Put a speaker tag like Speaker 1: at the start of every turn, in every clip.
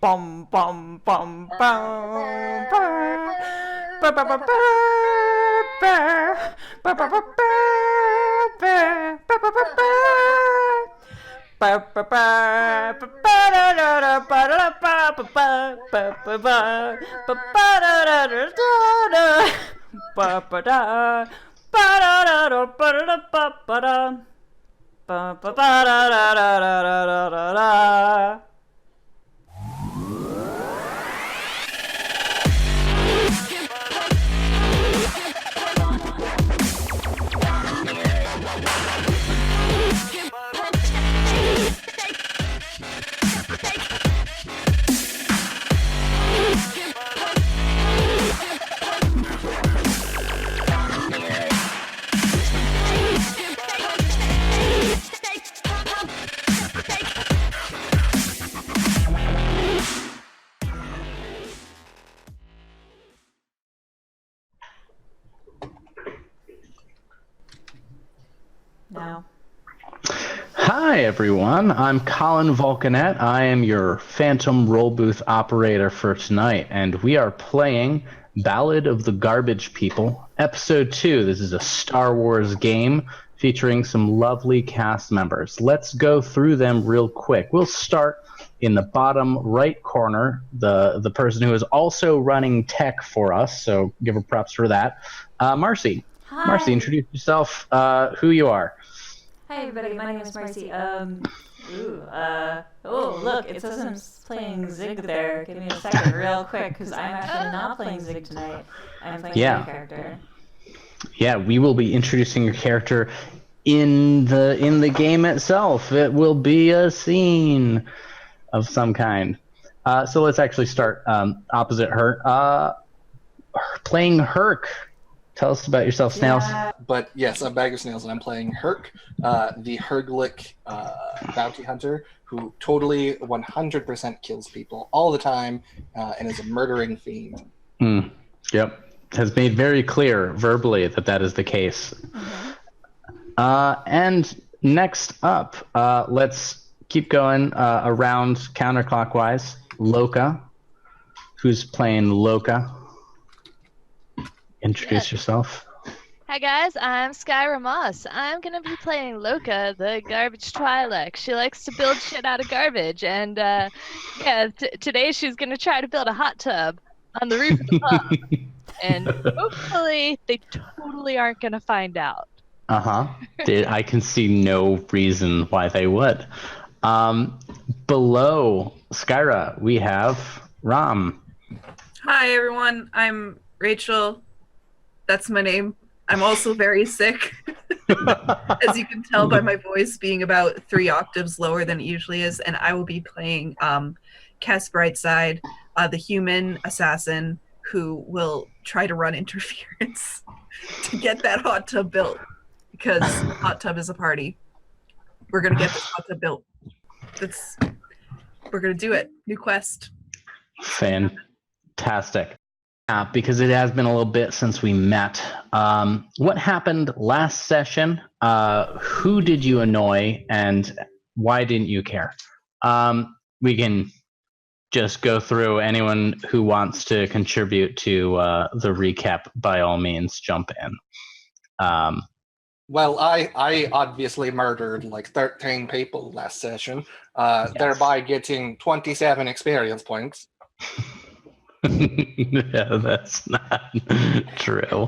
Speaker 1: bum bum bum bum ba ba ba ba ba ba ba ba ba ba ba ba ba ba ba ba ba da da da ba da ba ba ba ba ba ba ba da da da da ba ba da ba da da da ba da ba ba da ba ba ba da da da da da da. Now.
Speaker 2: Hi everyone, I'm Colin Vulcanet. I am your Phantom Rollbooth operator for tonight, and we are playing Ballad of the Garbage People, Episode 2. This is a Star Wars game featuring some lovely cast members. Let's go through them real quick. We'll start in the bottom right corner, the person who is also running tech for us, so give her props for that. Marcy.
Speaker 1: Hi.
Speaker 2: Marcy, introduce yourself, who you are.
Speaker 1: Hi everybody, my name is Marcy. Oh look, it says I'm playing Zig there. Give me a second real quick, because I'm actually not playing Zig tonight. I'm playing a new character.
Speaker 2: Yeah, we will be introducing your character in the game itself. It will be a scene of some kind. So let's actually start opposite her. Playing Hurk. Tell us about yourself, Snails.
Speaker 3: Yeah. But yes, I'm Bag of Snails, and I'm playing Hurk, the Herglick bounty hunter who totally 100% kills people all the time and is a murdering fiend.
Speaker 2: Yep. Has made very clear verbally that is the case. Mm-hmm. And next up, let's keep going around counterclockwise. Loka, who's playing Loka. Introduce yourself.
Speaker 4: Hi guys, I'm Sky Ramos. I'm gonna be playing Loka, the garbage Twi'lek. She likes to build shit out of garbage, and today she's gonna try to build a hot tub on the roof of the pub. And hopefully they totally aren't gonna find out.
Speaker 2: I can see no reason why they would. Below Skyra, we have Ram.
Speaker 5: Hi everyone, I'm Rachel. That's my name. I'm also very sick, as you can tell by my voice being about 3 octaves lower than it usually is, and I will be playing Kess Brightside, the human assassin who will try to run interference to get that hot tub built, because hot tub is a party. We're going to get this hot tub built. We're going to do it. New quest.
Speaker 2: Fantastic. Because it has been a little bit since we met. What happened last session? Who did you annoy, and why didn't you care? We can just go through. Anyone who wants to contribute to the recap, by all means, jump in.
Speaker 3: Well, I obviously murdered like 13 people last session, thereby getting 27 experience points.
Speaker 2: Yeah, that's not true.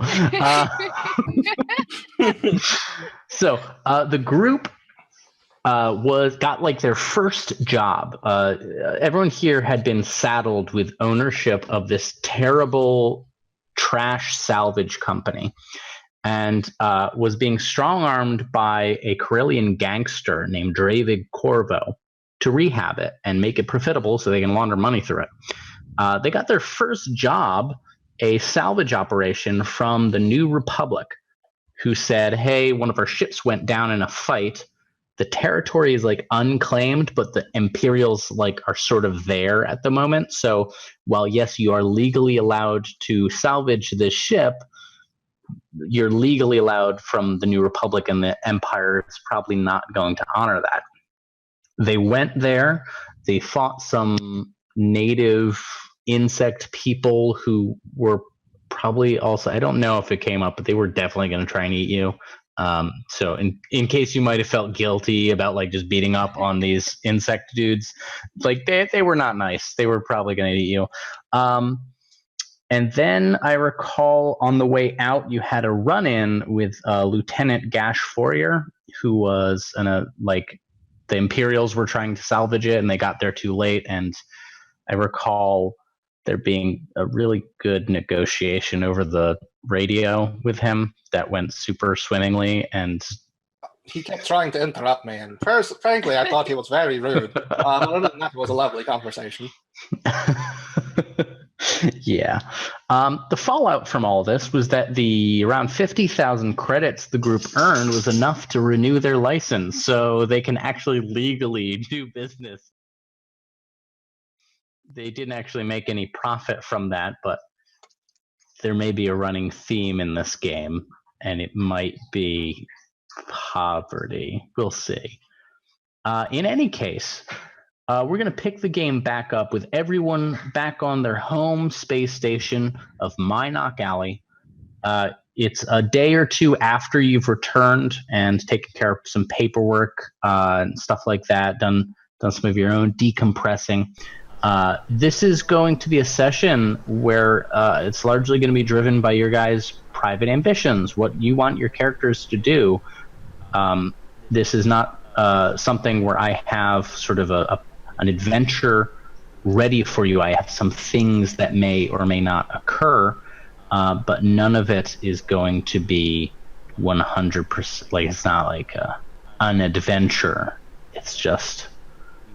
Speaker 2: So the group got like their first job. Everyone here had been saddled with ownership of this terrible trash salvage company, and was being strong-armed by a Corellian gangster named Dravid Corvo to rehab it and make it profitable so they can launder money through it. They got their first job, a salvage operation from the New Republic, who said, hey, one of our ships went down in a fight. The territory is like unclaimed, but the Imperials like are sort of there at the moment. So while, yes, you are legally allowed to salvage this ship, you're legally allowed from the New Republic, and the Empire is probably not going to honor that. They went there. They fought some native insect people who were probably also, I don't know if it came up, but they were definitely going to try and eat you. So in case you might have felt guilty about like just beating up on these insect dudes, like they were not nice. They were probably going to eat you. And then I recall on the way out, you had a run-in with Lieutenant Gash Fourier, who was like the Imperials were trying to salvage it, and they got there too late. And I recall there being a really good negotiation over the radio with him that went super swimmingly. And
Speaker 3: he kept trying to interrupt me, and frankly, I thought he was very rude. Other than that, it was a lovely conversation.
Speaker 2: Yeah. The fallout from all this was that the around 50,000 credits the group earned was enough to renew their license, so they can actually legally do business. They didn't actually make any profit from that, but there may be a running theme in this game, and it might be poverty. We'll see. In any case, we're going to pick the game back up with everyone back on their home space station of Minot Alley. It's a day or two after you've returned and taken care of some paperwork and stuff like that, done some of your own decompressing. This is going to be a session where it's largely going to be driven by your guys' private ambitions, what you want your characters to do. This is not something where I have sort of an adventure ready for you. I have some things that may or may not occur, but none of it is going to be 100%. Like, it's not like an adventure. It's just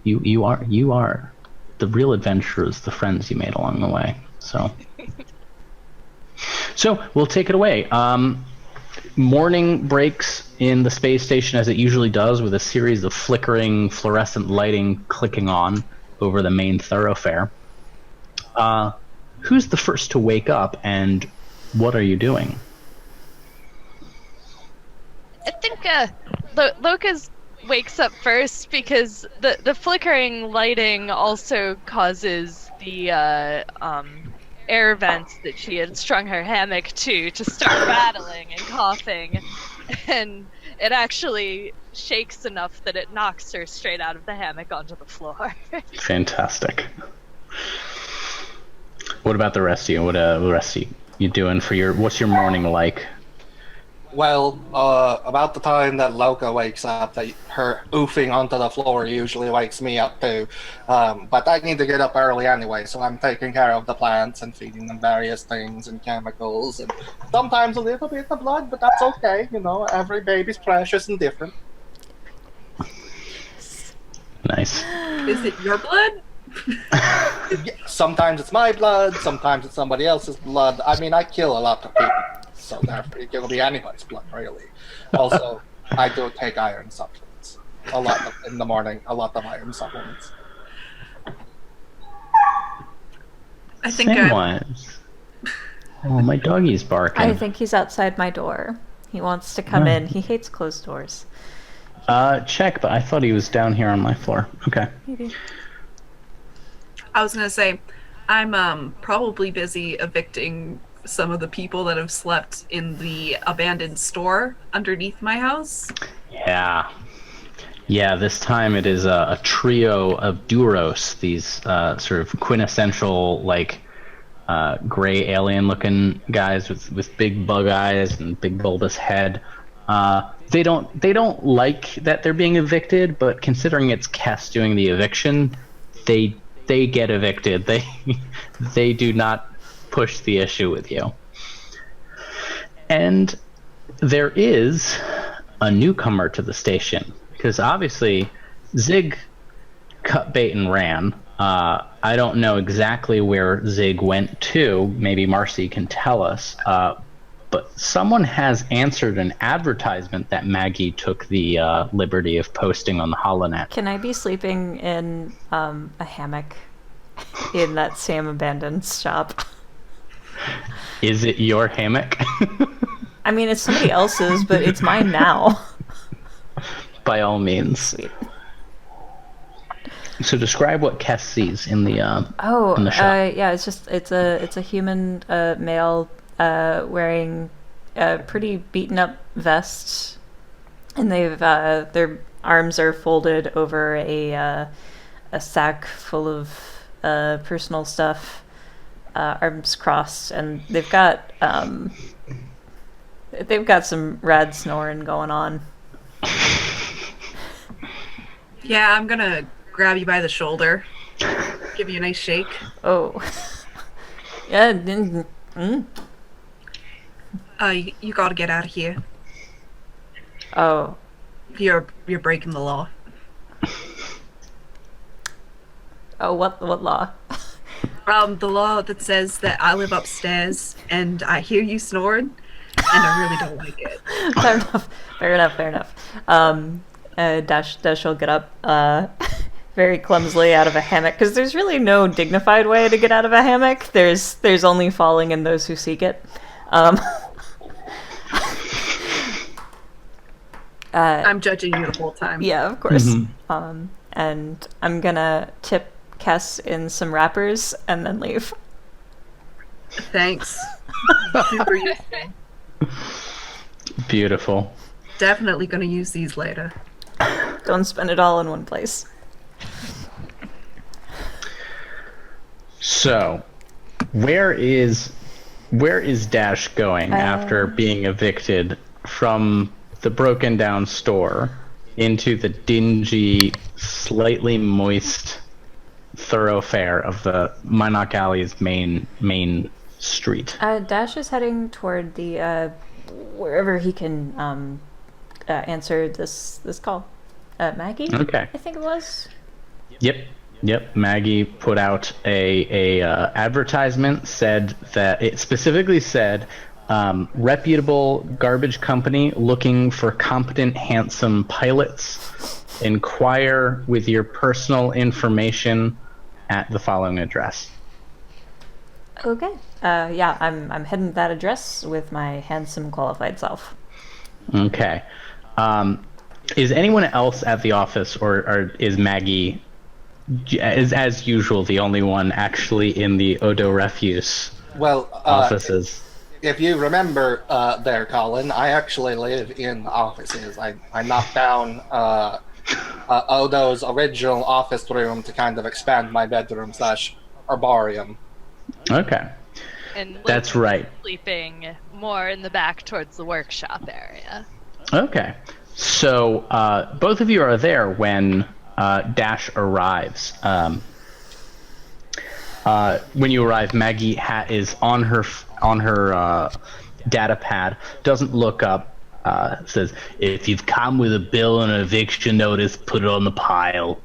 Speaker 2: you are the real adventure is the friends you made along the way. So we'll take it away. Morning breaks in the space station as it usually does, with a series of flickering fluorescent lighting clicking on over the main thoroughfare. Who's the first to wake up, and what are you doing?
Speaker 4: I think Loka wakes up first because the flickering lighting also causes the air vents that she had strung her hammock to start rattling and coughing, and it actually shakes enough that it knocks her straight out of the hammock onto the floor.
Speaker 2: Fantastic. What about the rest of you? What the rest of you doing for what's your morning like?
Speaker 3: Well, about the time that Loka wakes up, her oofing onto the floor usually wakes me up too. But I need to get up early anyway, so I'm taking care of the plants and feeding them various things and chemicals, and sometimes a little bit of blood, but that's okay. You know, every baby's precious and different.
Speaker 2: Nice.
Speaker 5: Is it your blood?
Speaker 3: Sometimes it's my blood, sometimes it's somebody else's blood. I mean, I kill a lot of people, so therefore it can be anybody's blood, really. Also, I do take iron supplements. In the morning, a lot of iron supplements.
Speaker 5: I think
Speaker 2: Oh, my doggy's barking.
Speaker 1: I think he's outside my door. He wants to come in. He hates closed doors.
Speaker 2: Check, but I thought he was down here on my floor. Okay.
Speaker 1: Maybe.
Speaker 5: I was gonna say, I'm probably busy evicting some of the people that have slept in the abandoned store underneath my house.
Speaker 2: Yeah, this time it is a trio of Duros, these sort of quintessential, like, gray alien-looking guys with big bug eyes and big bulbous head. They don't like that they're being evicted, but considering it's Kess doing the eviction, they get evicted. They do not push the issue with you. And there is a newcomer to the station, because obviously Zig cut bait and ran. I don't know exactly where Zig went to. Maybe Marcy can tell us. But someone has answered an advertisement that Maggie took the liberty of posting on the HoloNet.
Speaker 1: Can I be sleeping in a hammock in that same abandoned shop?
Speaker 2: Is it your hammock?
Speaker 1: I mean, it's somebody else's, but it's mine now.
Speaker 2: By all means.
Speaker 1: Sweet.
Speaker 2: So describe what Kess sees in the
Speaker 1: Oh,
Speaker 2: in the shop.
Speaker 1: yeah, it's a human male wearing a pretty beaten up vest, and they've their arms are folded over a sack full of personal stuff, arms crossed, and they've got some rad snoring going on.
Speaker 5: Yeah, I'm gonna grab you by the shoulder, give you a nice shake.
Speaker 1: Oh, yeah.
Speaker 5: You gotta get out of here.
Speaker 1: Oh,
Speaker 5: You're breaking the law.
Speaker 1: oh, what law?
Speaker 5: The law that says that I live upstairs and I hear you snoring, and I really don't like it.
Speaker 1: Fair enough. Dash will get up very clumsily out of a hammock, because there's really no dignified way to get out of a hammock. There's only falling in those who seek it.
Speaker 5: I'm judging you the whole time.
Speaker 1: Yeah, of course.
Speaker 2: Mhm.
Speaker 1: And I'm gonna tip Kess in some wrappers and then leave.
Speaker 5: Thanks. Super useful.
Speaker 2: Beautiful.
Speaker 5: Definitely gonna use these later.
Speaker 1: Don't spend it all in one place.
Speaker 2: So, where is Dash going after being evicted from the broken down store into the dingy, slightly moist thoroughfare of the Minot Alley's main street?
Speaker 1: Dash is heading toward the wherever he can answer this call. Maggie?
Speaker 2: Okay.
Speaker 1: I think it was.
Speaker 2: Yep. Maggie put out a advertisement. Said that it specifically said, reputable garbage company looking for competent, handsome pilots. Inquire with your personal information at the following address.
Speaker 1: Okay. Yeah, I'm heading to that address with my handsome, qualified self.
Speaker 2: Okay. Is anyone else at the office, or is Maggie, as usual, the only one actually in the Odo Refuse offices?
Speaker 3: If you remember there, Colin, I actually live in the offices. I knocked down Odo's original office room to kind of expand my bedroom / herbarium.
Speaker 2: Okay.
Speaker 4: And
Speaker 2: That's right.
Speaker 4: Sleeping more in the back towards the workshop area.
Speaker 2: Okay. So both of you are there when Dash arrives. When you arrive, Maggie is on her data pad. Doesn't look up. Says, "If you've come with a bill and an eviction notice, put it on the pile."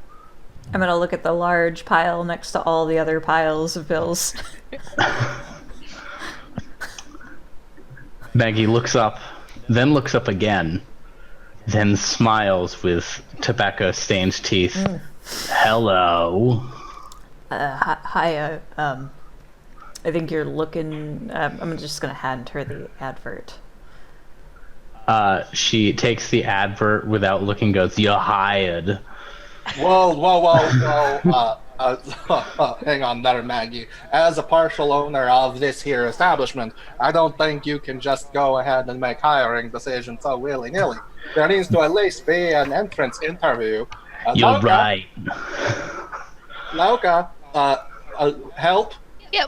Speaker 1: I'm gonna look at the large pile next to all the other piles of bills.
Speaker 2: Maggie looks up, then looks up again, then smiles with tobacco-stained teeth. Hello.
Speaker 1: Hi, I think you're looking... I'm just gonna hand her the advert.
Speaker 2: She takes the advert without looking, goes, "You're hired."
Speaker 3: Whoa. Hang on there, Maggie. As a partial owner of this here establishment, I don't think you can just go ahead and make hiring decisions so willy-nilly. There needs to at least be an entrance interview.
Speaker 2: You're
Speaker 3: Loka,
Speaker 2: right.
Speaker 3: Loka, help.
Speaker 4: Yeah,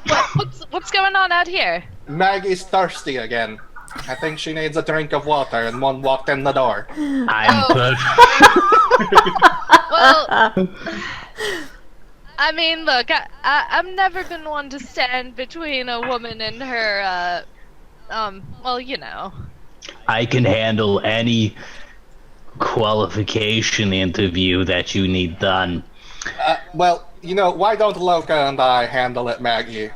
Speaker 4: what's going on out here?
Speaker 3: Maggie's thirsty again. I think she needs a drink of water, and one walked in the door.
Speaker 2: I'm
Speaker 4: Well, I mean, look, I've never been one to stand between a woman and her, well, you know.
Speaker 2: I can handle any qualification interview that you need done.
Speaker 3: Well, why don't Loka and I handle it, Maggie?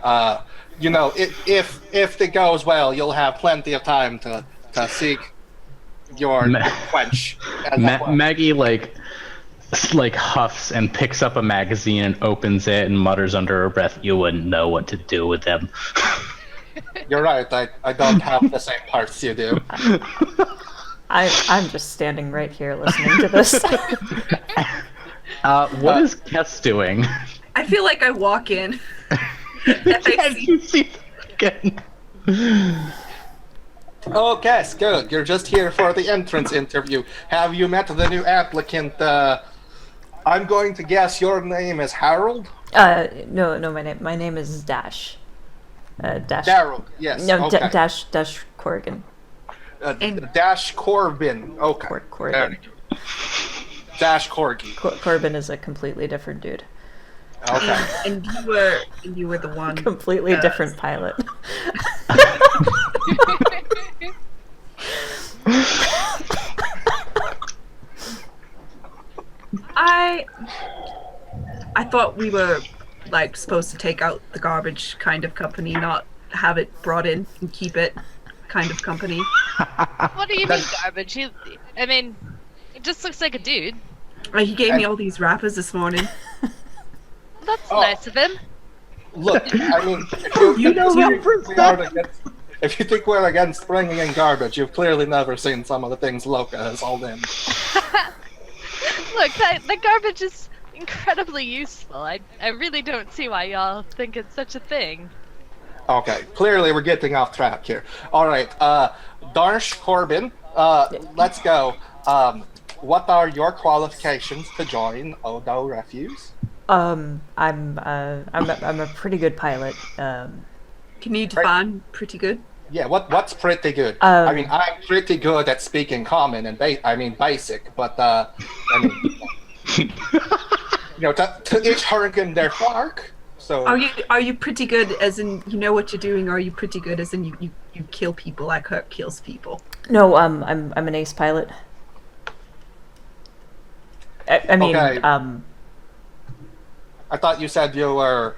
Speaker 3: If it goes well, you'll have plenty of time to seek your quench.
Speaker 2: Maggie huffs and picks up a magazine and opens it and mutters under her breath, "You wouldn't know what to do with them."
Speaker 3: You're right. I don't have the same parts you do.
Speaker 1: I'm just standing right here listening to this.
Speaker 2: What is Kess doing?
Speaker 5: I feel like I walk in. And I see
Speaker 2: You see again.
Speaker 3: Oh, Kess, good. You're just here for the entrance interview. Have you met the new applicant? I'm going to guess your name is Harold?
Speaker 1: No, my name is Dash. Dash.
Speaker 3: Daryl, yes.
Speaker 1: No,
Speaker 3: okay.
Speaker 1: Dash Corrigan.
Speaker 3: Dash Corbin. Okay.
Speaker 1: Corbin.
Speaker 3: Dash Corgi.
Speaker 1: Corbin is a completely different dude.
Speaker 3: Okay.
Speaker 5: and you were the one.
Speaker 1: Completely different pilot.
Speaker 5: I thought we were like supposed to take out the garbage kind of company, not have it brought in and keep it kind of company.
Speaker 4: What do you mean garbage? I mean, it just looks like a dude.
Speaker 5: He gave me all these wrappers this morning.
Speaker 4: That's nice of him.
Speaker 3: Look, I mean, if you think we're against bringing in garbage, you've clearly never seen some of the things Loka has hauled in.
Speaker 4: Look, the garbage is incredibly useful. I really don't see why y'all think it's such a thing.
Speaker 3: Okay, clearly we're getting off track here. All right, Darsh Corbin, let's go. What are your qualifications to join Odo Refuse?
Speaker 1: I'm a pretty good pilot.
Speaker 5: Can you define pretty good?
Speaker 3: Yeah, what's pretty good? I mean, I'm pretty good at speaking common and basic, but I mean, to each hurricane their fark. So
Speaker 5: are you pretty good as in you know what you're doing? Or are you pretty good as in you kill people like Hurk kills people?
Speaker 1: No, I'm an ace pilot. I mean,
Speaker 3: okay. I thought you said you were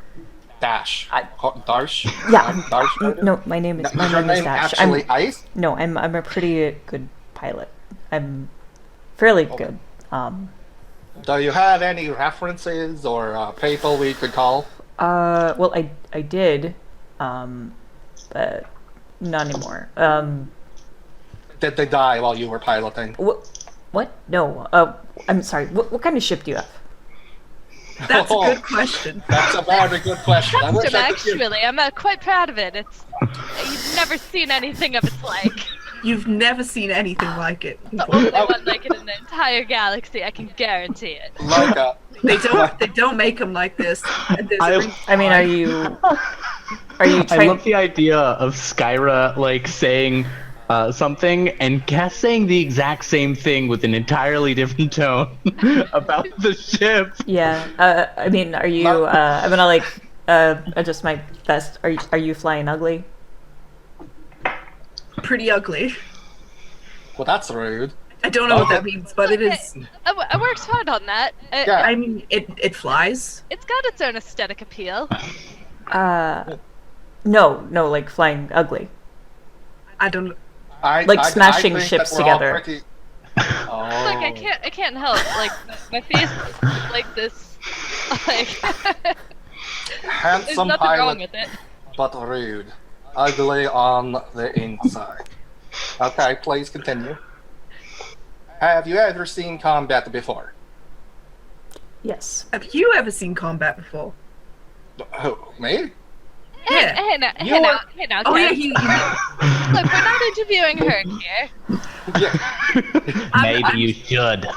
Speaker 3: Dash. Darsh?
Speaker 1: Yeah.
Speaker 3: Darsh?
Speaker 1: No, my name is
Speaker 3: Your name
Speaker 1: Dash.
Speaker 3: actually Ice?
Speaker 1: No, I'm a pretty good pilot. I'm fairly good.
Speaker 3: Do you have any references or people we could call?
Speaker 1: Well, I did, but not anymore.
Speaker 3: Did they die while you were piloting?
Speaker 1: What? No. I'm sorry. What kind of ship do you have?
Speaker 5: That's a good question.
Speaker 3: That's a very good question. I wish
Speaker 4: Custom,
Speaker 3: I could give-
Speaker 4: actually. I'm quite proud of it. You've never seen anything of its like.
Speaker 5: You've never seen anything like it.
Speaker 4: The only one like it in the entire galaxy. I can guarantee it.
Speaker 3: Loka.
Speaker 5: They don't make them like this.
Speaker 1: I mean, are you
Speaker 2: I
Speaker 1: trying?
Speaker 2: love the idea of Skyra like saying something and Kess saying the exact same thing with an entirely different tone about the ship.
Speaker 1: Yeah. I mean, are you? I'm gonna like adjust my vest. Are you flying ugly?
Speaker 5: pretty ugly.
Speaker 3: Well, that's rude.
Speaker 5: I don't know what that means, but it is.
Speaker 4: I worked hard on that.
Speaker 3: Yeah.
Speaker 5: I mean, it flies.
Speaker 4: It's got its own aesthetic appeal.
Speaker 1: No, like flying ugly.
Speaker 5: I don't.
Speaker 1: Like smashing
Speaker 3: think
Speaker 1: ships
Speaker 3: that we're all
Speaker 1: together.
Speaker 3: pretty-
Speaker 4: Look, I can't help. Like my face is like this. Like there's
Speaker 3: Handsome
Speaker 4: nothing wrong
Speaker 3: pilot,
Speaker 4: with it.
Speaker 3: but rude. Ugly on the inside. Okay, please continue. Have you ever seen combat before?
Speaker 1: Yes.
Speaker 5: Have you ever seen combat before?
Speaker 3: Who, me?
Speaker 5: Yeah.
Speaker 4: Hey now,
Speaker 5: Oh yeah,
Speaker 4: Kess. Look, we're not interviewing her here.
Speaker 3: Yeah.
Speaker 2: Maybe you should.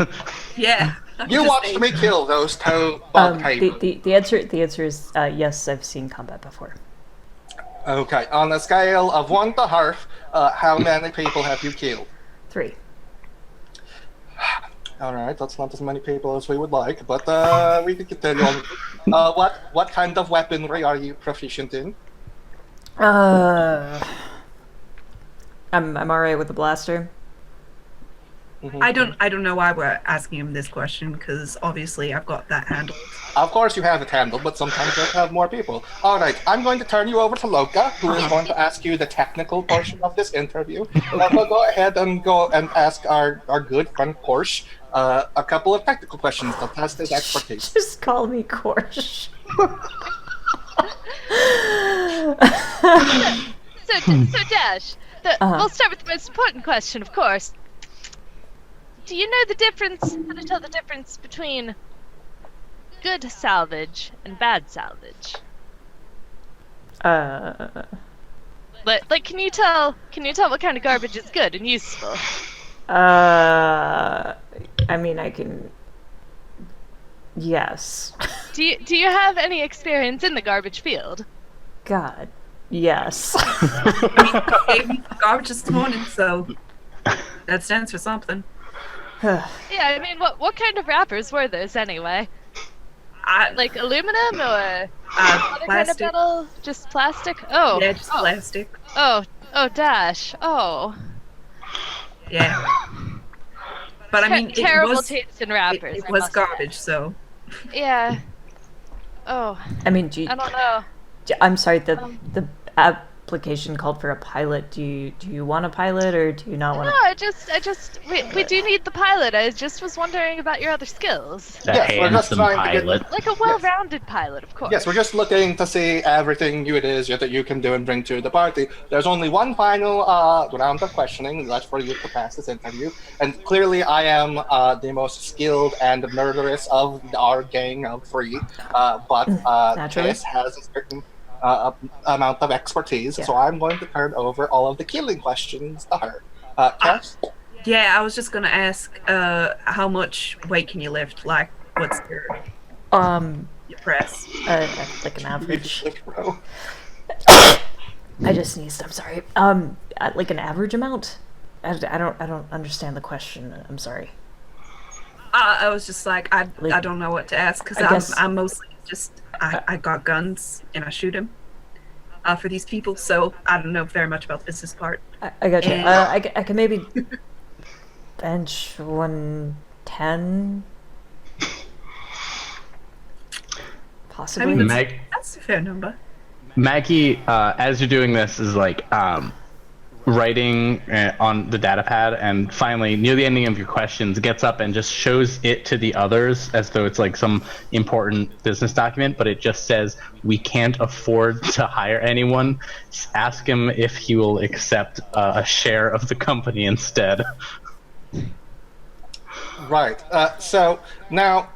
Speaker 5: Yeah.
Speaker 3: You watched me kill those two bug people.
Speaker 1: The answer is yes. I've seen combat before.
Speaker 3: Okay, on a scale of 1 to half, how many people have you killed?
Speaker 1: 3.
Speaker 3: Alright, that's not as many people as we would like, but we can continue on. What kind of weaponry are you proficient in?
Speaker 1: I'm alright with the blaster.
Speaker 5: I don't know why we're asking him this question because obviously I've got that handled.
Speaker 3: Of course you have it handled, but sometimes you have more people. Alright, I'm going to turn you over to Loka, who is going to ask you the technical portion of this interview. Loka, go ahead and ask our good friend Porsche a couple of technical questions to test his expertise.
Speaker 1: Just call me Korsh.
Speaker 4: So Dash, we'll start with the most important question, of course. Do you know the difference? How to tell the difference between good salvage and bad salvage? Like, can you tell what kind of garbage is good and useful?
Speaker 1: I mean, I can. Yes.
Speaker 4: Do you have any experience in the garbage field?
Speaker 1: God. Yes.
Speaker 5: I mean, gave me garbage this morning, so that stands for something.
Speaker 4: Yeah, I mean, what kind of wrappers were those anyway? Like aluminum or other kind of
Speaker 5: Plastic.
Speaker 4: metal? Just plastic? Oh.
Speaker 5: Yeah, just plastic.
Speaker 4: Oh, dash. Oh.
Speaker 5: Yeah. But I mean,
Speaker 4: terrible
Speaker 5: it was,
Speaker 4: taste in wrappers.
Speaker 5: it
Speaker 4: I
Speaker 5: was
Speaker 4: must say.
Speaker 5: garbage, so.
Speaker 4: Yeah. Oh,
Speaker 1: I mean,
Speaker 4: I don't know.
Speaker 1: I'm sorry. The application called for a pilot. Do you want a pilot or do you not want?
Speaker 4: No, I just we do need the pilot. I just was wondering about your other skills.
Speaker 2: A
Speaker 3: Yes, we're just
Speaker 2: handsome
Speaker 3: trying to get-
Speaker 2: pilot.
Speaker 4: Like a well-rounded pilot, of course.
Speaker 3: Yes, we're just looking to see everything it is that you can do and bring to the party. There's only one final round of questioning left for you to pass this interview, and clearly I am the most skilled and murderous of our gang of three. But
Speaker 1: Naturally.
Speaker 3: Kess has a certain amount of expertise,
Speaker 1: Yeah.
Speaker 3: so I'm going to turn over all of the killing questions to her. Kess?
Speaker 5: Yeah, I was just gonna ask, how much weight can you lift? Like, what's your press?
Speaker 1: Like an average.
Speaker 3: Bro.
Speaker 1: I just sneezed. I'm sorry. Like an average amount. I don't understand the question. I'm sorry.
Speaker 5: I was just like, I don't know what to ask because
Speaker 1: I guess-
Speaker 5: I'm mostly just I got guns and I shoot them for these people, so I don't know very much about the business part.
Speaker 1: I got you.
Speaker 5: And-
Speaker 1: I can maybe bench 110. Possibly.
Speaker 5: I mean,
Speaker 2: Meg,
Speaker 5: That's a fair number.
Speaker 2: Maggie, as you're doing this, is like writing on the data pad, and finally, near the ending of your questions, gets up and just shows it to the others as though it's like some important business document, but it just says, "We can't afford to hire anyone. Ask him if he will accept a share of the company instead."
Speaker 3: Right. So now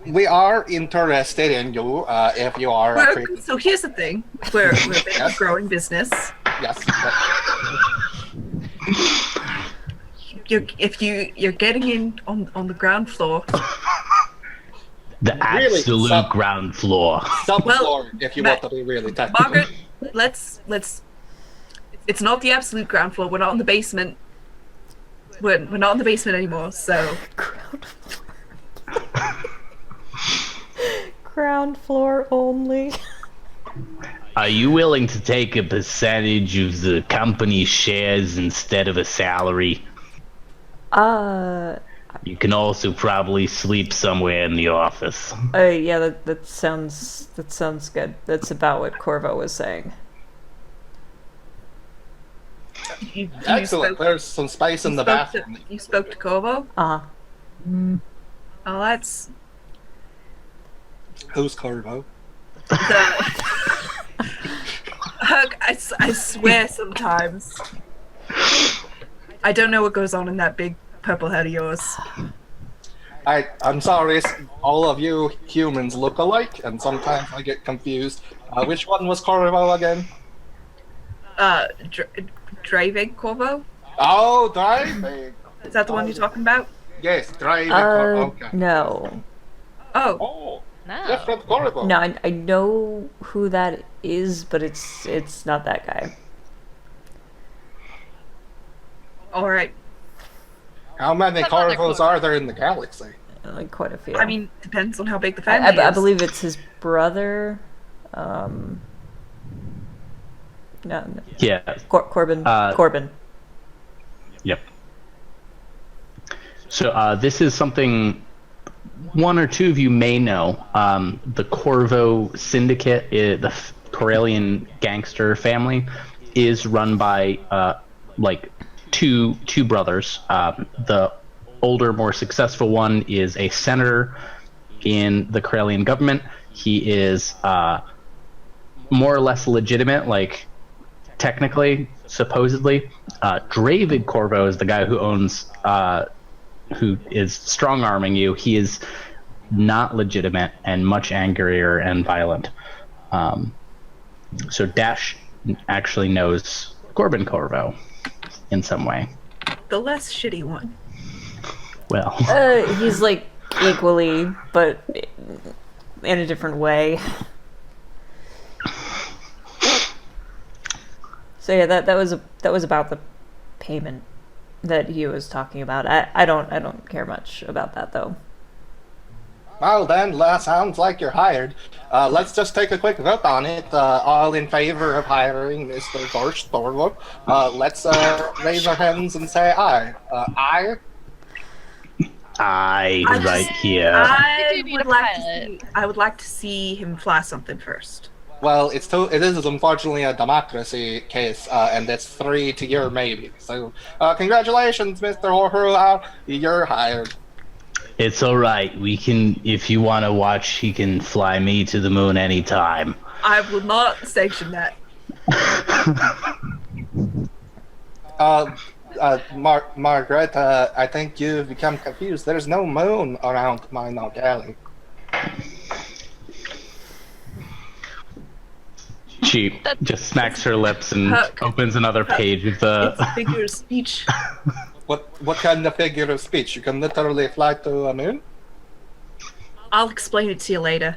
Speaker 3: we are interested in you. If you are a
Speaker 5: Well, so here's the thing: we're a big
Speaker 3: Yes.
Speaker 5: growing business.
Speaker 3: yes.
Speaker 5: You're getting in on the ground floor.
Speaker 2: The
Speaker 3: Really?
Speaker 2: absolute
Speaker 3: Sub-
Speaker 2: ground floor.
Speaker 3: Subfloor, if you
Speaker 5: Ma-
Speaker 3: want to be really technical.
Speaker 5: Margaret, let's. It's not the absolute ground floor. We're not in the basement. We're not in the basement anymore. So
Speaker 1: Ground floor. Ground floor only.
Speaker 2: Are you willing to take a percentage of the company's shares instead of a salary? You can also probably sleep somewhere in the office.
Speaker 1: Yeah, that sounds good. That's about what Corvo was saying.
Speaker 5: you
Speaker 3: Excellent.
Speaker 5: spoke-
Speaker 3: There's some space in the bathroom.
Speaker 5: You spoke to Corvo.
Speaker 1: Uh-huh.
Speaker 5: Oh, that's
Speaker 3: Who's Corvo?
Speaker 5: the. Hurk, I swear sometimes. I don't know what goes on in that big purple head of yours.
Speaker 3: I'm sorry, all of you humans look alike, and sometimes I get confused. Which one was Corvo again?
Speaker 5: Dravig Corvo?
Speaker 3: Oh, driving.
Speaker 5: Is that the one you're talking about?
Speaker 3: Yes, driving. Okay.
Speaker 1: No.
Speaker 5: Oh,
Speaker 3: Oh,
Speaker 4: No.
Speaker 3: different Corvo.
Speaker 1: No, I know who that is, but it's not that guy.
Speaker 5: alright.
Speaker 3: How many
Speaker 4: Some other
Speaker 3: Corvos
Speaker 4: Corvo.
Speaker 3: are there in the galaxy?
Speaker 1: Like quite a few.
Speaker 5: I mean, depends on how big the family
Speaker 1: I
Speaker 5: is.
Speaker 1: believe it's his brother. No,
Speaker 2: Yeah.
Speaker 1: Corbin. Corbin.
Speaker 2: Yep. So this is something one or two of you may know. The Corvo Syndicate, the Corellian gangster family, is run by like two brothers. The older, more successful one is a senator in the Corellian government. He is more or less legitimate, like technically, supposedly. Dravid Corvo is the guy who owns, who is strong arming you. He is not legitimate and much angrier and violent. So Dash actually knows Corbin Corvo in some way.
Speaker 5: The less shitty one.
Speaker 2: Well,
Speaker 1: He's like equally, but in a different way. So yeah, that was about the payment that he was talking about. I don't care much about that though.
Speaker 3: Well then, sounds like you're hired. Let's just take a quick vote on it. All in favor of hiring Mr. Gorsh Thorvald. Let's raise our hands and say aye. Aye?
Speaker 2: I right here.
Speaker 5: I would like to see him fly something first.
Speaker 3: Well, it is unfortunately a democracy case, and it's 3 to your maybe. So, congratulations, Mr. Horhuru. You're hired.
Speaker 2: It's all right. We can, if you want to watch, he can fly me to the moon anytime.
Speaker 5: I will not sanction that.
Speaker 3: Margaret, I think you've become confused. There's no moon around Minot Alley.
Speaker 2: She just smacks her lips and
Speaker 5: Hurk.
Speaker 2: opens another page with the.
Speaker 5: It's a figure of speech.
Speaker 3: What kind of figure of speech? You can literally fly to a moon?
Speaker 5: I'll explain it to you later.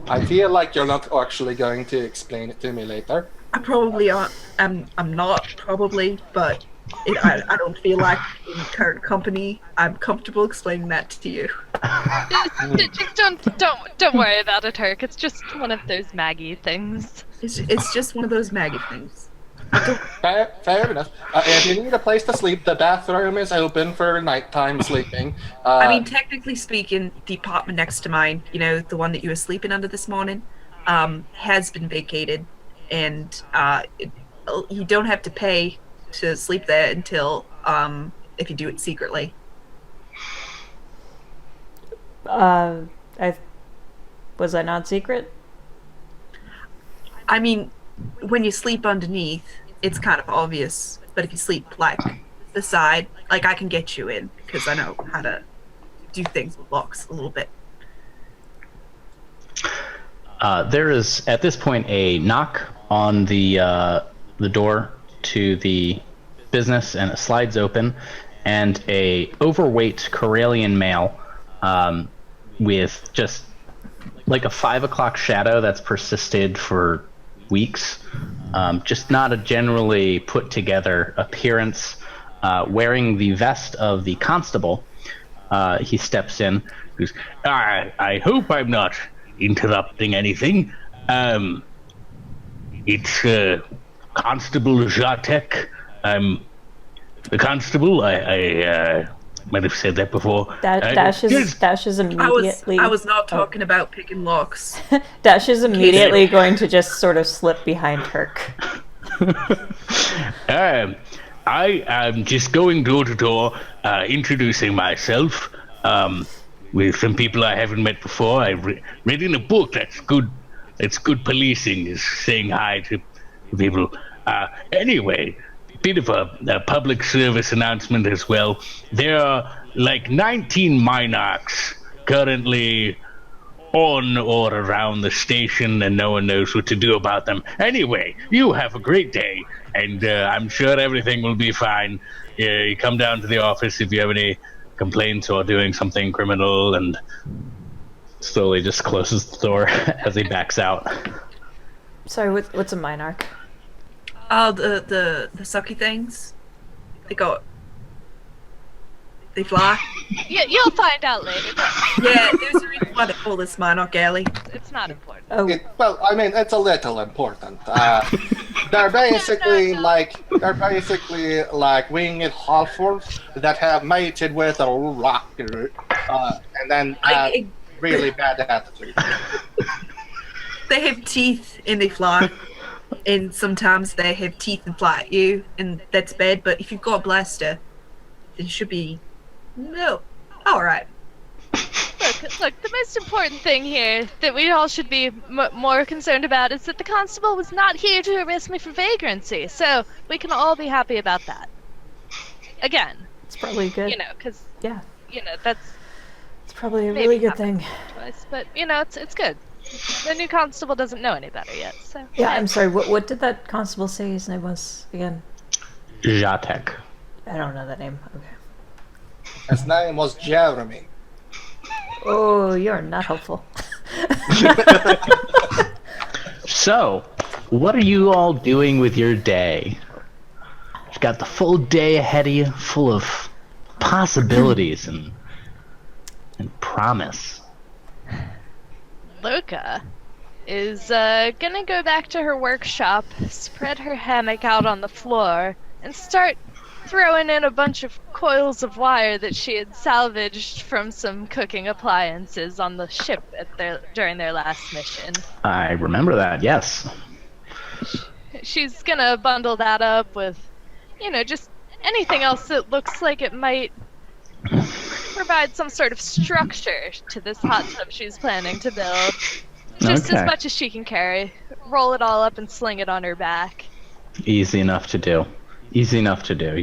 Speaker 3: I feel like you're not actually going to explain it to me later.
Speaker 5: I probably aren't. I'm not probably, but I don't feel like in current company I'm comfortable explaining that to you.
Speaker 4: Just don't worry about it, Hurk. It's just one of those Maggie things.
Speaker 5: It's just one of those Maggie things.
Speaker 3: Fair enough. If you need a place to sleep, the bathroom is open for nighttime sleeping.
Speaker 5: I mean, technically speaking, the apartment next to mine, you know, the one that you were sleeping under this morning, has been vacated, and you don't have to pay to sleep there until if you do it secretly.
Speaker 1: Was I not secret?
Speaker 5: I mean, when you sleep underneath, it's kind of obvious. But if you sleep like the side, like I can get you in because I know how to do things with locks a little bit.
Speaker 2: There is at this point a knock on the door to the business, and it slides open, and a overweight Corellian male with just like a 5 o'clock shadow that's persisted for weeks, just not a generally put together appearance, wearing the vest of the constable. He steps in, goes, I hope I'm not interrupting anything. It's Constable Jatek. I'm the constable. I might have said that before.
Speaker 1: Dash is immediately.
Speaker 5: I was not talking about picking locks.
Speaker 1: Dash is immediately going to just sort of slip behind Hurk.
Speaker 2: I am just going door to door, introducing myself with some people I haven't met before. I've read in a book that's good. It's good policing, is saying hi to people. Anyway, bit of a public service announcement as well. There are like 19 Minocs currently on or around the station, and no one knows what to do about them. Anyway, you have a great day, and I'm sure everything will be fine. You come down to the office if you have any complaints or doing something criminal, and slowly just closes the door as he backs out.
Speaker 1: Sorry, what's a Minarch?
Speaker 5: Oh, the sucky things. They fly.
Speaker 4: Yeah, you'll find out later.
Speaker 5: Yeah, there's a reason why they call this Minot Alley.
Speaker 4: It's not important.
Speaker 1: Oh,
Speaker 3: Well, I mean, it's a little important. They're basically like winged half-orcs that have mated with a rocker, and then have really bad attitude.
Speaker 5: They have teeth and they fly. And sometimes they have teeth and fly at you, and that's bad. But if you've got a blaster, it should be all right.
Speaker 4: Look, the most important thing here that we all should be more concerned about is that the constable was not here to arrest me for vagrancy, so we can all be happy about that. Again.
Speaker 1: it's probably good.
Speaker 4: Because,
Speaker 1: Yeah.
Speaker 4: that's...
Speaker 1: It's probably a
Speaker 4: Maybe
Speaker 1: really good
Speaker 4: not.
Speaker 1: thing.
Speaker 4: Twice, but it's good. The new constable doesn't know any better yet, so.
Speaker 1: Yeah, I'm sorry. What did that constable say his name was again?
Speaker 2: Jatek.
Speaker 1: I don't know that name. Okay.
Speaker 3: His name was Jeremy.
Speaker 1: Oh, you're not helpful.
Speaker 2: So, what are you all doing with your day? You've got the full day ahead of you, full of possibilities and promise.
Speaker 4: Loka is gonna go back to her workshop, spread her hammock out on the floor, and start throwing in a bunch of coils of wire that she had salvaged from some cooking appliances on the ship during their last mission.
Speaker 2: I remember that, yes.
Speaker 4: She's gonna bundle that up with, just anything else that looks like it might provide some sort of structure to this hot tub she's planning to build. Just
Speaker 2: Okay.
Speaker 4: as much as she can carry. Roll it all up and sling it on her back.
Speaker 2: Easy enough to do. Easy enough to do.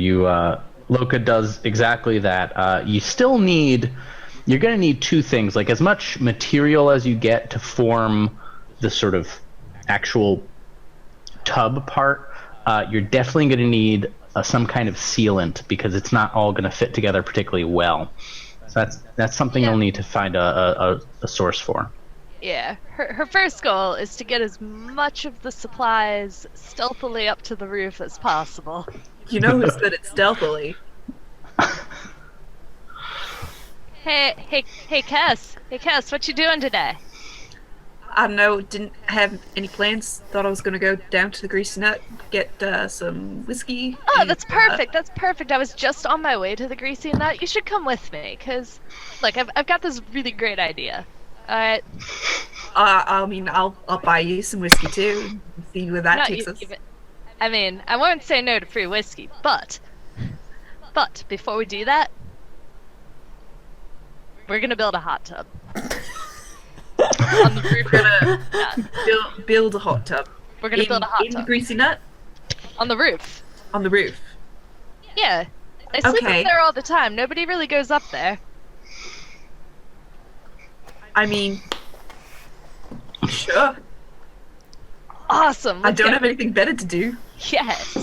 Speaker 2: Loka does exactly that. You're going to need two things, like as much material as you get to form the sort of actual tub part. You're definitely going to need some kind of sealant because it's not all going to fit together particularly well. So that's something you'll need to find a source for.
Speaker 4: Yeah, her first goal is to get as much of the supplies stealthily up to the roof as possible.
Speaker 5: You know who's good at stealthily?
Speaker 4: Hey, Kess. Hey, Kess, what you doing today?
Speaker 5: I don't know, didn't have any plans. Thought I was gonna go down to the Greasy Nut, get some whiskey.
Speaker 4: Oh,
Speaker 5: and,
Speaker 4: that's perfect. That's perfect. I was just on my way to the Greasy Nut. You should come with me, cause, look, I've got this really great idea. All right.
Speaker 5: I mean, I'll buy you some whiskey too. And see where that takes us.
Speaker 4: I mean, I won't say no to free whiskey, but before we do that, we're gonna build a hot tub. On the roof.
Speaker 5: We're gonna build a hot tub.
Speaker 4: We're gonna build a hot
Speaker 5: in
Speaker 4: tub
Speaker 5: the Greasy Nut
Speaker 4: on the roof.
Speaker 5: on the roof.
Speaker 4: Yeah, I sleep
Speaker 5: Okay.
Speaker 4: up there all the time. Nobody really goes up there.
Speaker 5: I mean, sure.
Speaker 4: Awesome.
Speaker 5: I
Speaker 4: let's
Speaker 5: don't
Speaker 4: get-
Speaker 5: have anything better to do.
Speaker 4: Yes.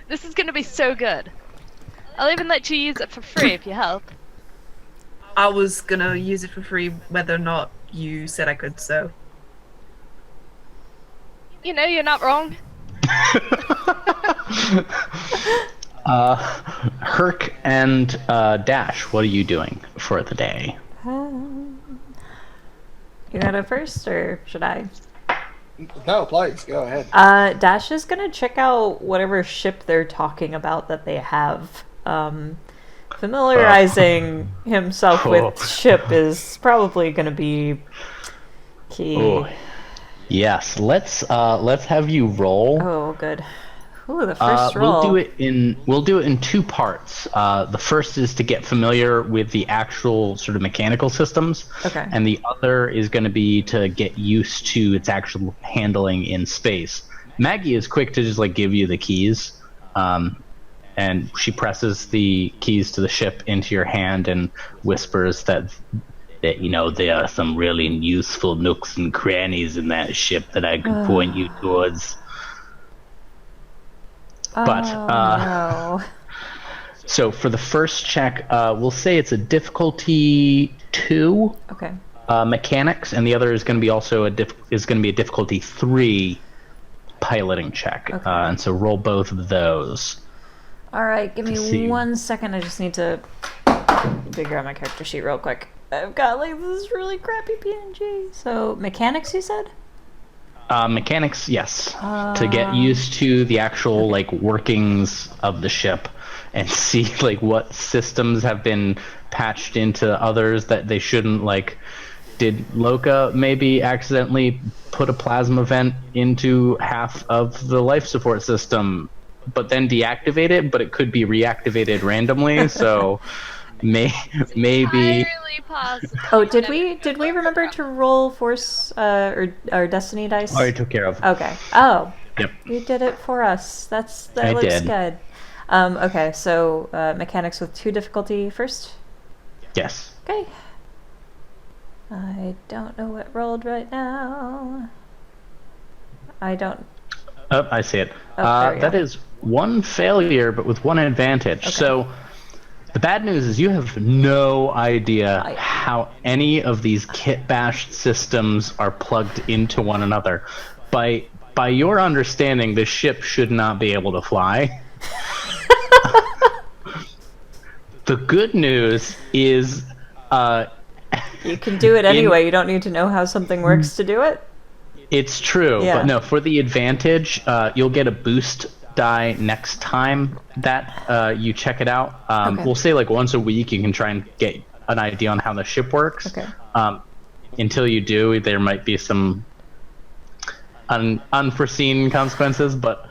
Speaker 4: This is gonna be so good. I'll even let you use it for free if you help.
Speaker 5: I was gonna use it for free whether or not you said I could, so.
Speaker 4: You're not wrong.
Speaker 2: Hurk and Dash, what are you doing for the day?
Speaker 1: You got it first, or should I?
Speaker 3: No, please go ahead.
Speaker 1: Dash is gonna check out whatever ship they're talking about that they have. Familiarizing himself with ship is probably gonna be key.
Speaker 2: Oh, yes. Let's have you roll.
Speaker 1: Oh, good. Ooh, the first roll.
Speaker 2: We'll do it in two parts. The first is to get familiar with the actual sort of mechanical systems.
Speaker 1: Okay.
Speaker 2: And the other is going to be to get used to its actual handling in space. Maggie is quick to just like give you the keys. And she presses the keys to the ship into your hand and whispers that there are some really useful nooks and crannies in that ship that I could point you towards. But
Speaker 1: no.
Speaker 2: So for the first check, we'll say it's a difficulty 2
Speaker 1: Okay.
Speaker 2: mechanics, and the other is going to be also a difficulty 3 piloting check.
Speaker 1: Okay.
Speaker 2: And so roll both of those.
Speaker 1: All right, give me
Speaker 2: see.
Speaker 1: 1 second. I just need to figure out my character sheet real quick. I've got like this really crappy PNG. So mechanics, you said?
Speaker 2: Mechanics, yes. To get used to the actual like workings of the ship and see like what systems have been patched into others that they shouldn't. Like, did Loka maybe accidentally put a plasma vent into half of the life support system, but then deactivate it, but it could be reactivated randomly, so maybe.
Speaker 4: Entirely possible.
Speaker 1: Oh, did we remember to roll force or destiny dice?
Speaker 2: Already took care of.
Speaker 1: Okay. Oh.
Speaker 2: Yep.
Speaker 1: You did it for us. That
Speaker 2: I
Speaker 1: looks
Speaker 2: did.
Speaker 1: good. Okay, so mechanics with 2 difficulty first.
Speaker 2: Yes.
Speaker 1: Okay. I don't know what rolled right now. I don't.
Speaker 2: Oh, I see it.
Speaker 1: Oh, there we
Speaker 2: That
Speaker 1: go.
Speaker 2: is one failure, but with one advantage.
Speaker 1: Okay.
Speaker 2: So the bad news is you have no idea how any of these kit-bashed systems are plugged into one another. By your understanding, the ship should not be able to fly. The good news is
Speaker 1: You can do it anyway. You don't need to know how something works to do it.
Speaker 2: it's true,
Speaker 1: Yeah.
Speaker 2: but no, for the advantage, you'll get a boost die next time that you check it out.
Speaker 1: Okay.
Speaker 2: We'll say like once a week you can try and get an idea on how the ship works.
Speaker 1: Okay.
Speaker 2: Until you do, there might be some unforeseen consequences, but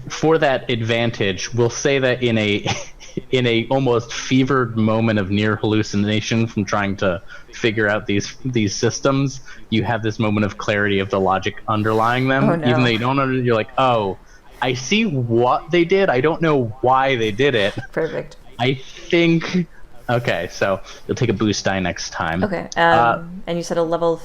Speaker 2: for that advantage, we'll say that in a almost fevered moment of near hallucination from trying to figure out these systems, you have this moment of clarity of the logic underlying them.
Speaker 1: Oh, no.
Speaker 2: Even though you don't know, you're like, oh, I see what they did. I don't know why they did it.
Speaker 1: Perfect.
Speaker 2: I think. Okay, so you'll take a boost die next time.
Speaker 1: Okay. And you said a level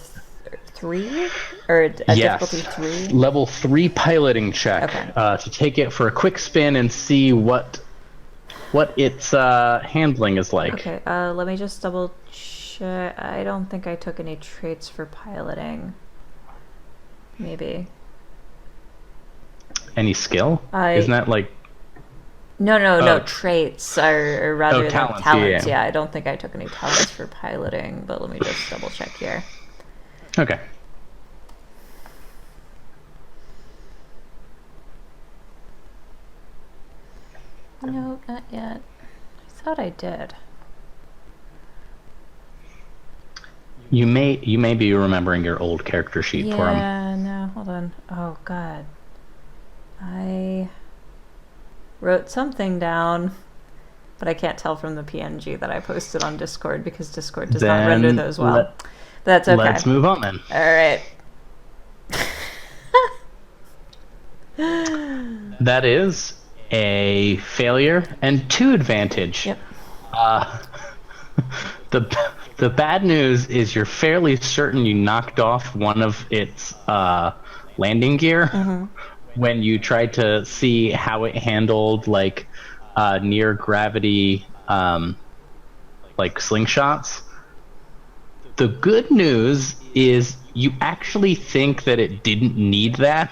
Speaker 1: 3 or a difficulty 3.
Speaker 2: Level 3 piloting check.
Speaker 1: Okay.
Speaker 2: To take it for a quick spin and see what its handling is like.
Speaker 1: Okay. Let me just double check. I don't think I took any traits for piloting. Maybe.
Speaker 2: Any skill? Isn't that like?
Speaker 1: No,
Speaker 2: Oh.
Speaker 1: traits or rather than
Speaker 2: talents,
Speaker 1: talents.
Speaker 2: yeah.
Speaker 1: I don't think I took any talents for piloting, but let me just double check here.
Speaker 2: Okay.
Speaker 1: Nope, not yet. I thought I did.
Speaker 2: You may be remembering your old character sheet for him.
Speaker 1: Yeah, no, hold on. Oh god. I wrote something down, but I can't tell from the PNG that I posted on Discord because Discord does not render
Speaker 2: Then
Speaker 1: those well. That's okay.
Speaker 2: Let's move on then.
Speaker 1: Alright.
Speaker 2: That is a failure and 2 advantage.
Speaker 1: Yep.
Speaker 2: The bad news is you're fairly certain you knocked off one of its landing gear when you tried to see how it handled like near gravity like slingshots. The good news is you actually think that it didn't need that.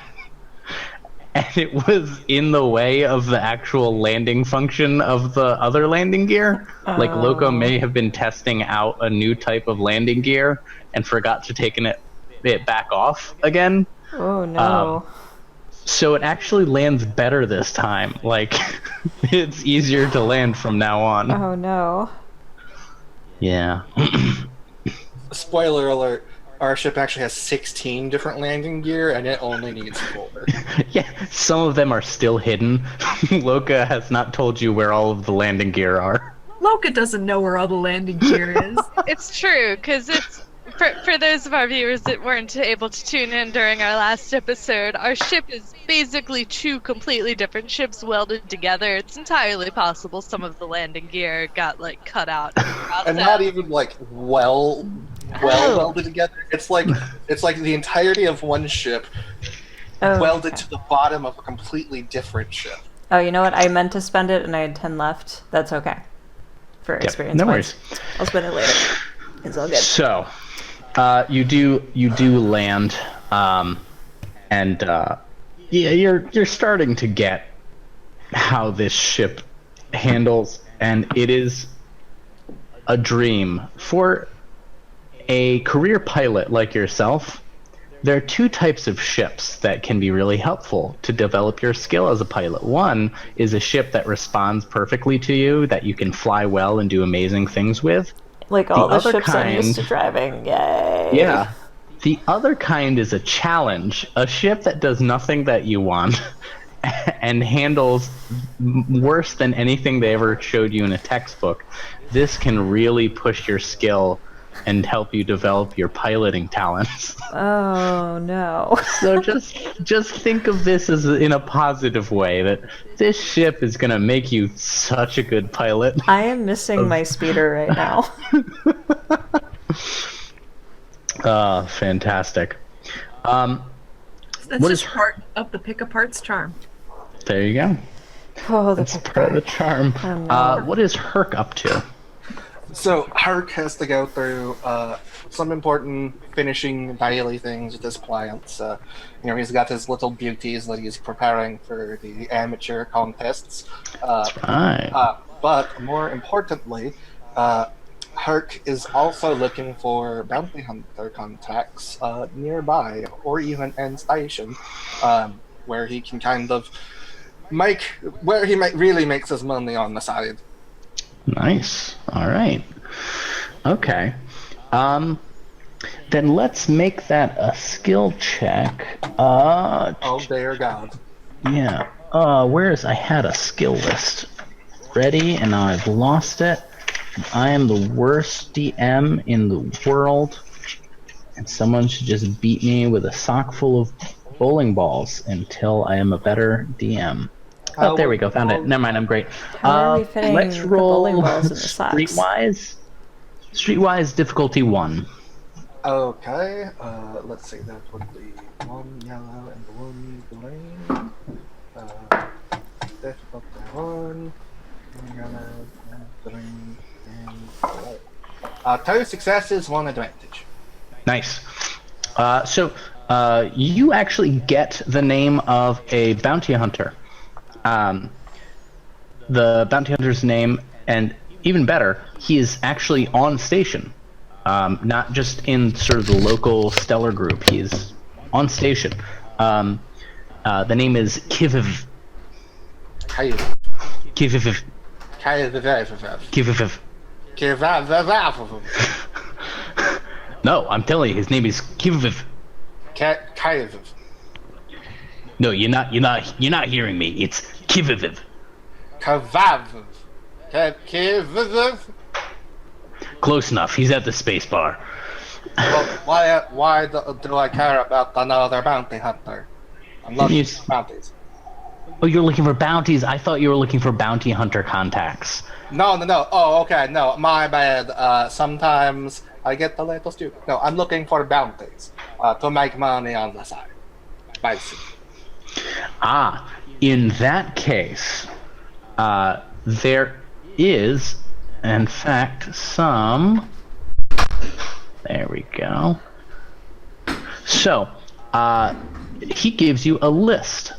Speaker 2: And it was in the way of the actual landing function of the other landing gear. Like Loka may have been testing out a new type of landing gear and forgot to take it back off again.
Speaker 1: Oh no.
Speaker 2: So it actually lands better this time. Like it's easier to land from now on.
Speaker 1: Oh no.
Speaker 2: Yeah.
Speaker 3: Spoiler alert. Our ship actually has 16 different landing gear, and it only needs 4.
Speaker 2: Yeah, some of them are still hidden. Loka has not told you where all of the landing gear are.
Speaker 5: Loka doesn't know where all the landing gear is.
Speaker 4: It's true, because it's for those of our viewers that weren't able to tune in during our last episode, our ship is basically 2 completely different ships welded together. It's entirely possible some of the landing gear got like cut out.
Speaker 3: And not even like welded together. It's like the entirety of one ship welded to the bottom of a completely different ship.
Speaker 1: Oh, you know what? I meant to spend it and I had 10 left. That's okay. For experience
Speaker 2: no
Speaker 1: points.
Speaker 2: worries.
Speaker 1: I'll spend it later. It's all good.
Speaker 2: So, you do land, and yeah, you're starting to get how this ship handles, and it is a dream for a career pilot like yourself. There are 2 types of ships that can be really helpful to develop your skill as a pilot. One is a ship that responds perfectly to you, that you can fly well and do amazing things with.
Speaker 1: Like all the
Speaker 2: other
Speaker 1: ships I'm used
Speaker 2: kind-
Speaker 1: to driving. Yay.
Speaker 2: Yeah. The other kind is a challenge, a ship that does nothing that you want and handles worse than anything they ever showed you in a textbook. This can really push your skill and help you develop your piloting talents.
Speaker 1: Oh no.
Speaker 2: So just think of this as in a positive way, that this ship is going to make you such a good pilot.
Speaker 1: I am missing my speeder right now.
Speaker 2: Fantastic.
Speaker 5: That's
Speaker 2: What
Speaker 5: just
Speaker 2: is-
Speaker 5: part of the pick-a-parts charm.
Speaker 2: There you go.
Speaker 1: Oh,
Speaker 2: That's part of the charm.
Speaker 1: Oh, no.
Speaker 2: What is Hurk up to?
Speaker 3: So Hurk has to go through some important finishing daily things with his clients. He's got his little beauties that he's preparing for the amateur contests.
Speaker 2: Right.
Speaker 3: But more importantly, Hurk is also looking for bounty hunter contacts nearby, or even in station, where he can kind of really makes his money on the side.
Speaker 2: Nice. All right. Okay. Then let's make that a skill check.
Speaker 3: Oh dear God!
Speaker 2: Yeah. I had a skill list ready, and now I've lost it. I am the worst DM in the world, and someone should just beat me with a sock full of bowling balls until I am a better DM. Oh, there we go. Found it. Never mind. I'm great.
Speaker 1: How are we fitting
Speaker 2: let's
Speaker 1: the
Speaker 2: roll
Speaker 1: bowling balls in the socks?
Speaker 2: Streetwise difficulty 1.
Speaker 3: Okay, let's see, that would be 1 yellow and 1 green. Difficulty 1 yellow, and green, and black. 2 successes, 1 advantage.
Speaker 2: Nice. So you actually get the name of a bounty hunter. The bounty hunter's name, and even better, he is actually on station. Not just in sort of the local stellar group. He's on station. The name is Kiviv.
Speaker 3: Kiviv.
Speaker 2: Kiviv.
Speaker 3: Kiviv.
Speaker 2: Kiviv. No, I'm telling you, his name is Kiviv.
Speaker 3: Kiviv.
Speaker 2: No, you're not hearing me. It's Kiviv.
Speaker 3: Kavav. Kiviv.
Speaker 2: Close enough. He's at the space bar.
Speaker 3: Well, why do I care about another bounty hunter? I'm looking for bounties.
Speaker 2: Oh, you're looking for bounties? I thought you were looking for bounty hunter contacts.
Speaker 3: No. Oh, okay. No, my bad. Sometimes I get a little stupid. No, I'm looking for bounties to make money on the side. Basically.
Speaker 2: In that case, there is, in fact, some... There we go. So, he gives you a list.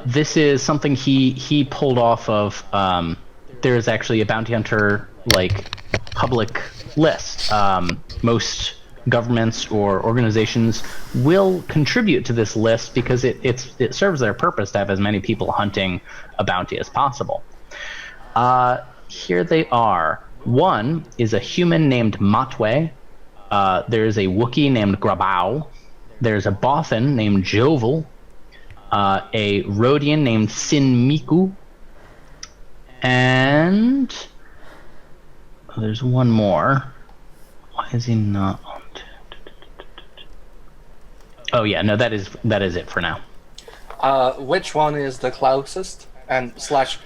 Speaker 2: This is something he pulled off of... there's actually a bounty hunter, public list. Most governments or organizations will contribute to this list because it serves their purpose to have as many people hunting a bounty as possible. Here they are. One is a human named Matwe. There's a Wookiee named Grabau. There's a Bothan named Jovel. A Rhodian named Sin Miku. And there's one more. Why is he not on? Oh yeah, no, that is it for now.
Speaker 3: Which one is the closest? And slash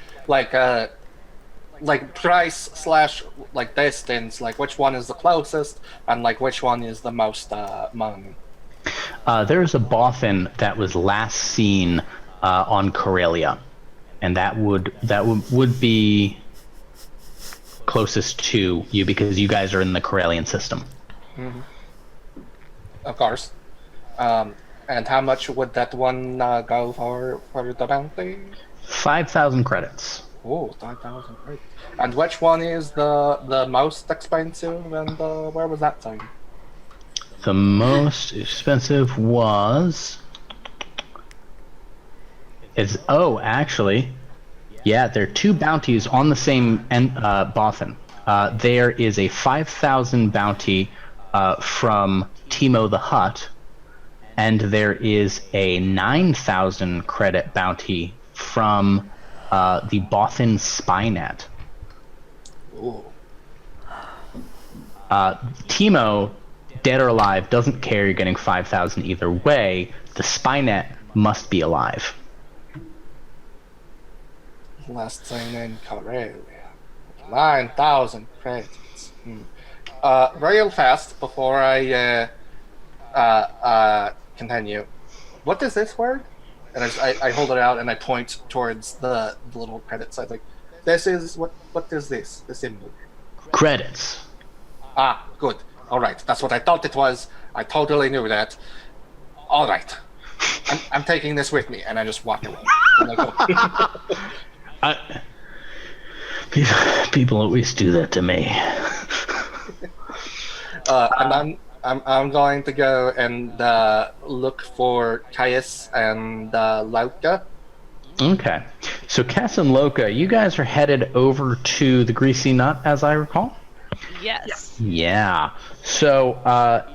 Speaker 3: price slash distance? Which one is the closest? And which one is the most money?
Speaker 2: There's a Bothan that was last seen on Corellia, and that would be closest to you because you guys are in the Corellian system.
Speaker 3: Mm-hmm. Of course. And how much would that one go for the bounty?
Speaker 2: 5,000 credits.
Speaker 3: Oh, 5,000 credits. And which one is the most expensive? And where was that thing?
Speaker 2: The most expensive was... actually, yeah, there are 2 bounties on the same Bothan. There is a 5,000 bounty from Timo the Hutt, and there is a 9,000 credit bounty from the Bothan Spynet.
Speaker 3: Ooh.
Speaker 2: Timo, dead or alive, doesn't care. You're getting 5,000 either way. The Spynet must be alive.
Speaker 3: Last thing in Corellia. 9,000 credits. real fast before I continue. What is this word? And I hold it out and I point towards the little credit side. Like, this is what is this? The symbol.
Speaker 2: Credits.
Speaker 3: Ah, good. All right, that's what I thought it was. I totally knew that. All right, I'm taking this with me, and I just walk away. And I go,
Speaker 2: People always do that to me.
Speaker 3: and I'm going to go and look for Kess and Loka.
Speaker 2: Okay. So Kess and Loka, you guys are headed over to the Greasy Nut, as I recall?
Speaker 4: Yes.
Speaker 2: Yeah. So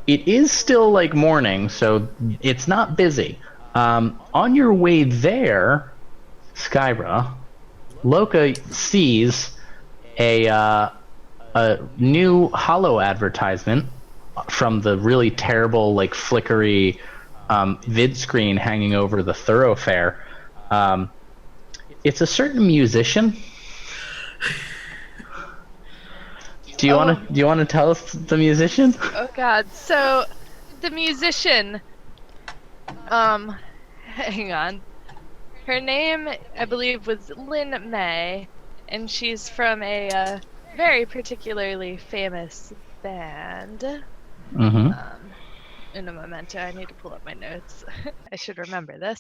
Speaker 2: it is still like morning, so it's not busy. On your way there, Skyra, Loka sees a new Hollow advertisement from the really terrible, like flickery vid screen hanging over the thoroughfare. It's a certain musician. Do you want to tell us the musician?
Speaker 4: Oh God. So, the musician. Hang on. Her name, I believe, was Lin May, and she's from a very particularly famous band.
Speaker 2: Mm-hmm.
Speaker 4: In a memento, I need to pull up my notes. I should remember this.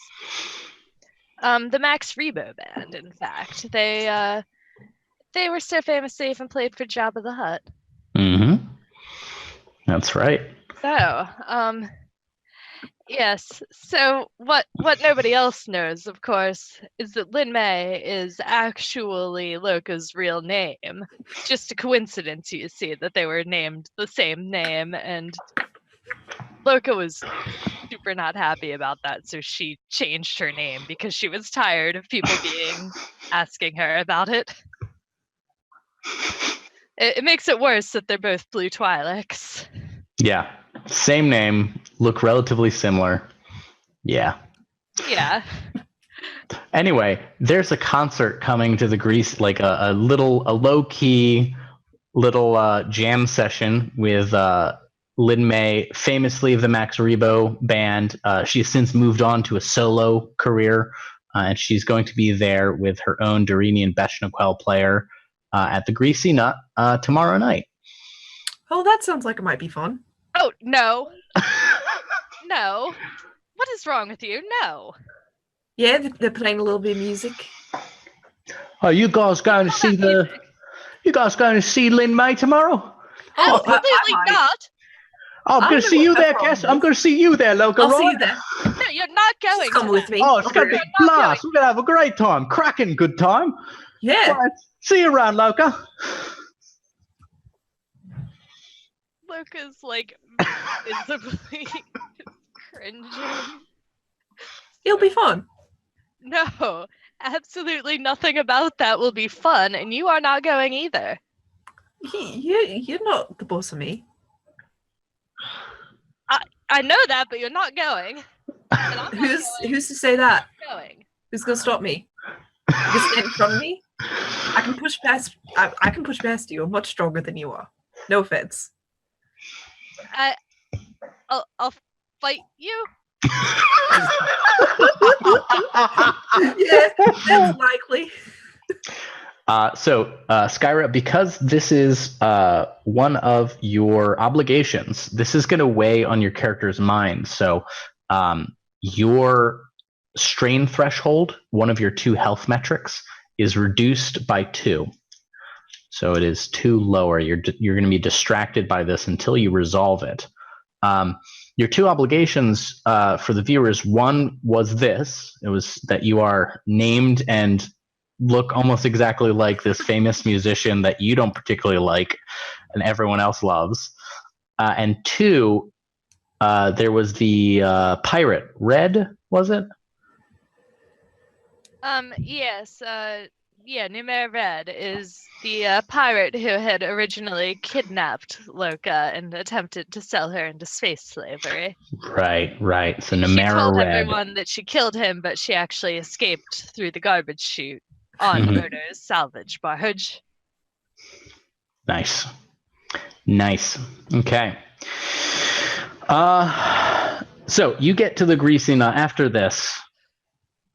Speaker 4: The Max Rebo band, in fact. They were so famous they even played for Jabba the Hutt.
Speaker 2: Mm-hmm. That's right.
Speaker 4: So, yes. So what nobody else knows, of course, is that Lin May is actually Loka's real name. It's just a coincidence, you see, that they were named the same name, and Loka was super not happy about that, so she changed her name because she was tired of people asking her about it. It makes it worse that they're both blue Twi'leks.
Speaker 2: Yeah. Same name, look relatively similar. Yeah.
Speaker 4: Yeah.
Speaker 2: Anyway, there's a concert coming to the Grease, like a low-key little jam session with Lin May, famously of the Max Rebo band. She's since moved on to a solo career, and she's going to be there with her own Dorinian Beshnaquel player at the Greasy Nut tomorrow night.
Speaker 5: Oh, that sounds like it might be fun.
Speaker 4: Oh, no. No. What is wrong with you? No.
Speaker 5: Yeah, they're playing a little bit of music.
Speaker 2: Are you guys going to see Lin May tomorrow?
Speaker 5: Oh,
Speaker 4: Absolutely not.
Speaker 2: I'm going to see you there, Kess. I'm going to see you there, Loka.
Speaker 5: I'll
Speaker 2: right?
Speaker 5: see you there.
Speaker 4: No, you're not going.
Speaker 5: Come with me.
Speaker 2: Oh, it's going to be
Speaker 4: You're not
Speaker 2: blast. We're going to have a great time. Cracking good time.
Speaker 5: Yeah.
Speaker 2: Right. See you around, Loka.
Speaker 4: Loka's like visibly cringing.
Speaker 5: It'll be fun.
Speaker 4: No, absolutely nothing about that will be fun, and you are not going either.
Speaker 5: You're not the boss of me.
Speaker 4: I know that, but you're not going. And I'm not
Speaker 5: Who's to say that?
Speaker 4: going.
Speaker 5: Who's gonna stop me? You can stand in front of me. I can push past. I can push past you. I'm much stronger than you are. No offense.
Speaker 4: I'll fight you.
Speaker 5: Yeah, that's likely.
Speaker 2: So, Skyra, because this is one of your obligations, this is going to weigh on your character's mind. So, your strain threshold, one of your 2 health metrics, is reduced by 2. So it is 2 lower. You're going to be distracted by this until you resolve it. Your 2 obligations for the viewers, one was this. It was that you are named and look almost exactly like this famous musician that you don't particularly like and everyone else loves. And 2, there was the pirate. Red, was it?
Speaker 4: Yes. Numer Red is the pirate who had originally kidnapped Loka and attempted to sell her into space slavery.
Speaker 2: Right. So
Speaker 4: She
Speaker 2: Numer
Speaker 4: told
Speaker 2: Red.
Speaker 4: everyone that she killed him, but she actually escaped through the garbage chute on
Speaker 2: Mhm.
Speaker 4: Murder's salvage barge.
Speaker 2: Nice. Nice. Okay. So you get to the greasy nut after this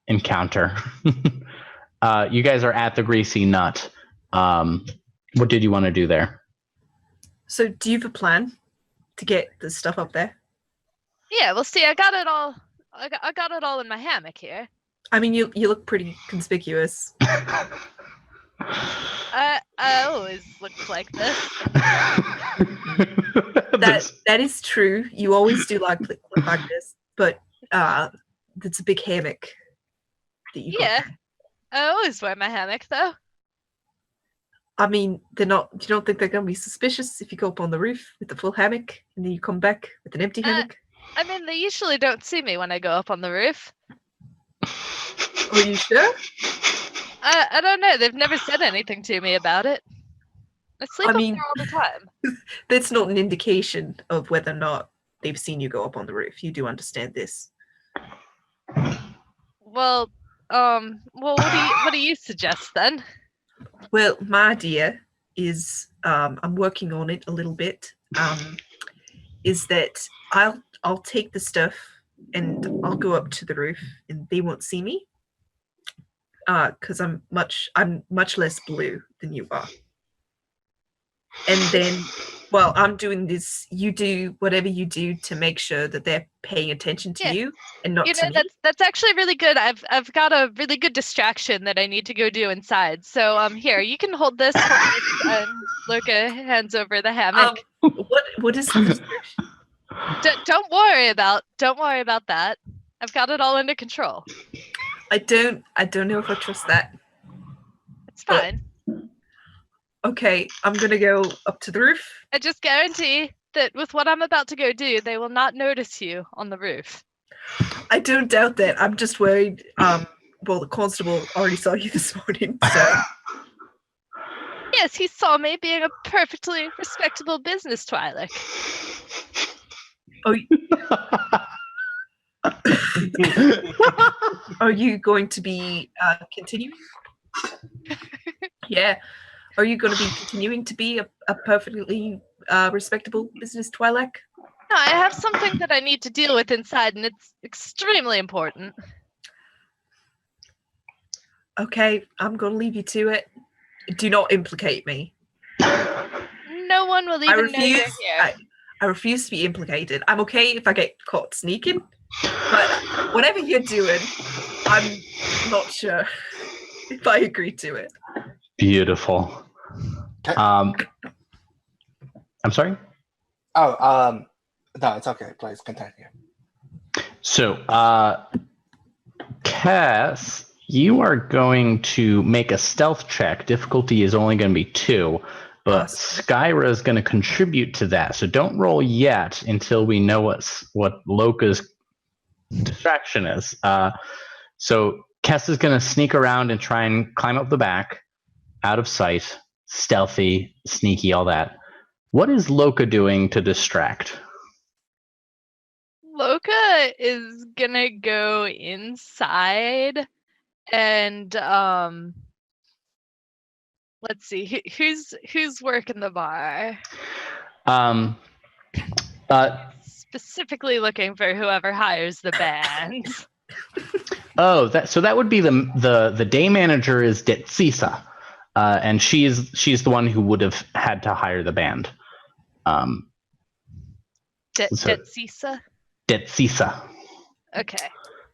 Speaker 2: encounter. You guys are at the greasy nut. What did you want to do there?
Speaker 5: So, do you have a plan to get the stuff up there?
Speaker 4: Yeah, well, see, I got it all. I got it all in my hammock here.
Speaker 5: I mean, you look pretty conspicuous.
Speaker 4: I always look like this.
Speaker 5: That is true. You always do look like this, but it's a big hammock that you got.
Speaker 4: Yeah, I always wear my hammock though.
Speaker 5: I mean, they're not. You don't think they're gonna be suspicious if you go up on the roof with the full hammock and then you come back with an empty hammock?
Speaker 4: I mean, they usually don't see me when I go up on the roof.
Speaker 5: Are you sure?
Speaker 4: I don't know. They've never said anything to me about it. I sleep up there all the time.
Speaker 5: That's not an indication of whether or not they've seen you go up on the roof. You do understand this.
Speaker 4: Well, what do you suggest then?
Speaker 5: Well, my idea is, I'm working on it a little bit. Is that I'll take the stuff and I'll go up to the roof and they won't see me. Because I'm much less blue than you are. And then, while I'm doing this, you do whatever you do to make sure that they're paying attention to you and not to me.
Speaker 4: That's actually really good. I've got a really good distraction that I need to go do inside. So here, you can hold this. And Loka hands over the hammock.
Speaker 5: What is the distraction?
Speaker 4: Don't worry about that. I've got it all under control.
Speaker 5: I don't know if I trust that.
Speaker 4: It's fine.
Speaker 5: Okay, I'm gonna go up to the roof.
Speaker 4: I just guarantee that with what I'm about to go do, they will not notice you on the roof.
Speaker 5: I don't doubt that. I'm just worried. Well, the constable already saw you this morning, so.
Speaker 4: Yes, he saw me being a perfectly respectable business Twi'lek.
Speaker 5: Oh. Are you going to be continuing? Yeah. Are you going to be continuing to be a perfectly respectable business Twi'lek?
Speaker 4: No, I have something that I need to deal with inside, and it's extremely important.
Speaker 5: Okay, I'm going to leave you to it. Do not implicate me.
Speaker 4: No one will even know you're here.
Speaker 5: I refuse to be implicated. I'm okay if I get caught sneaking, but whatever you're doing, I'm not sure if I agree to it.
Speaker 2: Beautiful. I'm sorry?
Speaker 3: Oh, no, it's okay. Please continue.
Speaker 2: So, Kess, you are going to make a stealth check. Difficulty is only going to be 2, but Skyra is going to contribute to that. So don't roll yet until we know what Loka's distraction is. So Kess is going to sneak around and try and climb up the back, out of sight, stealthy, sneaky, all that. What is Loka doing to distract?
Speaker 4: Loka is gonna go inside and let's see, who's working the bar? Specifically looking for whoever hires the band.
Speaker 2: Oh, that would be the day manager is Detsisa, and she's the one who would have had to hire the band.
Speaker 4: Detsisa?
Speaker 2: Detsisa.
Speaker 4: Okay.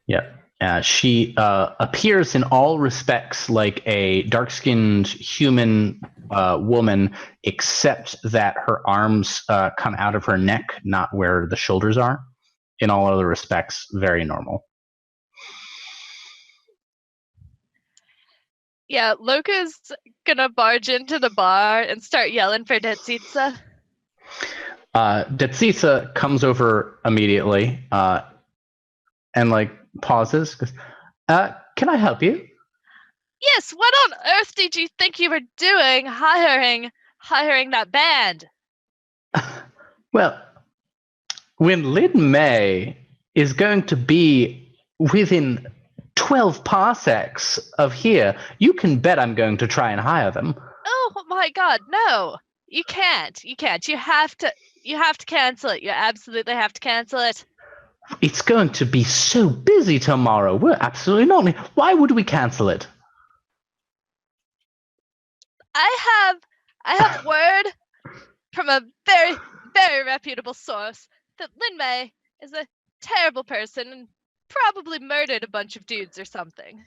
Speaker 2: Yeah. She appears in all respects like a dark-skinned human woman, except that her arms come out of her neck, not where the shoulders are. In all other respects, very normal.
Speaker 4: Yeah, Loka's gonna barge into the bar and start yelling for Detsisa.
Speaker 2: Detsisa comes over immediately and pauses. Goes, can I help you?
Speaker 4: Yes, what on earth did you think you were doing hiring that band?
Speaker 2: Well, when Lin May is going to be within 12 parsecs of here, you can bet I'm going to try and hire them.
Speaker 4: Oh my god, no. You can't. You can't. You have to cancel it. You absolutely have to cancel it.
Speaker 2: It's going to be so busy tomorrow. We're absolutely not. Why would we cancel it?
Speaker 4: I have word from a very, very reputable source that Lin Mei is a terrible person and probably murdered a bunch of dudes or something.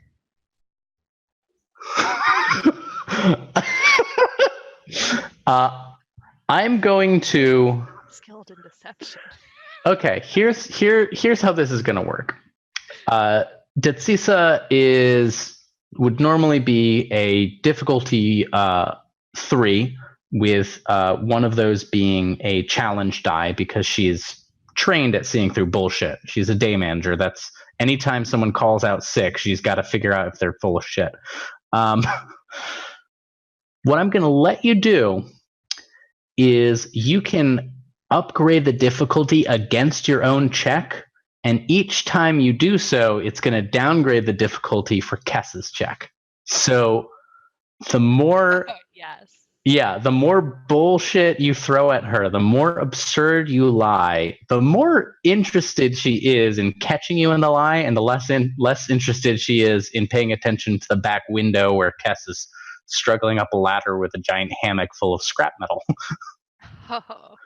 Speaker 2: I'm going to.
Speaker 4: Skilled in deception.
Speaker 2: Okay, here's how this is going to work. Detsisa would normally be a difficulty 3, with one of those being a challenge die because she's trained at seeing through bullshit. She's a day manager. That's anytime someone calls out sick, she's got to figure out if they're full of shit. What I'm going to let you do is you can upgrade the difficulty against your own check, and each time you do so, it's going to downgrade the difficulty for Kess's check. So the more the more bullshit you throw at her, the more absurd you lie, the more interested she is in catching you in the lie, and the less interested she is in paying attention to the back window where Kess is struggling up a ladder with a giant hammock full of scrap metal.
Speaker 4: Oh.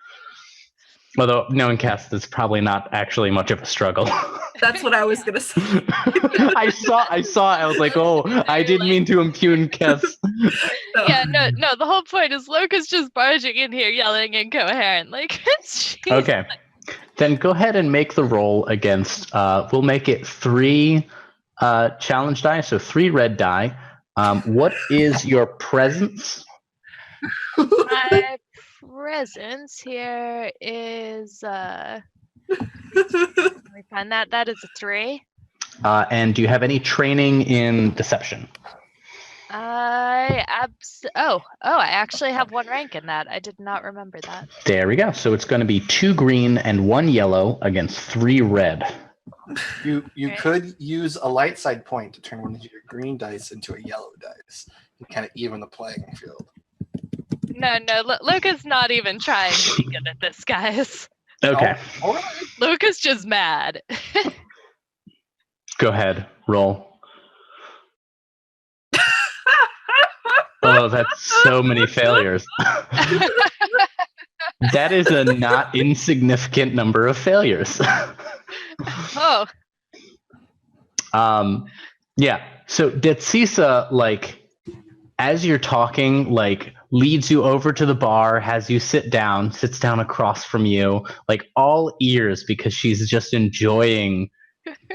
Speaker 2: Although, knowing Kess, that's probably not actually much of a struggle.
Speaker 5: That's what I was gonna say.
Speaker 2: I saw it. I was like, oh, I didn't mean to impugn Kess.
Speaker 4: Yeah, no. The whole point is Loka's just barging in here, yelling incoherent. Like,
Speaker 2: okay, then go ahead and make the roll against. We'll make it 3 challenge die, so 3 red die. What is your presence?
Speaker 4: My presence here is let me find that. That is a 3.
Speaker 2: And do you have any training in deception?
Speaker 4: I actually have 1 rank in that. I did not remember that.
Speaker 2: There we go. So it's going to be 2 green and 1 yellow against 3 red.
Speaker 3: You could use a light side point to turn one of your green dice into a yellow dice and kind of even the playing field.
Speaker 4: No, Loka's not even trying to be good at this, guys.
Speaker 2: Okay.
Speaker 3: Oh, all right.
Speaker 4: Loka's just mad.
Speaker 2: Go ahead. Roll. Oh, that's so many failures. That is a not insignificant number of failures.
Speaker 4: Oh.
Speaker 2: Yeah. So Detsisa, like, as you're talking, like, leads you over to the bar, has you sits down across from you, like, all ears, because she's just enjoying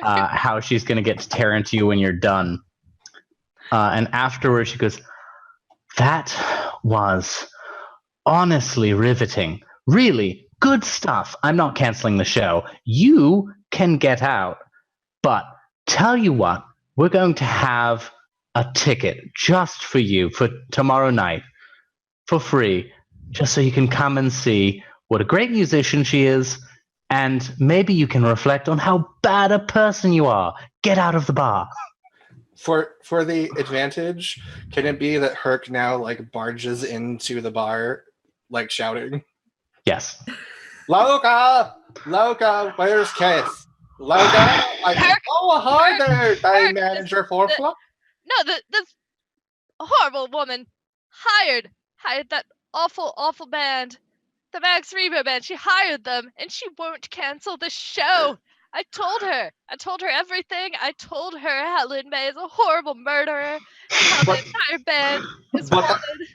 Speaker 2: how she's going to get to tear into you when you're done. And afterwards she goes, that was honestly riveting. Really good stuff. I'm not canceling the show. You can get out. But tell you what, we're going to have a ticket just for you for tomorrow night for free, just so you can come and see what a great musician she is, and maybe you can reflect on how bad a person you are. Get out of the bar.
Speaker 3: For the advantage, can it be that Hurk now like barges into the bar, like shouting,
Speaker 2: Yes.
Speaker 3: Loka, where's Kess? Loka, hi there, day manager for Fluff.
Speaker 4: No, this horrible woman hired that awful band, the Max Rebo band. She hired them, and she won't cancel the show. I told her everything. I told her how Lin Mei is a horrible murderer, and how the entire band is wanted.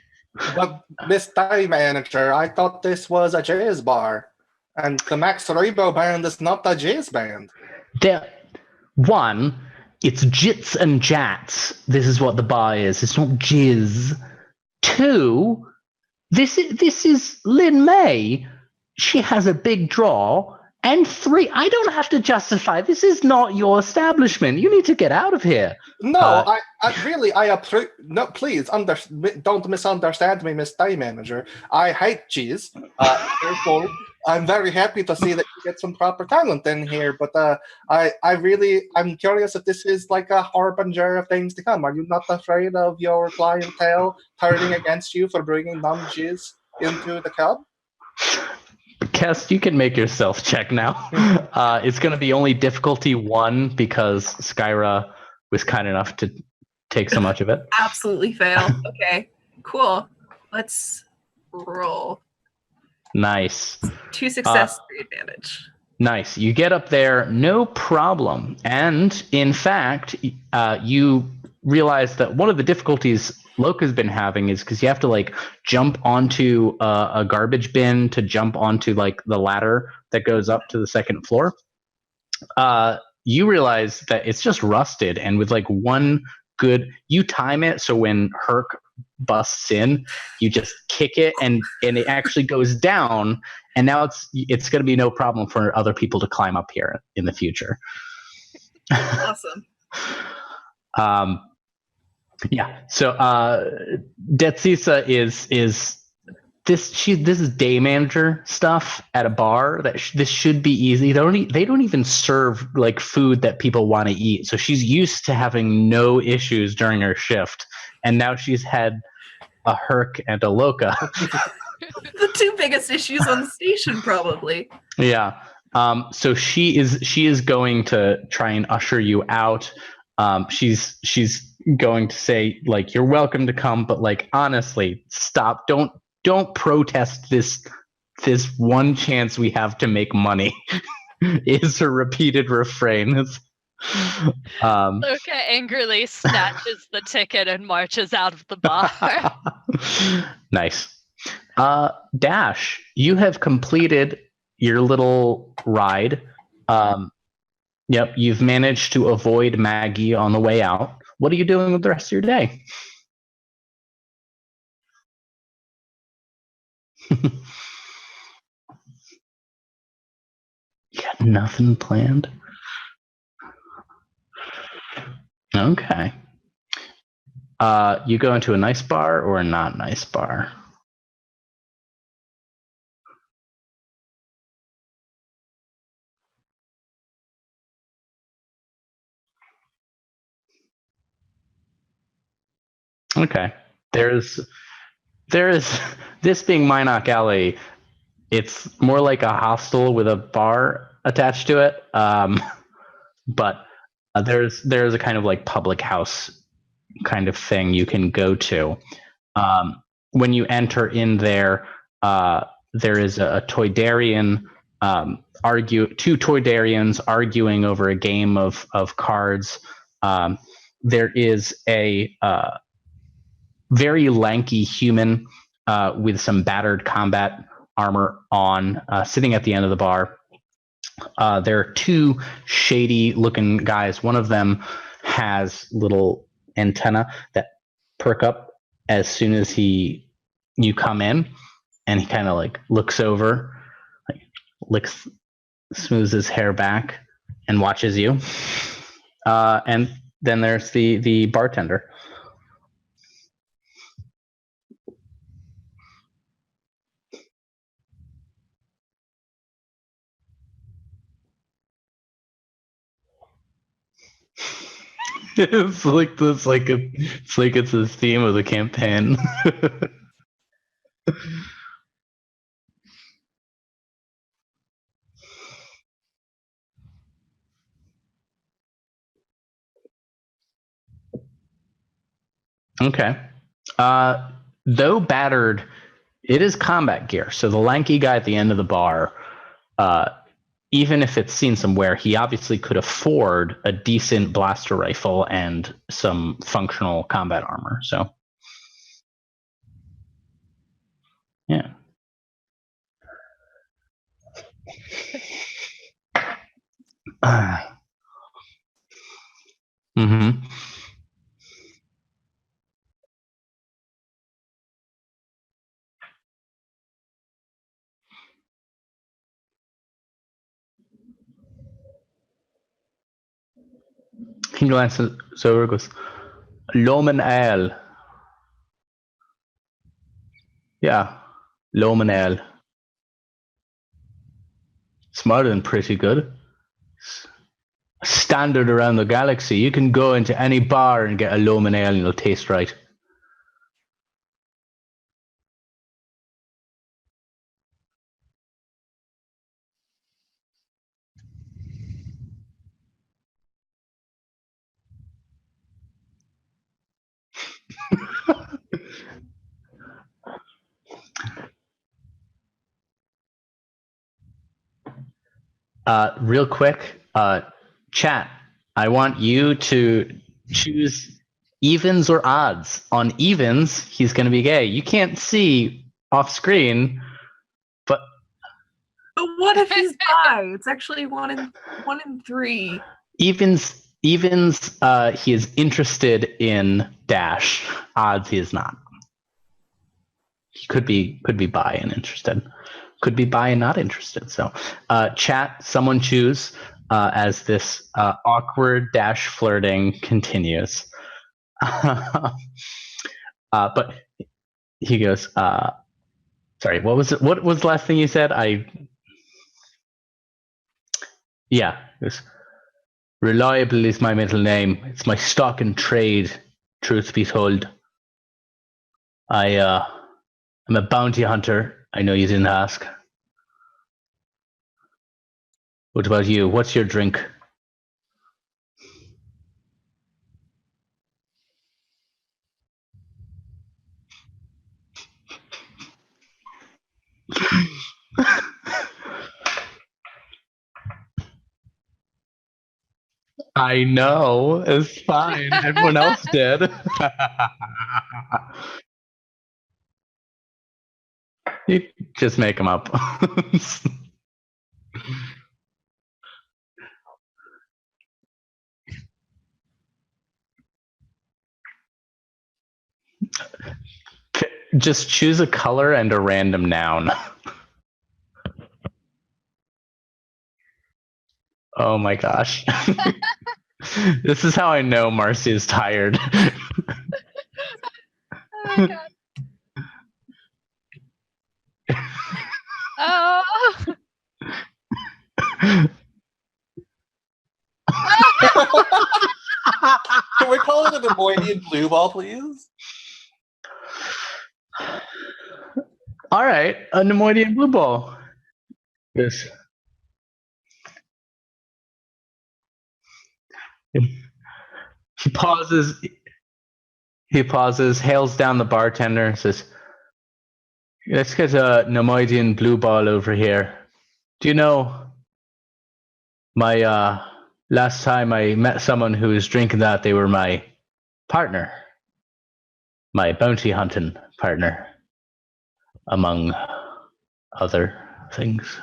Speaker 3: But Miss Day Manager, I thought this was a jazz bar, and the Max Rebo band is not a jazz band.
Speaker 2: One, it's jits and jats. This is what the bar is. It's not jizz. 2, this is Lin Mei. She has a big draw. And 3, I don't have to justify. This is not your establishment. You need to get out of here.
Speaker 3: No, I approve. No, please, don't misunderstand me, Miss Day Manager. I hate cheese. Therefore, I'm very happy to see that you get some proper talent in here. But I'm curious if this is like a harbinger of things to come. Are you not afraid of your clientele turning against you for bringing non-cheese into the cub.
Speaker 2: Kess, you can make yourself check now. It's going to be only difficulty 1 because Skyra was kind enough to take so much of it.
Speaker 5: Absolutely fail. Okay, cool. Let's roll.
Speaker 2: Nice.
Speaker 5: 2 success, 3 advantage.
Speaker 2: Nice. You get up there, no problem. And in fact, you realize that one of the difficulties Loka's been having is because you have to like jump onto a garbage bin to jump onto like the ladder that goes up to the second floor. You realize that it's just rusted, and with like one good, you time it so when Hurk busts in, you just kick it and it actually goes down, and now it's going to be no problem for other people to climb up here in the future.
Speaker 5: Awesome.
Speaker 2: Yeah. So Detsisa is this is day manager stuff at a bar. This should be easy. They don't even serve like food that people want to eat. So she's used to having no issues during her shift, and now she's had a Hurk and a Loka.
Speaker 5: The 2 biggest issues on the station, probably.
Speaker 2: Yeah. So she is going to try and usher you out. She's going to say like, you're welcome to come, but like honestly, stop. Don't protest this one chance we have to make money. Is her repeated refrain.
Speaker 4: Loka angrily snatches the ticket and marches out of the bar.
Speaker 2: Nice. Dash, you have completed your little ride. Yep, you've managed to avoid Maggie on the way out. What are you doing with the rest of your day? You got nothing planned? Okay. You go into a nice bar or a not nice bar? Okay. There is this being Minot Alley, it's more like a hostel with a bar attached to it. But there's a kind of like public house kind of thing you can go to. When you enter in there, there is a Toydarian two Toydarians arguing over a game of cards. There is a very lanky human with some battered combat armor on, sitting at the end of the bar. There are 2 shady looking guys. One of them has little antenna that perk up as soon as you come in, and he kind of like looks over, like smooths his hair back and watches you. And then there's the bartender. It's like this, it's the theme of the campaign. Okay. Though battered, it is combat gear. So the lanky guy at the end of the bar, even if it's seen some wear, he obviously could afford a decent blaster rifle and some functional combat armor. So, yeah. Mm-hmm. He glances over and goes, Loman Ale. Yeah, Loman Ale. Smarter than pretty good. Standard around the galaxy. You can go into any bar and get a Loman Ale and it'll taste right. Real quick, chat. I want you to choose evens or odds. On evens, he's going to be gay. You can't see off screen, but
Speaker 5: what if he's bi? It's actually one in 3.
Speaker 2: evens. He is interested in Dash. Odds, he is not. He could be bi and interested. Could be bi and not interested. So, chat. Someone choose as this awkward Dash flirting continues. But he goes. Sorry. What was it? What was the last thing you said? Yeah. It was, reliable is my middle name. It's my stock and trade, truth be told. I'm a bounty hunter. I know you didn't ask. What about you? What's your drink? I know. It's fine. Everyone else did. You just make them up. Just choose a color and a random noun. Oh my gosh. This is how I know Marcy is tired.
Speaker 4: Oh my god. Oh.
Speaker 3: Can we call it a Nemoidian blue ball, please?
Speaker 2: All right, a Nemoidian blue ball. Yes. He pauses. Hails down the bartender, says, "Let's get a Nemoidian blue ball over here. Do you know, my last time I met someone who was drinking that, they were my partner, my bounty hunting partner, among other things."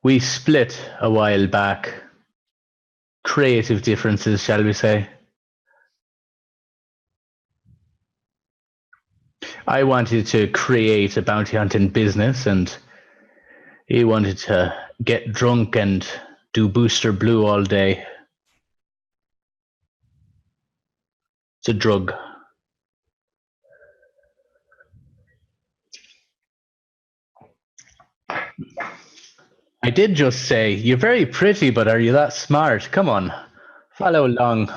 Speaker 2: We split a while back. Creative differences, shall we say. I wanted to create a bounty hunting business, and he wanted to get drunk and do Booster Blue all day. It's a drug. I did just say, "You're very pretty, but are you that smart? Come on, follow along."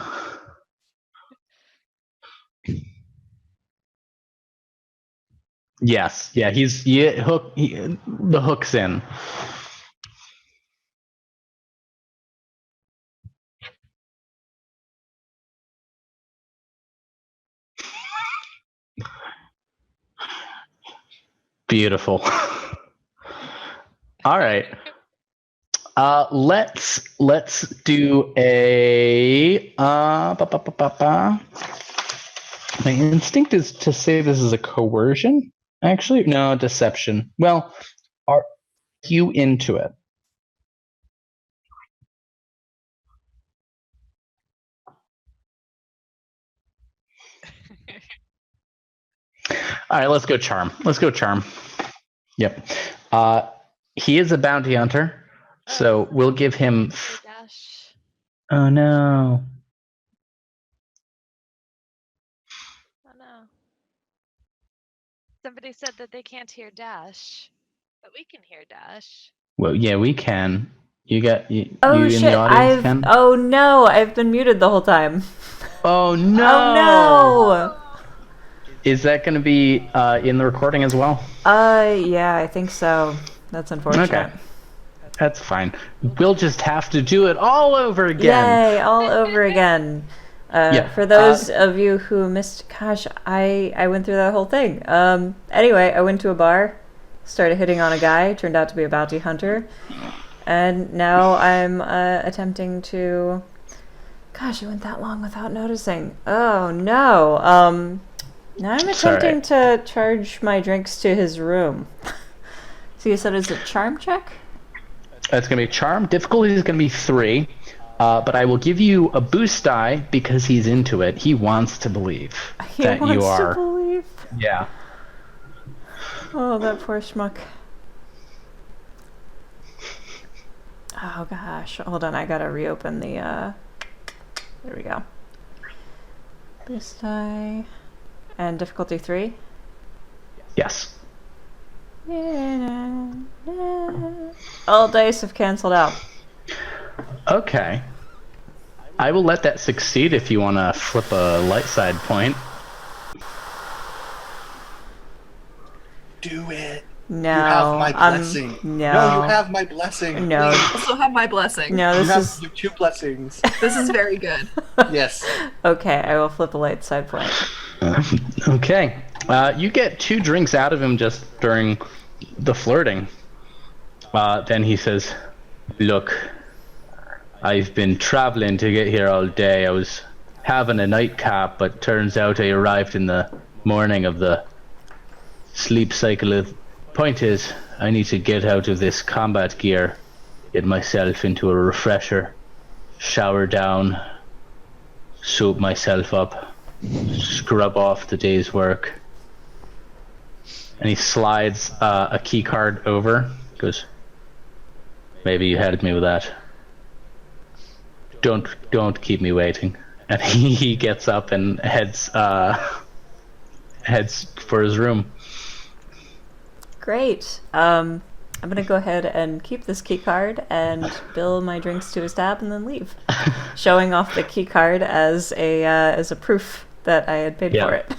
Speaker 2: Yes, yeah, the hook's in. Beautiful. All right. Let's do a My instinct is to say this is a coercion. Actually, no, deception. Well, are you into it? All right, let's go charm. Yep. He is a bounty hunter, so we'll give him.
Speaker 4: Dash.
Speaker 2: Oh no.
Speaker 4: Oh no. Somebody said that they can't hear Dash, but we can hear Dash.
Speaker 2: Well, yeah, we can. You
Speaker 1: Oh
Speaker 2: you
Speaker 1: shit!
Speaker 2: in the audience can?
Speaker 1: Oh no! I've been muted the whole time.
Speaker 2: Oh no!
Speaker 1: Oh no!
Speaker 2: Is that going to be in the recording as well?
Speaker 1: Yeah, I think so. That's unfortunate.
Speaker 2: Okay. That's fine. We'll just have to do it all over again.
Speaker 1: Yay, all over again.
Speaker 2: Yeah,
Speaker 1: For those of you who missed, gosh, I went through that whole thing. Anyway, I went to a bar, started hitting on a guy, turned out to be a bounty hunter, and now I'm attempting to... Gosh, it went that long without noticing. Oh, no. Now I'm attempting to charge my drinks to his room. So you said it's a charm check?
Speaker 2: It's going to be charm. Difficulty is going to be 3. But I will give you a boost die because he's into it. He wants to believe that you are.
Speaker 1: To believe.
Speaker 2: Yeah.
Speaker 1: Oh, that poor schmuck. Oh gosh, hold on. I gotta reopen the. There we go. Boost die, and difficulty 3.
Speaker 2: Yes.
Speaker 1: All dice have canceled out.
Speaker 2: Okay. I will let that succeed if you want to flip a light side point.
Speaker 3: Do it.
Speaker 1: No,
Speaker 3: You have my blessing.
Speaker 1: No,
Speaker 3: you have my blessing.
Speaker 1: No.
Speaker 3: Please.
Speaker 5: Also have my blessing.
Speaker 1: No,
Speaker 3: You
Speaker 1: this
Speaker 3: have
Speaker 1: is
Speaker 3: your 2 blessings.
Speaker 5: This is very good.
Speaker 3: Yes.
Speaker 1: okay. I will flip a light side point.
Speaker 2: Okay. You get 2 drinks out of him just during the flirting. Then he says, "Look, I've been traveling to get here all day. I was having a nightcap, but turns out I arrived in the morning of the sleep cycle. Point is, I need to get out of this combat gear, get myself into a refresher, shower down, soap myself up, scrub off the day's work." And he slides a key card over. Goes, "Maybe you helped me with that. Don't keep me waiting." And he gets up and heads for his room.
Speaker 1: Great. I'm gonna go ahead and keep this key card and bill my drinks to his tab and then leave, showing off the key card as a proof that I had paid for it.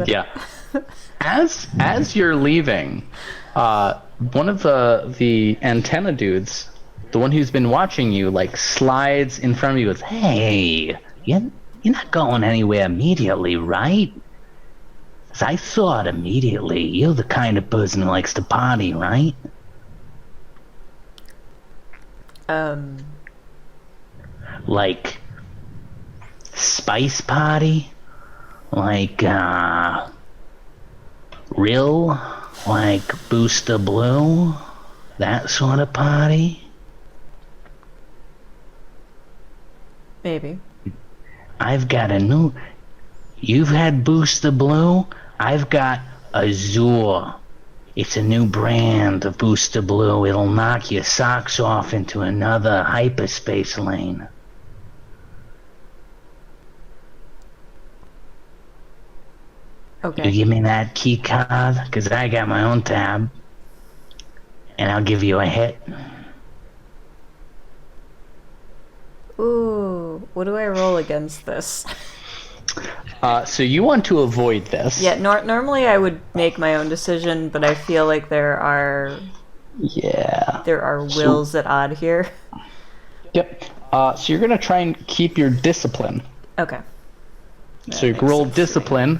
Speaker 2: Yeah. As you're leaving, one of the antenna dudes, the one who's been watching you, like slides in front of you. Goes, "Hey, you're not going anywhere immediately, right? 'Cause I saw it immediately. You're the kind of person who likes to party, right?" Like spice party, like real, like Booster Blue, that sort of party.
Speaker 1: Maybe.
Speaker 2: I've got a new... You've had Booster Blue? I've got Azure. It's a new brand of Booster Blue. It'll knock your socks off into another hyperspace lane.
Speaker 1: Okay.
Speaker 2: You give me that key card, because I got my own tab, and I'll give you a hit.
Speaker 1: Ooh, what do I roll against this?
Speaker 2: So you want to avoid this.
Speaker 1: Yeah, normally I would make my own decision, but I feel like there are wills at odd here.
Speaker 2: Yep. So you're going to try and keep your discipline.
Speaker 1: Okay.
Speaker 2: So you roll discipline.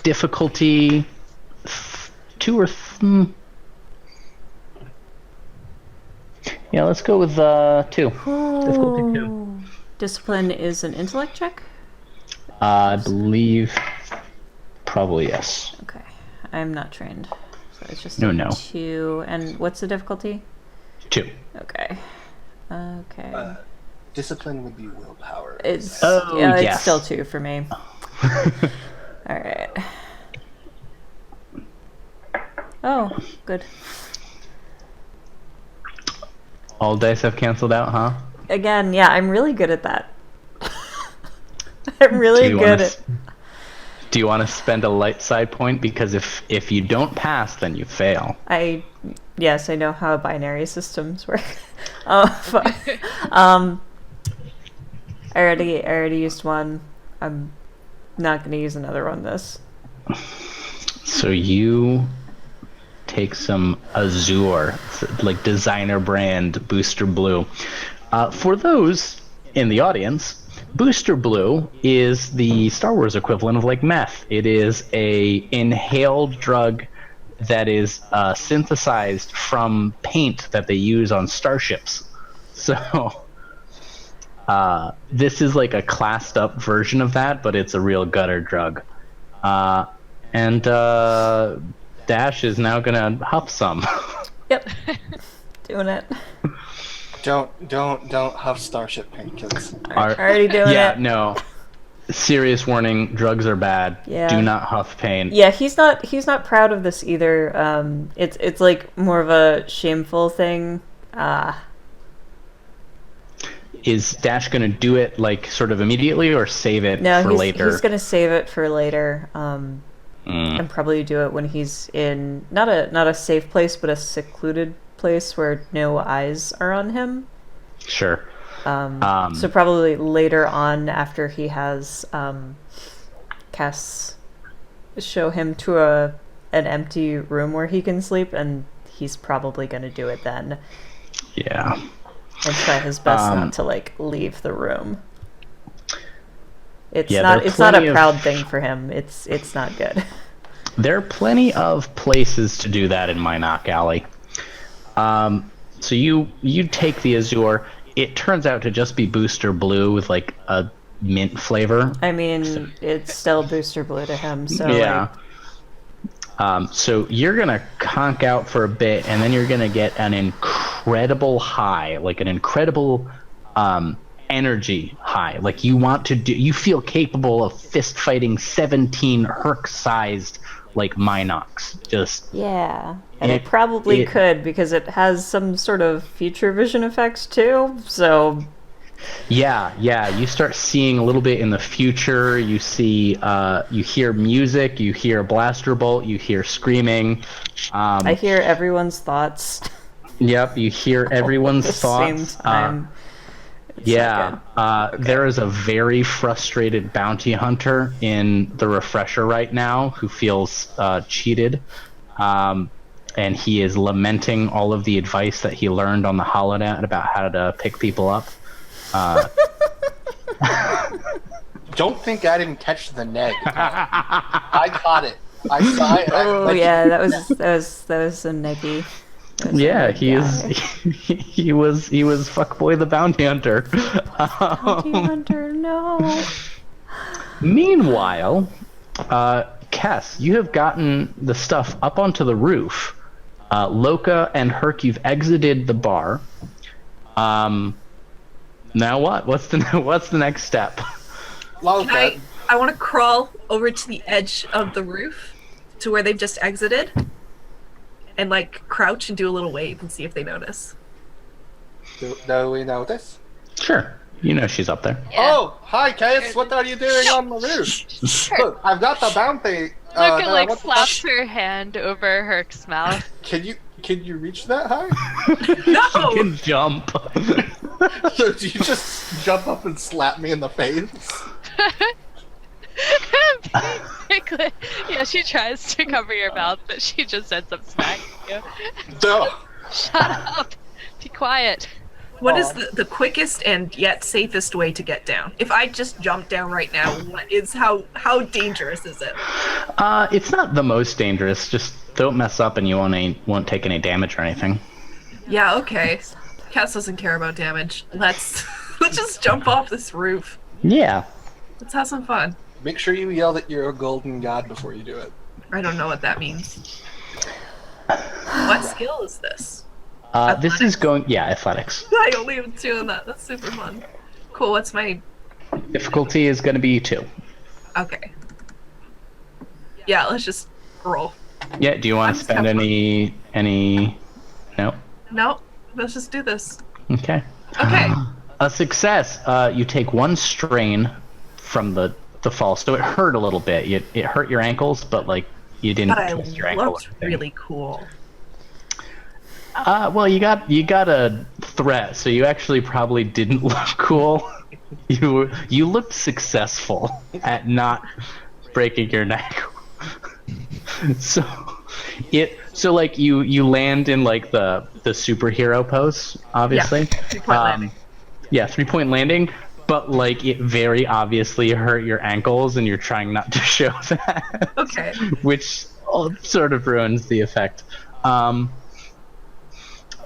Speaker 2: Difficulty 2 or 3. Yeah, let's go with 2. Difficulty 2.
Speaker 1: Discipline is an intellect check?
Speaker 2: I believe probably yes.
Speaker 1: Okay. I'm not trained. So it's just
Speaker 2: No.
Speaker 1: 2. And what's the difficulty?
Speaker 2: 2.
Speaker 1: Okay. Okay.
Speaker 3: Discipline would be willpower.
Speaker 1: It's
Speaker 2: yes.
Speaker 1: It's still 2 for me. All right. Oh, good.
Speaker 2: All dice have canceled out, huh?
Speaker 1: Again, yeah, I'm really good at that. I'm really good at...
Speaker 2: Do you want to spend a light side point? Because if you don't pass, then you fail.
Speaker 1: Yes, I know how binary systems work. I already used one. I'm not going to use another on this.
Speaker 2: So you take some Azure, like designer brand Booster Blue. For those in the audience, Booster Blue is the Star Wars equivalent of like meth. It is a inhaled drug that is synthesized from paint that they use on starships. So this is like a classed up version of that, but it's a real gutter drug. And Dash is now gonna huff some.
Speaker 1: Yep. Doing it.
Speaker 3: Don't huff starship paint, kids.
Speaker 1: Already doing it.
Speaker 2: Yeah, no. Serious warning, drugs are bad.
Speaker 1: Yeah.
Speaker 2: Do not huff paint.
Speaker 1: Yeah, he's not proud of this either. It's like more of a shameful thing.
Speaker 2: Is Dash gonna do it like sort of immediately or save it for later?
Speaker 1: He's gonna save it for later. And probably do it when he's in not a safe place, but a secluded place where no eyes are on him.
Speaker 2: Sure.
Speaker 1: So probably later on, after he has Kess show him to an empty room where he can sleep, and he's probably going to do it then.
Speaker 2: Yeah.
Speaker 1: And try his best not to like leave the room. It's
Speaker 2: Yeah,
Speaker 1: not a proud thing for him. It's not good.
Speaker 2: There are plenty of places to do that in my knock alley. So you take the Azure. It turns out to just be Booster Blue with like a mint flavor.
Speaker 1: I mean, it's still Booster Blue to him, so
Speaker 2: Yeah. So you're gonna conk out for a bit, and then you're gonna get an incredible high, like an incredible energy high. Like you feel capable of fist fighting 17 Hurk-sized like Minox. Just
Speaker 1: yeah, and it probably could because it has some sort of future vision effects too. So
Speaker 2: yeah, you start seeing a little bit in the future. You see, you hear music, you hear a blaster bolt, you hear screaming.
Speaker 1: I hear everyone's thoughts.
Speaker 2: Yep, you hear everyone's
Speaker 1: at the
Speaker 2: thoughts.
Speaker 1: Same time.
Speaker 2: Yeah, there is a very frustrated bounty hunter in the refresher right now who feels cheated, and he is lamenting all of the advice that he learned on the holonet about how to pick people up.
Speaker 3: Don't think I didn't catch the neg. I caught it. I saw it.
Speaker 1: Oh yeah, that was a neggy.
Speaker 2: Yeah, he was fuckboy the bounty hunter.
Speaker 1: Bounty hunter, no.
Speaker 2: Meanwhile, Kess, you have gotten the stuff up onto the roof. Loka and Hurk, you've exited the bar. Now what? What's the next step?
Speaker 3: Loka,
Speaker 5: I want to crawl over to the edge of the roof to where they've just exited and like crouch and do a little wave and see if they notice.
Speaker 3: do we notice?
Speaker 2: Sure. You know she's up there.
Speaker 4: Yeah.
Speaker 3: Oh, hi, Kess. What are you doing on the roof? Look, I've got the bounty.
Speaker 4: Loka
Speaker 3: that I
Speaker 4: like
Speaker 3: want to
Speaker 4: slaps
Speaker 3: touch.
Speaker 4: her hand over Hurk's mouth.
Speaker 3: Can you reach that high?
Speaker 5: No!
Speaker 2: She can jump.
Speaker 3: So do you just jump up and slap me in the face?
Speaker 4: Basically, yeah, she tries to cover your mouth, but she just ends up smacking you.
Speaker 3: No.
Speaker 4: Shut up. Be quiet.
Speaker 5: What is the quickest and yet safest way to get down? If I just jump down right now, how dangerous is it?
Speaker 2: It's not the most dangerous. Just don't mess up and you won't take any damage or anything.
Speaker 5: Yeah, okay. Kess doesn't care about damage. Let's just jump off this roof.
Speaker 2: Yeah.
Speaker 5: Let's have some fun.
Speaker 3: Make sure you yell that you're a golden god before you do it.
Speaker 5: I don't know what that means. What skill is this?
Speaker 2: This is athletics.
Speaker 5: I only have 2 on that. That's super fun. Cool, what's my...
Speaker 2: Difficulty is going to be 2.
Speaker 5: Okay. Yeah, let's just roll.
Speaker 2: Yeah, do you want to spend any... No?
Speaker 5: No, let's just do this.
Speaker 2: Okay.
Speaker 5: Okay.
Speaker 2: A success. You take 1 strain from the fall, so it hurt a little bit. It hurt your ankles, but like you didn't
Speaker 5: But I
Speaker 2: twist your ankle.
Speaker 5: looked really cool.
Speaker 2: Well, you got a threat, so you actually probably didn't look cool. You looked successful at not breaking your neck. So So like you land in like the superhero pose, obviously.
Speaker 5: Yeah, 3-point landing.
Speaker 2: Yeah, 3-point landing, but like it very obviously hurt your ankles, and you're trying not to show that.
Speaker 5: Okay.
Speaker 2: Which sort of ruins the effect. And,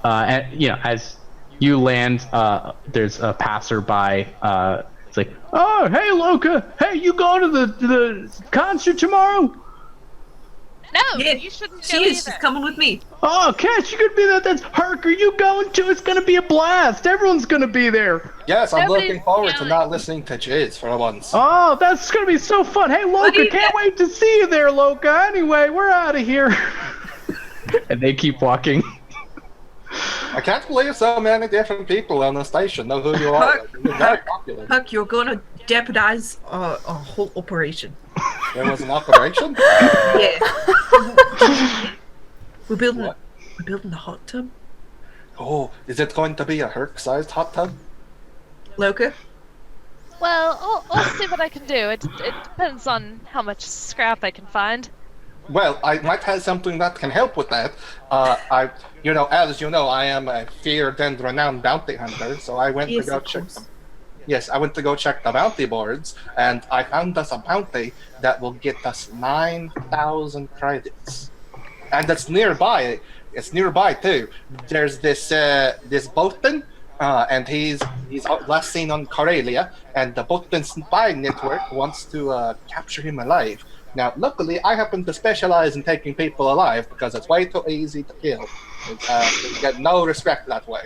Speaker 2: as you land, there's a passerby. It's like, oh, hey, Loka, hey, you going to the concert tomorrow?
Speaker 4: No,
Speaker 5: Yeah,
Speaker 4: you shouldn't
Speaker 5: she
Speaker 4: go
Speaker 5: is.
Speaker 4: either.
Speaker 5: She's coming with me.
Speaker 2: Oh, Kess, you could be that. That's Hurk. Are you going to? It's gonna be a blast. Everyone's gonna be there.
Speaker 3: Yes, I'm
Speaker 4: Nobody's
Speaker 3: looking forward to
Speaker 4: yelling.
Speaker 3: not listening to jizz for once.
Speaker 2: Oh, that's gonna be so fun. Hey,
Speaker 5: What do
Speaker 2: Loka,
Speaker 5: you
Speaker 2: can't wait to see you there, Loka. Anyway, we're out of here. And they keep walking.
Speaker 3: I can't believe so many different people on the station know who you are. You're very popular.
Speaker 5: Huck, you're gonna jeopardize a whole operation.
Speaker 3: There was an operation?
Speaker 5: Yeah. We're building
Speaker 3: What?
Speaker 5: a hot tub.
Speaker 3: Oh, is it going to be a Hurk-sized hot tub?
Speaker 5: Loka?
Speaker 4: Well, I'll see what I can do. It depends on how much scrap I can find.
Speaker 3: Well, I might have something that can help with that. As you know, I am a feared and renowned bounty hunter, so I went
Speaker 5: Yes,
Speaker 3: to go
Speaker 5: of
Speaker 3: check
Speaker 5: course.
Speaker 3: them. Yes, I went to go check the bounty boards, and I found us a bounty that will get us 9,000 credits. And that's nearby. It's nearby too. There's this boatman, and he's last seen on Karelia, and the boatman spying network wants to capture him alive. Now, luckily, I happen to specialize in taking people alive because it's way too easy to kill. You get no respect that way.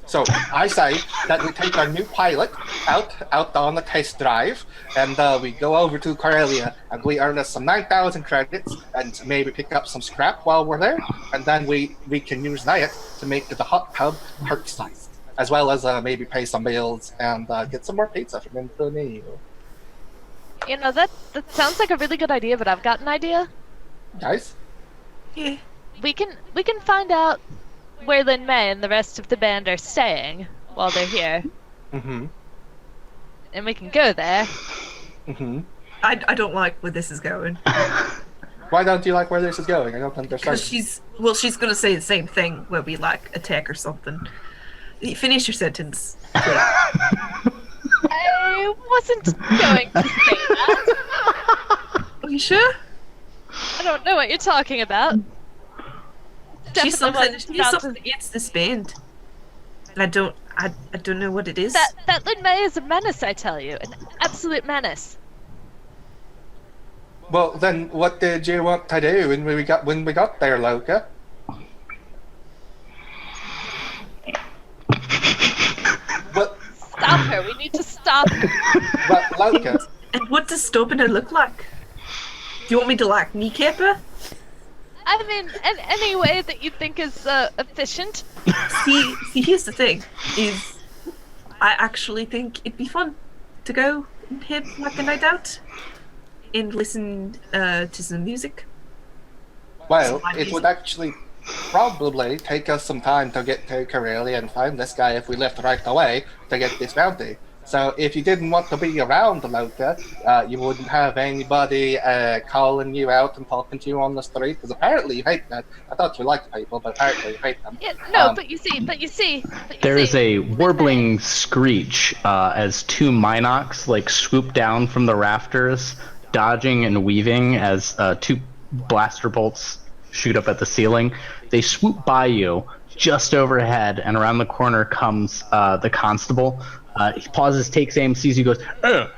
Speaker 3: So I say that we take our new pilot out on a test drive, and we go over to Karelia, and we earn us some 9,000 credits, and maybe pick up some scrap while we're there, and then we can use that to make the hot tub Hurk-sized, as well as maybe pay some bills and get some more pizza from Antonio.
Speaker 4: You know, that sounds like a really good idea, but I've got an idea.
Speaker 3: Guys?
Speaker 5: Yeah.
Speaker 4: We can find out where Lin May and the rest of the band are staying while they're here,
Speaker 3: Mm-hmm.
Speaker 4: and we can go there.
Speaker 3: Mm-hmm.
Speaker 5: I don't like where this is going.
Speaker 3: Why don't you like where this is going? I don't
Speaker 5: Because
Speaker 3: understand.
Speaker 5: she's gonna say the same thing where we like attack or something. Finish your sentence.
Speaker 4: I wasn't going to say that.
Speaker 5: Are you sure?
Speaker 4: I don't know what you're talking about.
Speaker 5: She's
Speaker 4: Definitely
Speaker 5: something
Speaker 4: wasn't about
Speaker 5: against this band. And I don't know what it is.
Speaker 4: That Lin May is a menace, I tell you, an absolute menace.
Speaker 3: Well, then, what did you want to do when we got there, Loka? Well,
Speaker 4: Stop her. We need to stop her.
Speaker 3: well, Loka.
Speaker 5: And what does stopping her look like? Do you want me to like kneecap her?
Speaker 4: I mean, in any way that you think is efficient.
Speaker 5: See, here's the thing: is I actually think it'd be fun to go and have like a night out and listen to some music.
Speaker 3: Well, it would actually probably take us some time to get to Karelia and find this guy if we left right away to get this bounty. So if you didn't want to be around Loka, you wouldn't have anybody calling you out and talking to you on the street, because apparently you hate that. I thought you liked people, but apparently you hate them.
Speaker 4: Yeah, no, but you see.
Speaker 2: There is a warbling screech as two Minox like swoop down from the rafters, dodging and weaving as two blaster bolts shoot up at the ceiling. They swoop by you just overhead, and around the corner comes the constable. He pauses, takes aim, sees you, goes, "Oh,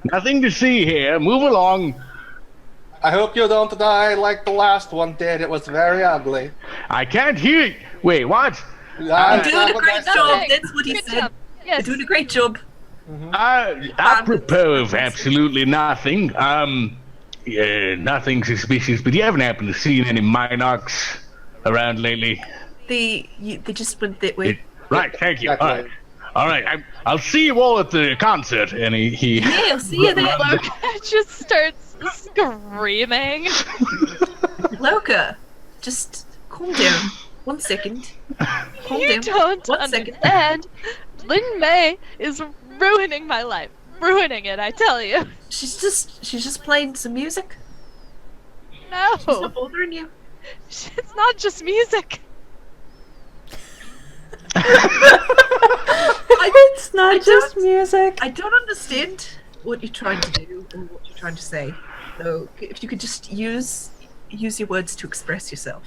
Speaker 2: nothing to see here. Move along."
Speaker 3: I hope you don't die like the last one did. It was very ugly.
Speaker 2: I can't hear you. Wait, what?
Speaker 5: I'm doing a great job.
Speaker 4: Nothing.
Speaker 5: That's what he
Speaker 4: Good
Speaker 5: said.
Speaker 4: job.
Speaker 5: You're
Speaker 4: Yes.
Speaker 5: doing a great job.
Speaker 2: Apropos of absolutely nothing. Nothing suspicious, but you haven't happened to see any Minox around lately?
Speaker 5: They just went that way.
Speaker 2: Right, thank you.
Speaker 3: Exactly.
Speaker 2: All right. I'll see you all at the concert. And he
Speaker 5: Yeah, I'll see you there.
Speaker 4: Loka just starts screaming.
Speaker 5: Loka, just calm down. 1 second. Calm
Speaker 4: You
Speaker 5: down.
Speaker 4: don't
Speaker 5: 1 second.
Speaker 4: understand. Lin May is ruining my life. ruining it, I tell you.
Speaker 5: She's just playing some music. She's
Speaker 4: No,
Speaker 5: not bothering you.
Speaker 4: it's not just music.
Speaker 1: It's not just music.
Speaker 5: I don't understand what you're trying to do or what you're trying to say. So if you could just use your words to express yourself,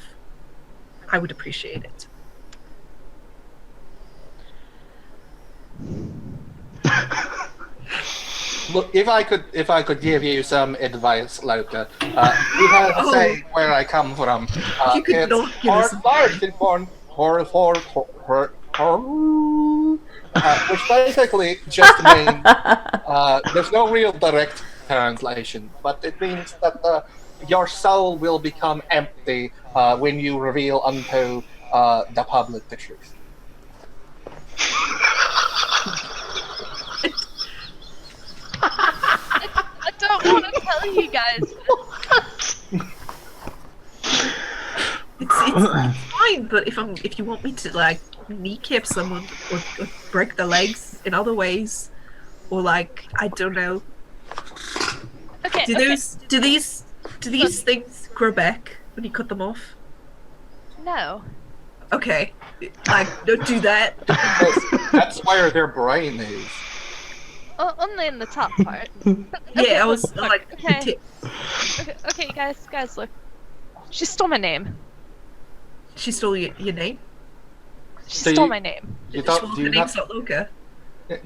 Speaker 5: I would appreciate it.
Speaker 3: Look, if I could give you some advice, Loka, you have to say where I come from.
Speaker 5: You could
Speaker 3: It's
Speaker 5: not give us
Speaker 3: which basically just means there's no real direct translation, but it means that your soul will become empty when you reveal unto the public the truth.
Speaker 4: I don't want to tell you guys.
Speaker 5: It's fine, but if you want me to like kneecap someone or break their legs in other ways, or like I don't know,
Speaker 4: Okay.
Speaker 5: do
Speaker 4: okay.
Speaker 5: these things grow back when you cut them off?
Speaker 4: No.
Speaker 5: Okay, like don't do that.
Speaker 3: That's where their brain is.
Speaker 4: Only in the top part.
Speaker 5: Yeah, I was like,
Speaker 4: Okay. Okay, guys, look. She stole my name.
Speaker 5: She stole your name.
Speaker 4: She
Speaker 3: So
Speaker 4: stole
Speaker 3: you-
Speaker 4: my name.
Speaker 3: You
Speaker 5: Well,
Speaker 3: don't,
Speaker 5: her
Speaker 3: do you
Speaker 5: name's
Speaker 3: not,
Speaker 5: not Loka.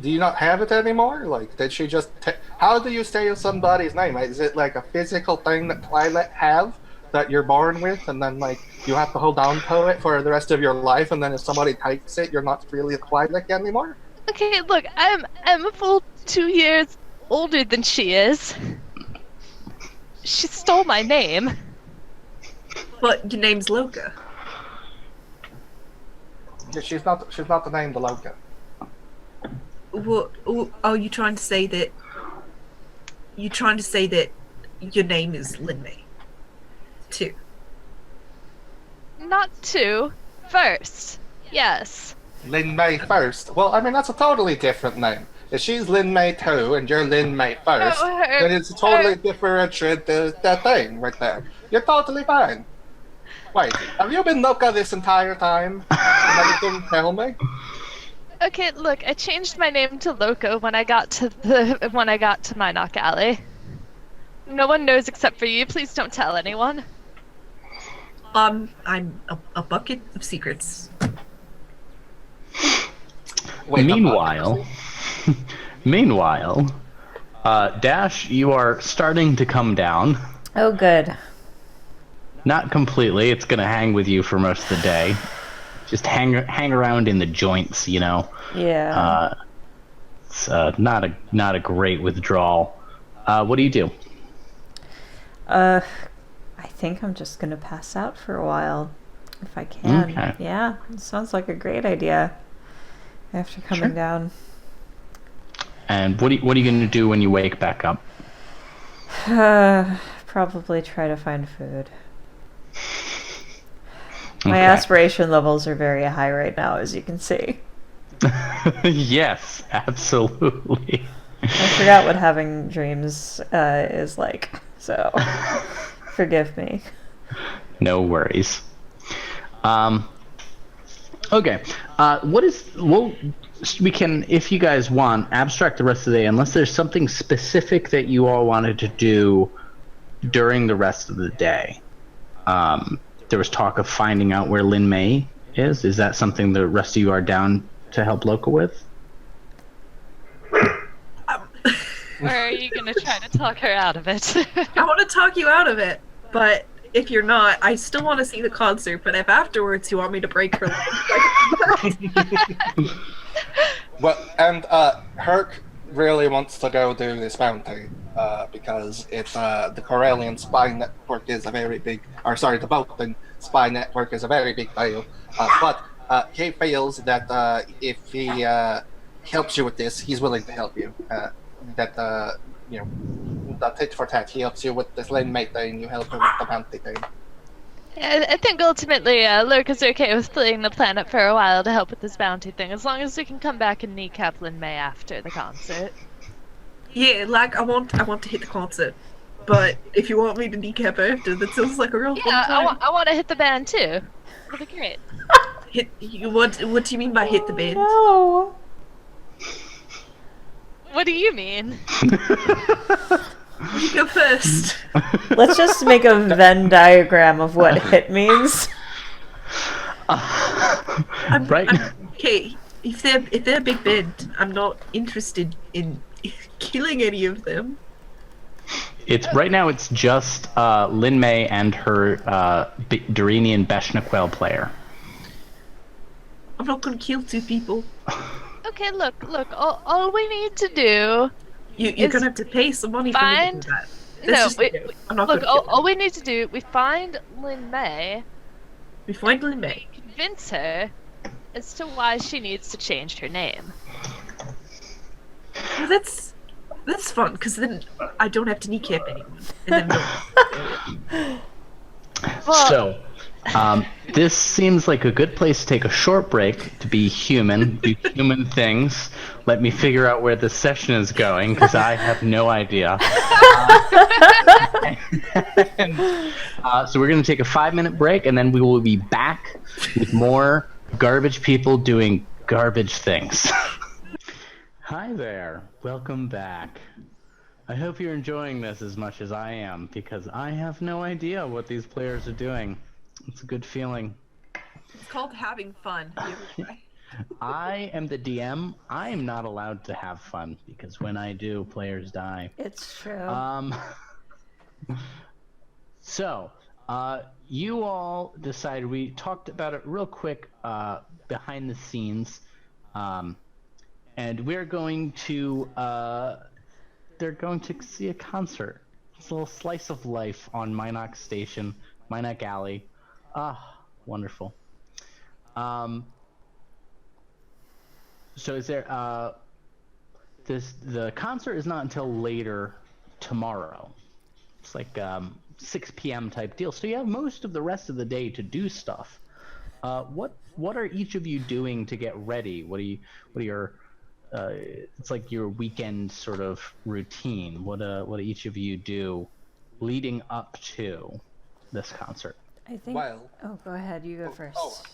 Speaker 3: do you not have it anymore? Like, did she just? How do you steal somebody's name? Is it like a physical thing that Twilight have that you're born with, and then like you have to hold on to it for the rest of your life, and then if somebody takes it, you're not really a Twilight anymore?
Speaker 4: Okay, look, I'm a full 2 years older than she is. She stole my name.
Speaker 5: But your name's Loka.
Speaker 3: Yeah, she's not the name the Loka.
Speaker 5: What? Are you trying to say that? You trying to say that your name is Linmay? Too.
Speaker 4: Not two. First. Yes.
Speaker 3: Lin May first. Well, I mean that's a totally different name. If she's Lin May 2 and you're Lin May first,
Speaker 4: No, her-
Speaker 3: then it's a totally
Speaker 4: her-
Speaker 3: different that thing right there. You're totally fine. Wait, have you been Loka this entire time? And you didn't tell me?
Speaker 4: Okay, look, I changed my name to Loka when I got to Minot Alley. No one knows except for you. Please don't tell anyone.
Speaker 5: I'm a bucket of secrets.
Speaker 3: Wait,
Speaker 2: Meanwhile, Dash, you are starting to come down.
Speaker 1: Oh, good.
Speaker 2: Not completely. It's gonna hang with you for most of the day. Just hang around in the joints, you know.
Speaker 1: Yeah.
Speaker 2: It's not a great withdrawal. What do you do?
Speaker 1: I think I'm just gonna pass out for a while, if I can.
Speaker 2: Okay.
Speaker 1: Yeah, it sounds like a great idea. After coming
Speaker 2: Sure.
Speaker 1: down.
Speaker 2: And what are you gonna do when you wake back up?
Speaker 1: Probably try to find food. My
Speaker 2: Okay.
Speaker 1: aspiration levels are very high right now, as you can see.
Speaker 2: Yes, absolutely.
Speaker 1: I forgot what having dreams is like, so forgive me.
Speaker 2: No worries. Okay. We can, if you guys want, abstract the rest of the day, unless there's something specific that you all wanted to do during the rest of the day. There was talk of finding out where Lin May is. Is that something the rest of you are down to help Loka with?
Speaker 4: Or are you gonna try to talk her out of it?
Speaker 5: I want to talk you out of it, but if you're not, I still want to see the concert. But if afterwards you want me to break her leg,
Speaker 3: Well, and Hurk really wants to go do this bounty because it's the Corellian spy network is a very big, or sorry, the Bolton spy network is a very big deal. But he feels that if he helps you with this, he's willing to help you. That the tit for tat. He helps you with this lane mate thing. You help him with the bounty thing.
Speaker 4: I think ultimately Loka's okay with fleeing the planet for a while to help with this bounty thing, as long as we can come back and kneecap Lin May after the concert.
Speaker 5: Yeah, like I want to hit the concert, but if you want me to kneecap after, that sounds like a real fun
Speaker 4: Yeah,
Speaker 5: time.
Speaker 4: I want to hit the band too. It'll be great.
Speaker 5: What do you mean by hit the band?
Speaker 1: No.
Speaker 4: What do you mean?
Speaker 5: You go first.
Speaker 1: Let's just make a Venn diagram of what hit means.
Speaker 5: Okay, if they're a big band, I'm not interested in killing any of them.
Speaker 2: Right now. It's just Lin May and her Duranian Beshnaquel player.
Speaker 5: I'm not gonna kill 2 people.
Speaker 4: Okay, look. All we need to do.
Speaker 5: You're gonna have to pay some money for me to do that. I'm not
Speaker 4: Look.
Speaker 5: gonna kill
Speaker 4: All we need to do. We find Lin May.
Speaker 5: We find Lin May.
Speaker 4: Convince her as to why she needs to change her name.
Speaker 5: Well, that's fun because then I don't have to kneecap anyone. And then
Speaker 2: So, this seems like a good place to take a short break to be human, do human things. Let me figure out where this session is going because I have no idea. So we're going to take a 5-minute break and then we will be back with more garbage people doing garbage things. Hi there. Welcome back. I hope you're enjoying this as much as I am, because I have no idea what these players are doing. It's a good feeling.
Speaker 5: it's called having fun. You ever try?
Speaker 2: I am the DM. I am not allowed to have fun, because when I do, players die.
Speaker 1: It's true.
Speaker 2: So, you all decided, we talked about it real quick behind the scenes, and we're going to, they're going to see a concert. It's a little slice of life on Minok Station, Minok Alley. Ah, wonderful. So is there, the concert is not until later tomorrow. It's like 6 p.m. type deal. So you have most of the rest of the day to do stuff. What are each of you doing to get ready? What are your it's like your weekend sort of routine. What do each of you do leading up to this concert?
Speaker 1: I think.
Speaker 3: Well.
Speaker 1: Oh, go ahead. You go first.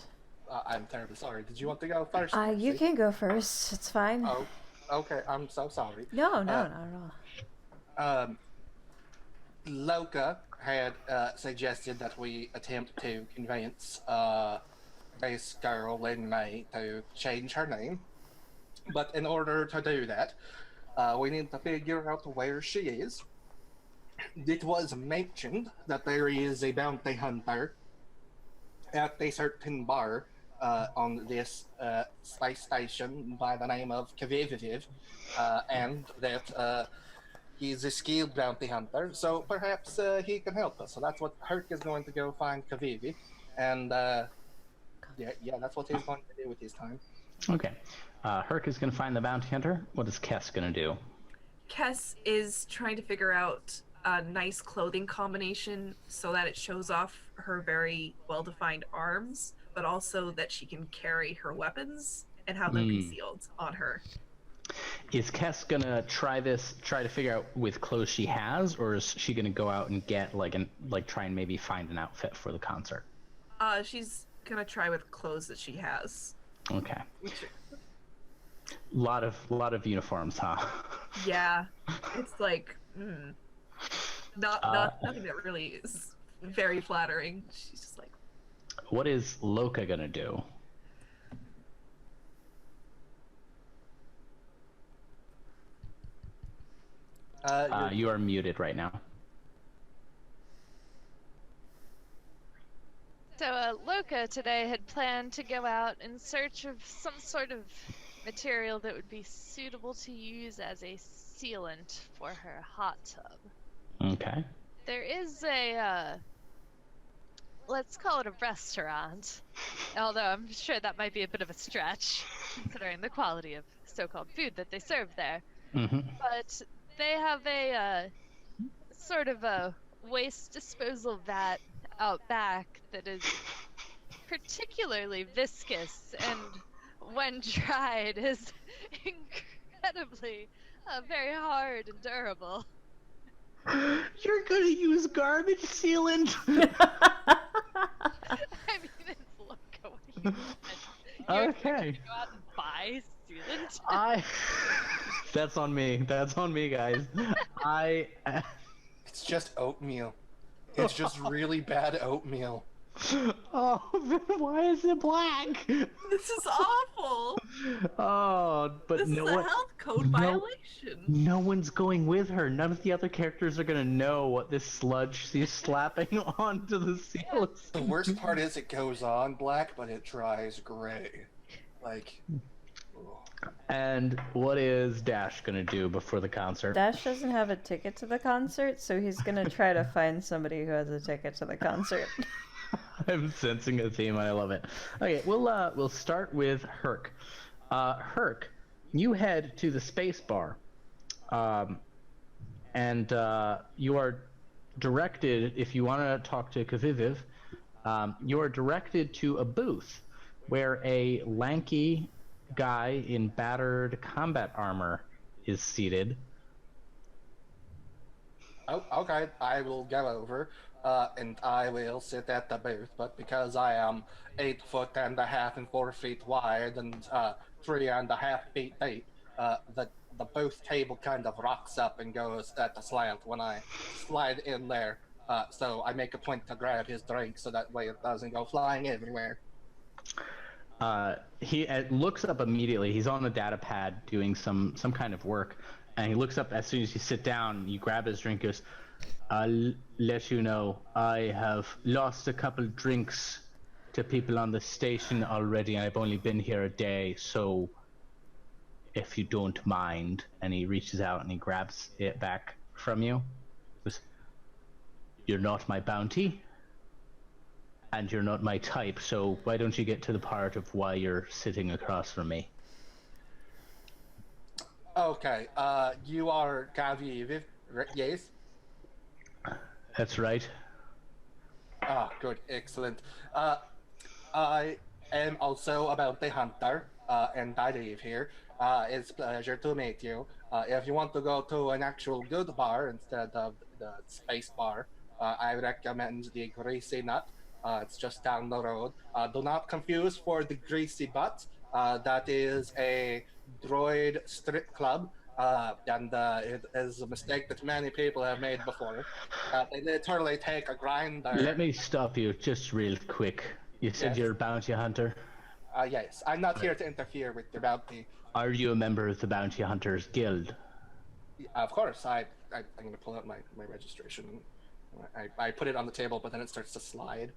Speaker 3: I'm terribly sorry. Did you want to go first?
Speaker 1: You can go first. It's fine.
Speaker 3: Oh, okay. I'm so sorry.
Speaker 1: No, not at all.
Speaker 3: Loka had suggested that we attempt to convince this girl Lin May to change her name. But in order to do that, we need to figure out where she is. It was mentioned that there is a bounty hunter at a certain bar on this space station by the name of Kaviviv, and that he's a skilled bounty hunter, so perhaps he can help us. So that's what Hurk is going to go find Kavivi, and yeah, that's what he's going to do with his time.
Speaker 2: Okay. Hurk is going to find the bounty hunter. What is Kess going to do?
Speaker 5: Kess is trying to figure out a nice clothing combination so that it shows off her very well-defined arms, but also that she can carry her weapons and have them concealed on her.
Speaker 2: Is Kess going to try to figure out with clothes she has, or is she going to go out and get try and maybe find an outfit for the concert?
Speaker 5: She's going to try with clothes that she has.
Speaker 2: Okay. Lot of uniforms, huh?
Speaker 5: Yeah, it's like nothing that really is very flattering. She's just like.
Speaker 2: What is Loka gonna do? You are muted right now.
Speaker 4: So Loka today had planned to go out in search of some sort of material that would be suitable to use as a sealant for her hot tub.
Speaker 2: Okay.
Speaker 4: There is a, let's call it a restaurant, although I'm sure that might be a bit of a stretch, considering the quality of so-called food that they serve there.
Speaker 2: Mm-hmm.
Speaker 4: But they have a sort of a waste disposal vat out back that is particularly viscous and when dried is incredibly, very hard and durable.
Speaker 2: You're gonna use garbage sealant?
Speaker 4: I mean, it's Loka. What do you expect? You expect me
Speaker 2: Okay.
Speaker 4: to go out and buy sealant?
Speaker 2: That's on me. That's on me, guys.
Speaker 3: It's just oatmeal. It's just really bad oatmeal.
Speaker 2: Oh, why is it black?
Speaker 5: This is awful.
Speaker 2: Oh, but
Speaker 5: This is
Speaker 2: no
Speaker 5: a
Speaker 2: one,
Speaker 5: health code
Speaker 2: no-
Speaker 5: violation.
Speaker 2: no one's going with her. None of the other characters are gonna know what this sludge she's slapping onto the seal is.
Speaker 3: The worst part is it goes on black, but it dries gray. Like, ugh.
Speaker 2: And what is Dash gonna do before the concert?
Speaker 1: Dash doesn't have a ticket to the concert, so he's gonna try to find somebody who has a ticket to the concert.
Speaker 2: I'm sensing a theme. I love it. Okay, we'll start with Hurk. Hurk, you head to the space bar, and you are directed. If you want to talk to Kaviviv, you are directed to a booth where a lanky guy in battered combat armor is seated.
Speaker 3: Oh, okay, I will go over, and I will sit at the booth, but because I am 8.5 and 4 feet wide and 3.5 feet deep, the booth table kind of rocks up and goes at a slant when I slide in there. So I make a point to grab his drink so that way it doesn't go flying everywhere.
Speaker 2: He looks up immediately. He's on the data pad doing some kind of work, and he looks up as soon as you sit down. You grab his drink. Goes, "I'll let you know. I have lost a couple drinks to people on the station already. I've only been here a day, so if you don't mind." And he reaches out and he grabs it back from you. Goes, "You're not my bounty. And you're not my type, so why don't you get to the part of why you're sitting across from me?"
Speaker 3: Okay, you are Gavi, yes?
Speaker 2: That's right.
Speaker 3: Ah, good, excellent. I am also a bounty hunter, and I live here. It's a pleasure to meet you. If you want to go to an actual good bar instead of the space bar, I recommend the Greasy Nut. It's just down the road. Do not confuse for the Greasy Butt. That is a droid strip club, and it is a mistake that many people have made before. They literally take a grinder.
Speaker 2: Let me stop you just real quick. You said
Speaker 3: Yes.
Speaker 2: you're a bounty hunter.
Speaker 3: Yes, I'm not here to interfere with your bounty.
Speaker 2: Are you a member of the Bounty Hunters Guild?
Speaker 3: Of course, I'm going to pull out my registration. I put it on the table, but then it starts to slide.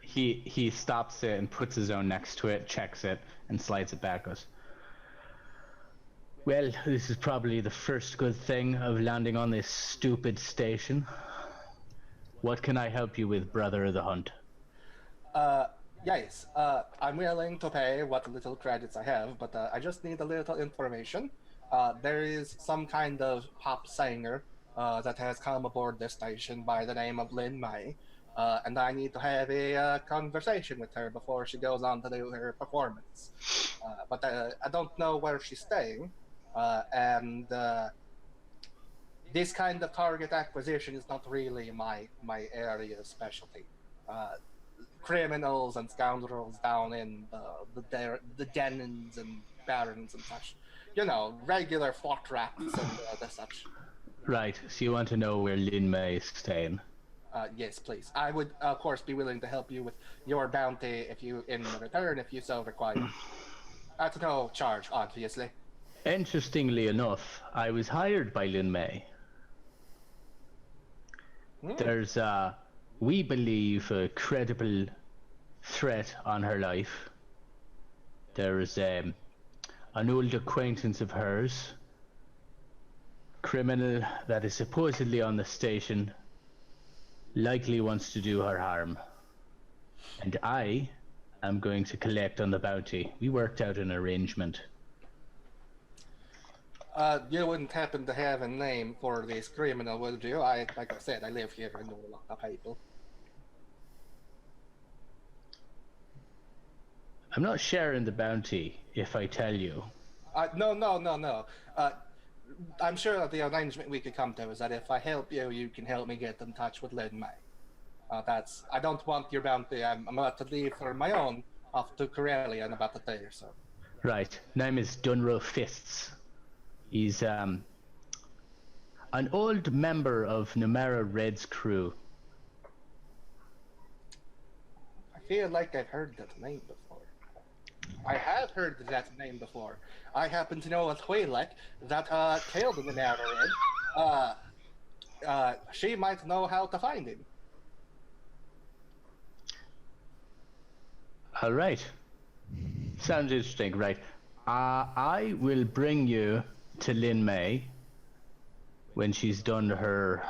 Speaker 2: He stops it and puts his own next to it, checks it, and slides it back. Goes, "Well, this is probably the first good thing of landing on this stupid station. What can I help you with, brother of the hunt?"
Speaker 3: Yes, I'm willing to pay what little credits I have, but I just need a little information. There is some kind of pop singer that has come aboard this station by the name of Lin Mai, and I need to have a conversation with her before she goes on to do her performance. But I don't know where she's staying, and this kind of target acquisition is not really my area of specialty. Criminals and scoundrels down in the dens and barons and such. You know, regular fort rats and the such.
Speaker 2: Right, so you want to know where Lin May is staying?
Speaker 3: Yes, please. I would, of course, be willing to help you with your bounty in return, if you so require. At no charge, obviously.
Speaker 2: Interestingly enough, I was hired by Lin May. There's we believe, a credible threat on her life. There is an old acquaintance of hers, criminal that is supposedly on the station, likely wants to do her harm. And I am going to collect on the bounty. We worked out an arrangement.
Speaker 3: You wouldn't happen to have a name for this criminal, would you? Like I said, I live here. I know a lot of people.
Speaker 2: I'm not sharing the bounty if I tell you.
Speaker 3: No. I'm sure that the arrangement we could come to is that if I help you, you can help me get in touch with Lin May. I don't want your bounty. I'm about to leave for my own off to Corellia in about a day or so.
Speaker 2: Right. Name is Dunro Fists. He's an old member of Numera Red's crew.
Speaker 3: I feel like I've heard that name before. I have heard that name before. I happen to know a Twi'lek that killed the Numera Red. She might know how to find him.
Speaker 2: All right. Sounds interesting, right? I will bring you to Lin May when she's done her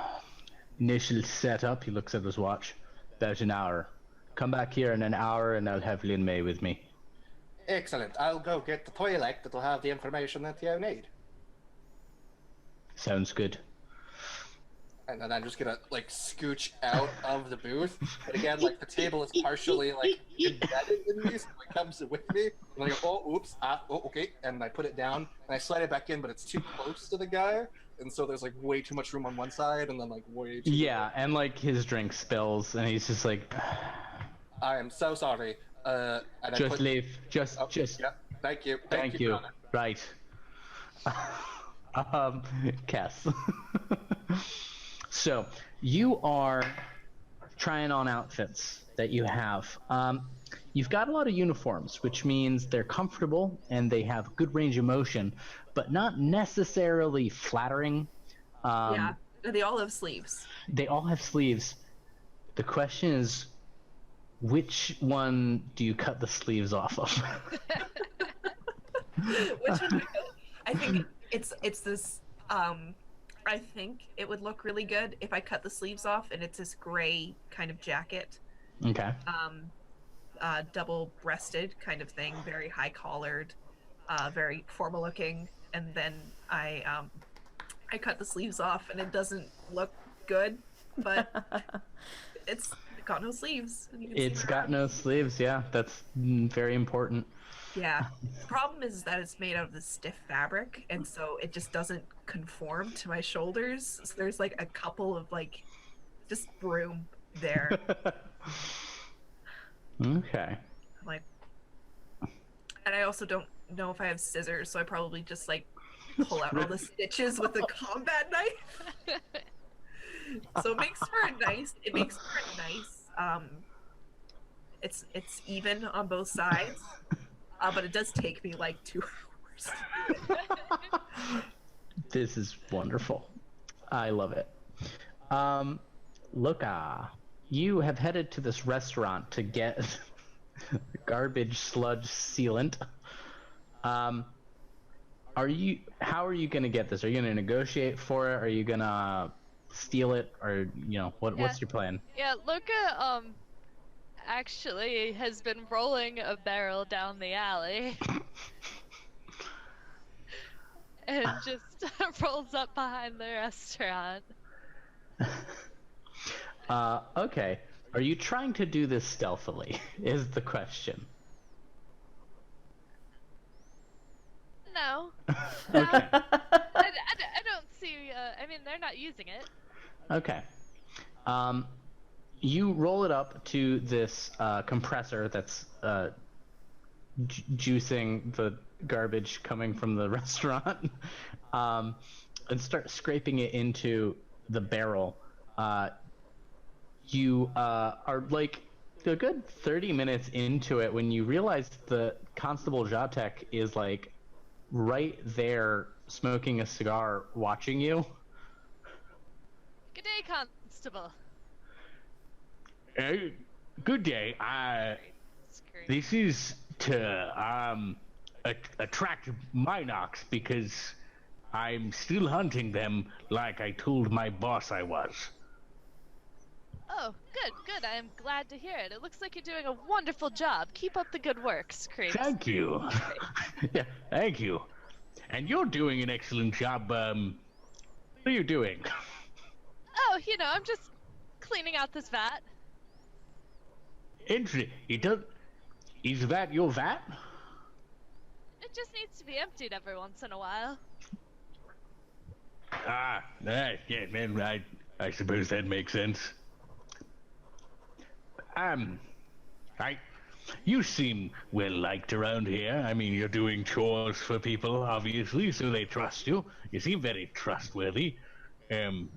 Speaker 2: initial setup. He looks at his watch. About an hour. Come back here in an hour and I'll have Lin May with me.
Speaker 3: Excellent. I'll go get the Twi'lek that'll have the information that you need.
Speaker 2: Sounds good.
Speaker 3: And then I'm just gonna scooch out of the booth. But again, the table is partially embedded in me, so it comes with me. And I go, oh, oops, okay. And I put it down and I slide it back in, but it's too close to the guy, and so there's way too much room on one side, and then way too.
Speaker 2: Yeah, and his drink spills, and he's just like,
Speaker 3: I am so sorry. And
Speaker 2: just leave. Just.
Speaker 3: Yeah. Thank you.
Speaker 2: Thank you. Right. Kess. So, you are trying on outfits that you have. You've got a lot of uniforms, which means they're comfortable and they have good range of motion, but not necessarily flattering.
Speaker 5: Yeah, they all have sleeves.
Speaker 2: They all have sleeves. The question is, which one do you cut the sleeves off of?
Speaker 5: Which one? I think it's this. I think it would look really good if I cut the sleeves off and it's this gray kind of jacket.
Speaker 2: Okay.
Speaker 5: Double-breasted kind of thing, very high-collared, very formal-looking, and then I cut the sleeves off and it doesn't look good, but it's got no sleeves.
Speaker 2: It's got no sleeves, yeah. That's very important.
Speaker 5: Yeah. The problem is that it's made out of this stiff fabric, and so it just doesn't conform to my shoulders. So there's a couple of just room there.
Speaker 2: Okay.
Speaker 5: And I also don't know if I have scissors, so I probably just pull out all the stitches with a combat knife. So it makes for a nice. It's even on both sides. But it does take me 2 hours.
Speaker 2: This is wonderful. I love it. Loka, you have headed to this restaurant to get garbage sludge sealant. How are you going to get this? Are you going to negotiate for it? Are you going to steal it? Or, what's your plan?
Speaker 4: Yeah, Loka, actually has been rolling a barrel down the alley and just rolls up behind the restaurant.
Speaker 2: Okay. Are you trying to do this stealthily is the question.
Speaker 4: No.
Speaker 2: Okay.
Speaker 4: I don't see, they're not using it.
Speaker 2: Okay. You roll it up to this compressor that's juicing the garbage coming from the restaurant, and start scraping it into the barrel. You are a good 30 minutes into it when you realize the Constable Jatek is right there smoking a cigar watching you.
Speaker 4: Good day, Constable.
Speaker 6: Good day. This is to attract Minox because I'm still hunting them like I told my boss I was.
Speaker 4: Oh, good. I am glad to hear it. It looks like you're doing a wonderful job. Keep up the good work, Screams.
Speaker 6: Thank you. Yeah, thank you. And you're doing an excellent job. What are you doing?
Speaker 4: Oh, I'm just cleaning out this vat.
Speaker 6: Interesting. Is that your vat?
Speaker 4: It just needs to be emptied every once in a while.
Speaker 6: Yeah, then I suppose that makes sense. You seem well liked around here. I mean, you're doing chores for people, obviously, so they trust you. You seem very trustworthy. I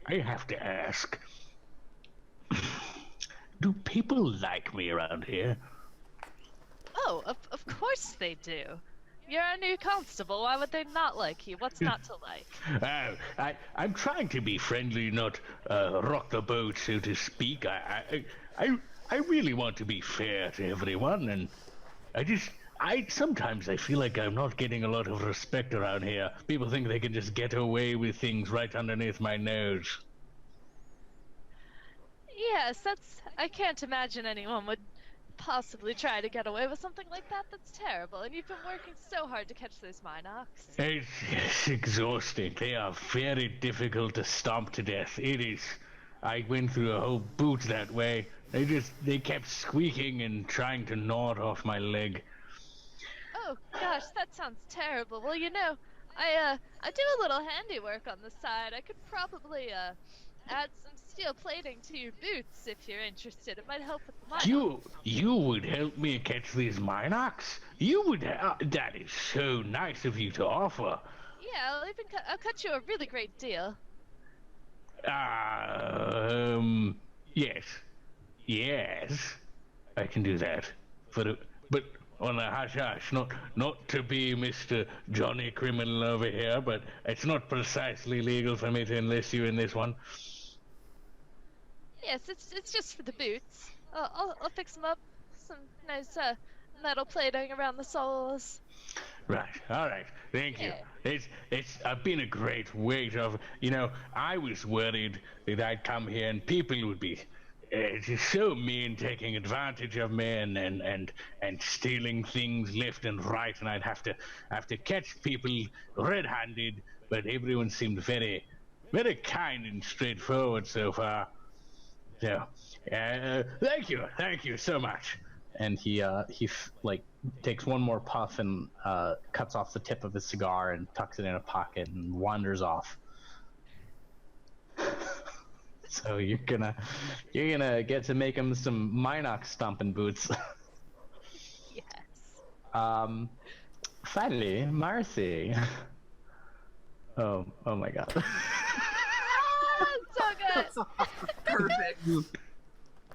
Speaker 6: have to ask, do people like me around here?
Speaker 4: Oh, of course they do. You're a new constable. Why would they not like you? What's not to like?
Speaker 6: I'm trying to be friendly, not rock the boat, so to speak. I really want to be fair to everyone, and sometimes I feel like I'm not getting a lot of respect around here. People think they can just get away with things right underneath my nose.
Speaker 4: Yes, I can't imagine anyone would possibly try to get away with something like that. That's terrible. And you've been working so hard to catch those Minox.
Speaker 6: It's exhausting. They are very difficult to stomp to death. It is. I went through a whole boot that way. They kept squeaking and trying to gnaw it off my leg.
Speaker 4: Oh gosh, that sounds terrible. Well, I do a little handiwork on the side. I could probably add some steel plating to your boots if you're interested. It might help with the Minox.
Speaker 6: You would help me catch these Minox? You would. That is so nice of you to offer.
Speaker 4: Yeah, I'll cut you a really great deal.
Speaker 6: Yes, I can do that. But on a hush hush, not to be Mr. Johnny Criminal over here, but it's not precisely legal for me to enlist you in this one.
Speaker 4: Yes, it's just for the boots. I'll fix them up. Some nice metal plating around the soles.
Speaker 6: Right. All right. Thank you. It's been a great weight of. I was worried that I'd come here and people would be just so mean, taking advantage of me and stealing things left and right, and I'd have to catch people red-handed. But everyone seemed very, very kind and straightforward so far. So, thank you so much.
Speaker 2: And he takes one more puff and cuts off the tip of his cigar and tucks it in a pocket and wanders off. So you're gonna get to make him some Minox stomping boots.
Speaker 4: Yes.
Speaker 2: Finally, Marcy. Oh my god.
Speaker 4: So good.
Speaker 5: Perfect.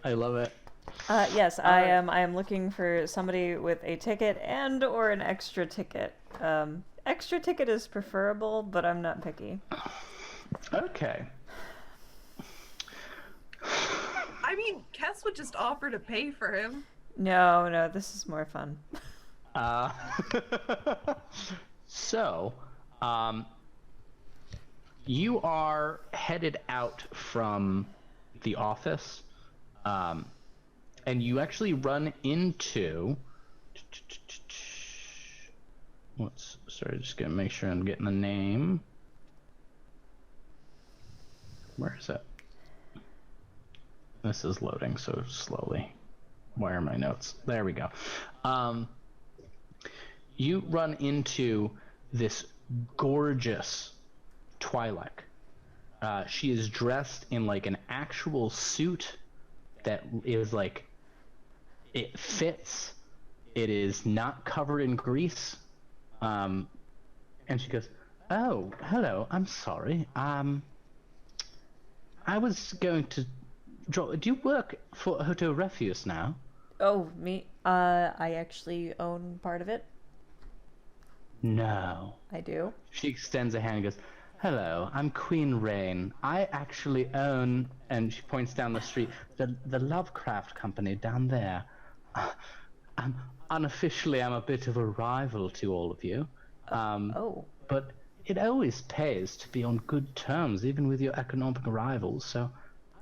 Speaker 2: I love it.
Speaker 1: Yes, I am looking for somebody with a ticket and or an extra ticket. Extra ticket is preferable, but I'm not picky.
Speaker 2: Okay.
Speaker 5: I mean, Kess would just offer to pay for him.
Speaker 1: No, this is more fun.
Speaker 2: So, you are headed out from the office, and you actually run into. Just gonna make sure I'm getting the name. Where is it? This is loading so slowly. Where are my notes? There we go. You run into this gorgeous Twi'lek. She is dressed in like an actual suit that is like, it fits. It is not covered in grease. And she goes, "Oh, hello. I'm sorry. I was going to. Do you work for Hotel Refuse now?"
Speaker 1: Oh, me? I actually own part of it.
Speaker 2: No.
Speaker 1: I do.
Speaker 2: She extends a hand and goes, "Hello, I'm Queen Rain. I actually own," and she points down the street, the Lovecraft company down there. Unofficially, I'm a bit of a rival to all of you. But it always pays to be on good terms, even with your economic rivals. So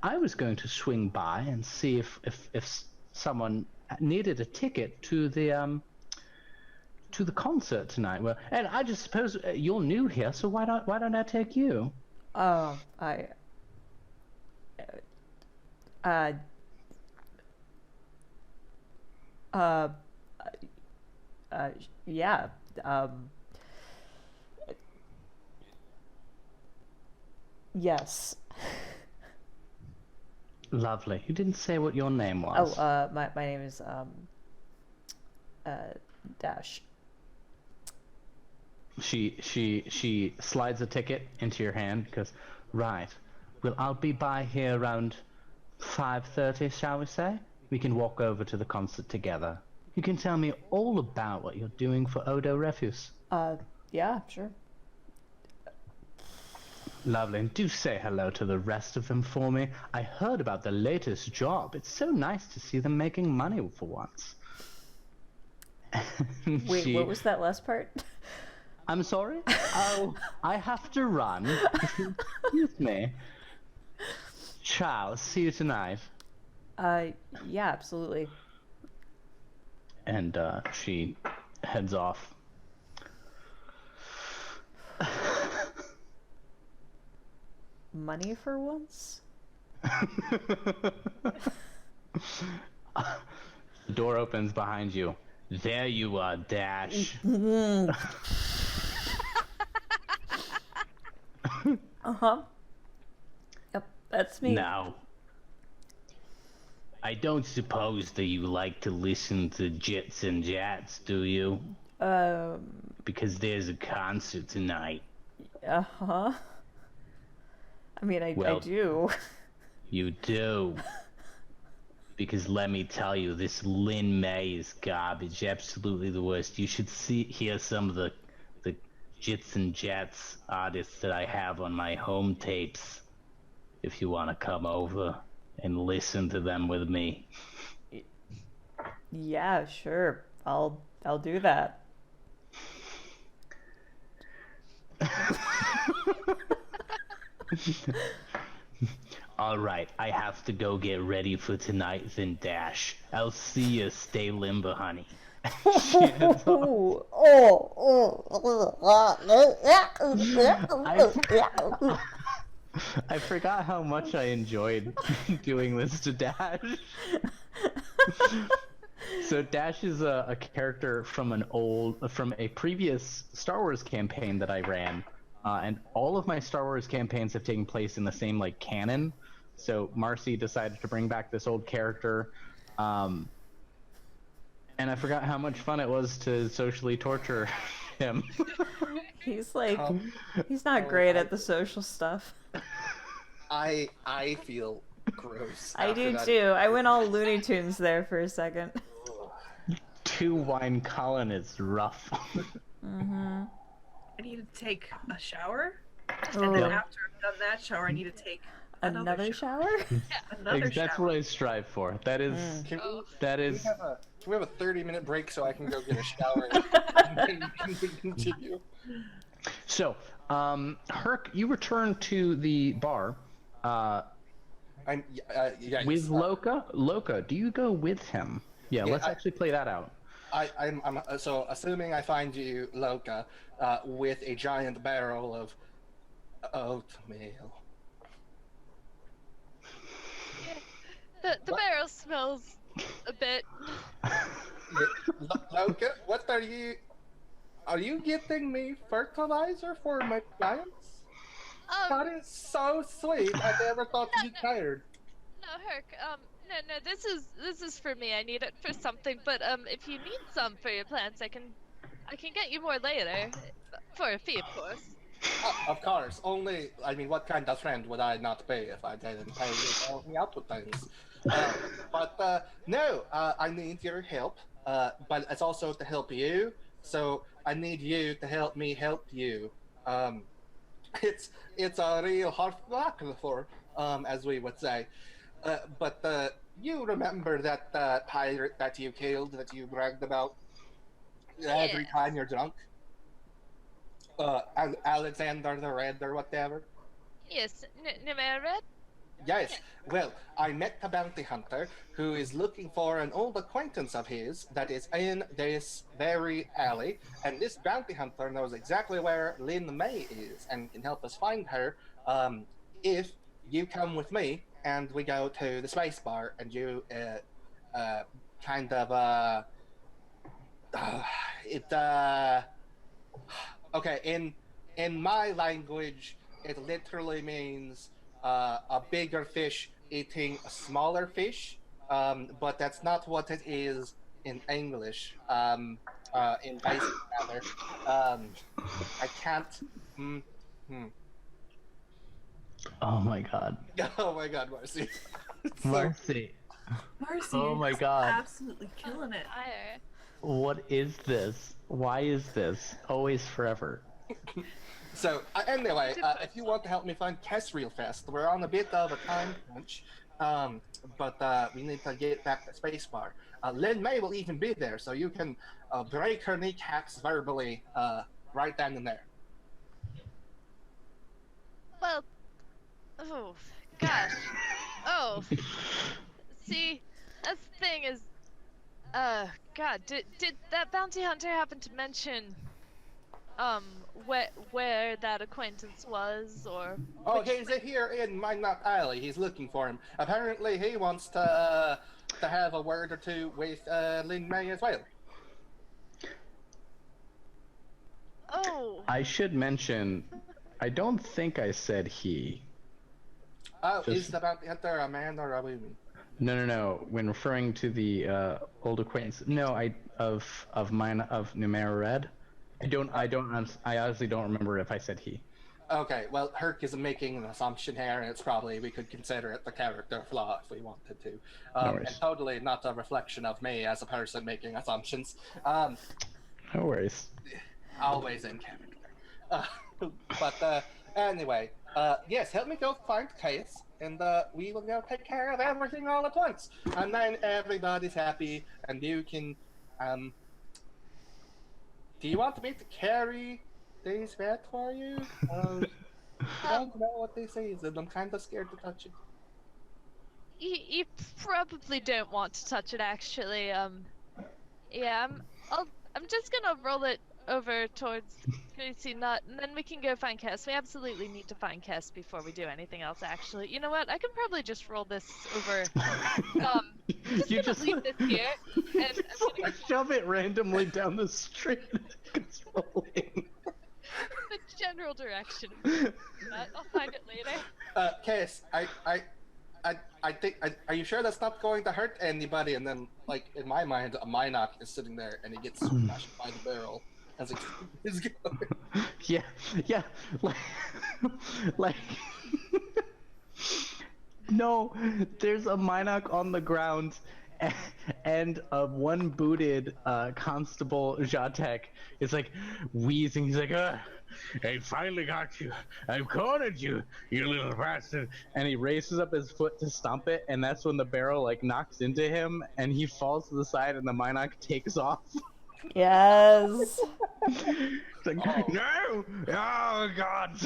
Speaker 2: I was going to swing by and see if someone needed a ticket to the concert tonight. Well, and I just suppose you're new here, so why don't I take you?
Speaker 1: Yeah. Yes.
Speaker 2: Lovely. You didn't say what your name was.
Speaker 1: My name is Dash.
Speaker 2: She slides a ticket into your hand. Goes, right. Well, I'll be by here around 5:30, shall we say? We can walk over to the concert together. You can tell me all about what you're doing for Odo Refuse.
Speaker 1: Yeah, sure.
Speaker 2: Lovely. And do say hello to the rest of them for me. I heard about the latest job. It's so nice to see them making money for once.
Speaker 1: Wait, what was that last part?
Speaker 2: I'm sorry? Oh, I have to run. Excuse me. Ciao. See you tonight.
Speaker 1: Yeah, absolutely.
Speaker 2: And she heads off.
Speaker 1: Money for once?
Speaker 2: The door opens behind you. There you are, Dash.
Speaker 1: Uh-huh. Yep, that's me.
Speaker 2: Now, I don't suppose that you like to listen to Jits and Jats, do you? Because there's a concert tonight.
Speaker 1: Uh-huh. I mean, I do.
Speaker 2: You do. Because let me tell you, this Lin May is garbage, absolutely the worst. You should hear some of the Jits and Jats artists that I have on my home tapes. If you want to come over and listen to them with me.
Speaker 1: Yeah, sure. I'll do that.
Speaker 2: All right, I have to go get ready for tonight, then Dash. I'll see you. Stay limber, honey. I forgot how much I enjoyed doing this to Dash. So Dash is a character from a previous Star Wars campaign that I ran, and all of my Star Wars campaigns have taken place in the same canon. So Marcy decided to bring back this old character, and I forgot how much fun it was to socially torture him.
Speaker 1: He's he's not great at the social stuff.
Speaker 3: I feel gross.
Speaker 1: I do
Speaker 3: that.
Speaker 1: too. I went all Looney Tunes there for a second.
Speaker 2: 2 wine Colin is rough.
Speaker 1: Mm-hmm.
Speaker 5: I need to take a shower,
Speaker 1: Oh.
Speaker 5: and then after I've done that shower, I need to take
Speaker 1: Another shower?
Speaker 5: another
Speaker 2: That's
Speaker 5: shower.
Speaker 2: what I strive for. That is
Speaker 3: Can
Speaker 2: that
Speaker 3: we have a 30-minute break so I can go get a shower and continue?
Speaker 2: So, Hurk, you return to the bar
Speaker 3: Yeah,
Speaker 2: with Loka. Loka, do you go with him? Yeah, let's actually play that out.
Speaker 3: I'm so assuming I find you, Loka, with a giant barrel of oatmeal.
Speaker 4: The barrel smells a bit.
Speaker 3: Loka, what are you? Are you getting me fertilizer for my plants? That is so sweet. I never thought you cared.
Speaker 4: No, Hurk. No. This is for me. I need it for something. But if you need some for your plants, I can get you more later, for a fee, of course.
Speaker 3: Of course. Only, I mean, what kind of friend would I not be if I didn't pay you to help me out with things? No, I need your help. But it's also to help you. So I need you to help me help you. It's a real hard knock for, as we would say. But you remember that pirate that you killed, that you bragged about every time you're drunk? Alexander the Red or whatever?
Speaker 4: Yes, Red?
Speaker 3: Yes. Well, I met a bounty hunter who is looking for an old acquaintance of his that is in this very alley, and this bounty hunter knows exactly where Lin May is and can help us find her if you come with me and we go to the space bar and you Okay, in my language, it literally means a bigger fish eating a smaller fish. But that's not what it is in English. In basic rather. I can't. Hmm.
Speaker 2: Oh my god.
Speaker 3: Oh my God, Marcy.
Speaker 2: Marcy.
Speaker 5: Marcy,
Speaker 2: Oh
Speaker 5: you're
Speaker 2: my
Speaker 5: just
Speaker 2: god.
Speaker 5: absolutely killing it.
Speaker 4: Fire.
Speaker 2: What is this? Why is this? Always forever.
Speaker 3: So anyway, if you want to help me find Kess real fast, we're on a bit of a time crunch. But we need to get back to Spacebar. Lin May will even be there, so you can break her kneecaps verbally right then and there.
Speaker 4: Well, oh gosh. Oh, see, that's the thing is, God, did that bounty hunter happen to mention, where that acquaintance was, or?
Speaker 3: Oh, he's here in Minot Alley. He's looking for him. Apparently, he wants to have a word or two with Lin May as well.
Speaker 4: Oh.
Speaker 2: I should mention, I don't think I said he.
Speaker 3: Oh,
Speaker 2: Just-
Speaker 3: is the bounty hunter a man or a woman?
Speaker 2: No. When referring to the old acquaintance, of Numera Red. I honestly don't remember if I said he.
Speaker 3: Okay, well, Hurk is making an assumption here, and it's probably we could consider it the character flaw if we wanted to. And totally not a reflection of me as a person making assumptions.
Speaker 2: No worries.
Speaker 3: Always in character. But anyway, yes, help me go find Kess, and we will go take care of everything all at once. And then everybody's happy, and you can... do you want me to carry this vet for you? I don't know what this is, and I'm kind of scared to touch it.
Speaker 4: You probably don't want to touch it, actually. Yeah, I'm just gonna roll it over towards Greasy Nut, and then we can go find Kess. We absolutely need to find Kess before we do anything else, actually. You know what? I can probably just roll this over.
Speaker 2: You
Speaker 4: Just leave this here, and I'm gonna
Speaker 2: shove it randomly down the street. It's rolling.
Speaker 4: the general direction. I'll find it later.
Speaker 3: Kess, I think. Are you sure that's not going to hurt anybody? And then, like in my mind, a Minoc is sitting there, and he gets smashed by the barrel as it is going.
Speaker 2: Yeah, like. No, there's a Minoc on the ground, and a one-booted Constable Jatek is like wheezing. He's like,
Speaker 6: I finally got you. I've cornered you, you little bastard.
Speaker 2: and he raises up his foot to stomp it, and that's when the barrel like knocks into him, and he falls to the side, and the Minoc takes off.
Speaker 1: Yes.
Speaker 2: It's like, no! Oh God!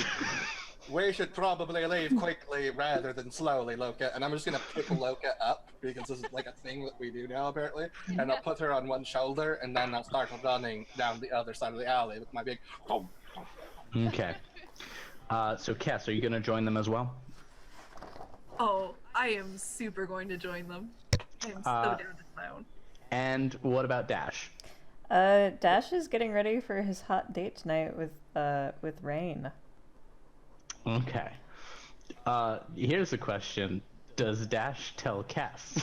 Speaker 3: We should probably leave quickly rather than slowly, Loka. And I'm just gonna pick Loka up because this is like a thing that we do now, apparently. And I'll put her on one shoulder, and then I'll start running down the other side of the alley with my big.
Speaker 2: Okay. So Kess, are you gonna join them as well?
Speaker 5: Oh, I am super going to join them. I am so down to clown.
Speaker 2: And what about Dash?
Speaker 1: Dash is getting ready for his hot date tonight with Rain.
Speaker 2: Okay. Here's a question. Does Dash tell Kess?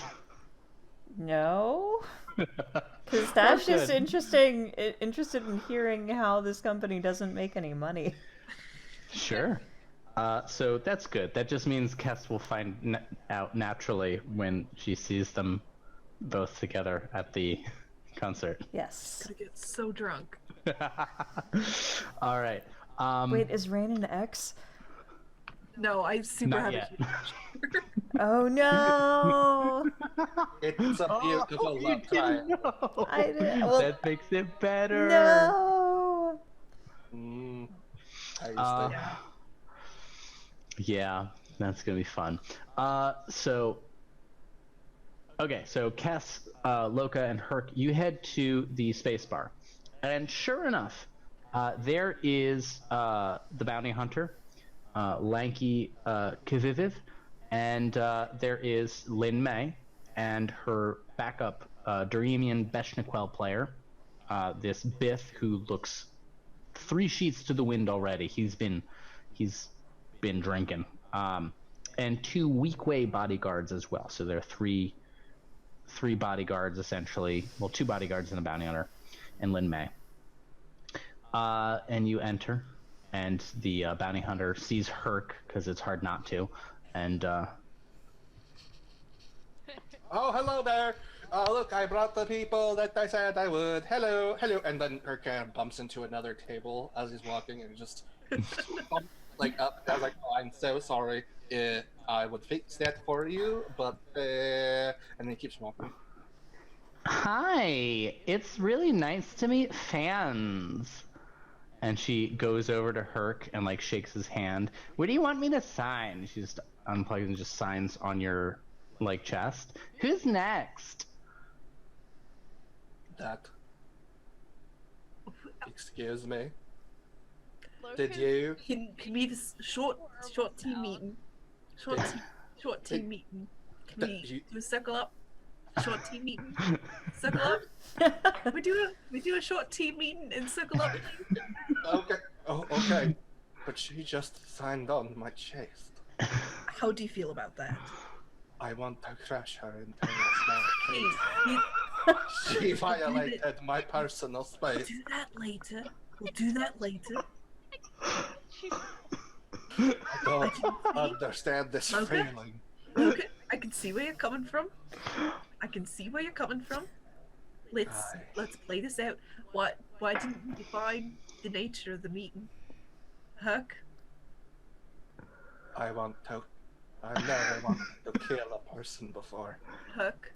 Speaker 1: No, because Dash is
Speaker 2: Good.
Speaker 1: interested in hearing how this company doesn't make any money.
Speaker 2: Sure. So that's good. That just means Kess will find out naturally when she sees them both together at the concert.
Speaker 1: Yes.
Speaker 5: Gonna get so drunk.
Speaker 2: All right.
Speaker 1: Wait, is Rain an X?
Speaker 5: No, I super
Speaker 2: Not
Speaker 5: have
Speaker 2: yet.
Speaker 5: a huge
Speaker 1: Oh no!
Speaker 3: It's a beautiful love triangle.
Speaker 2: No.
Speaker 1: I did- well-
Speaker 2: That makes it better.
Speaker 1: No!
Speaker 3: I used
Speaker 2: Uh,
Speaker 3: to.
Speaker 2: Yeah, that's gonna be fun. So Kess, Loka, and Hurk, you head to the space bar, and sure enough, there is the bounty hunter, Lanky Kaviviv, and there is Lin May and her backup Duremian Beshniquel player, this Biff who looks 3 sheets to the wind already. He's been drinking. And 2 weak-way bodyguards as well. So there are three bodyguards essentially. Well, 2 bodyguards and a bounty hunter, and Lin May. And you enter, and the bounty hunter sees Hurk because it's hard not to, and.
Speaker 3: Oh, hello there. Look, I brought the people that I said I would. Hello, hello. And then Hurk bumps into another table as he's walking, and just like up. I was like, oh, I'm so sorry. I would fix that for you, but and then he keeps walking.
Speaker 2: Hi, it's really nice to meet fans. And she goes over to Hurk and like shakes his hand. What do you want me to sign? She just unplugs and just signs on your like chest. Who's next?
Speaker 3: That. Excuse me.
Speaker 4: Loka?
Speaker 3: Did you?
Speaker 5: Can we just short team meeting? Short team meeting. Can we do a circle up? Short team meeting. Circle up. We do a short team meeting and circle up.
Speaker 3: Okay. Oh, okay. But she just signed on my chest.
Speaker 5: How do you feel about that?
Speaker 3: I want to crush her internal small
Speaker 5: Hey,
Speaker 3: cage. She violated my personal
Speaker 5: we'll
Speaker 3: space.
Speaker 5: do that later. We'll do that later.
Speaker 3: I don't understand this
Speaker 5: Okay.
Speaker 3: feeling.
Speaker 5: Okay, I can see where you're coming from. Let's play this out. Why didn't you define the nature of the meeting? Hurk?
Speaker 3: I never wanted to kill a person before.
Speaker 5: Hurk?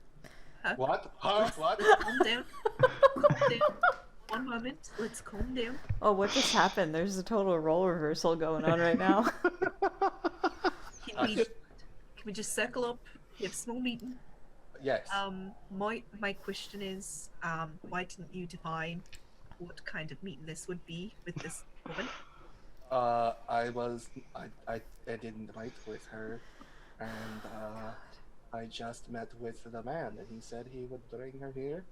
Speaker 3: What? Huh? What?
Speaker 5: Calm down. Calm down. One moment. Let's calm down.
Speaker 1: Oh, what just happened? There's a total role reversal going on right now.
Speaker 5: Can we just circle up, have a small meeting?
Speaker 3: Yes.
Speaker 5: My question is, why didn't you define what kind of meeting this would be with this woman?
Speaker 3: I didn't wait with her, and I just met with the man, and he said he would bring her here,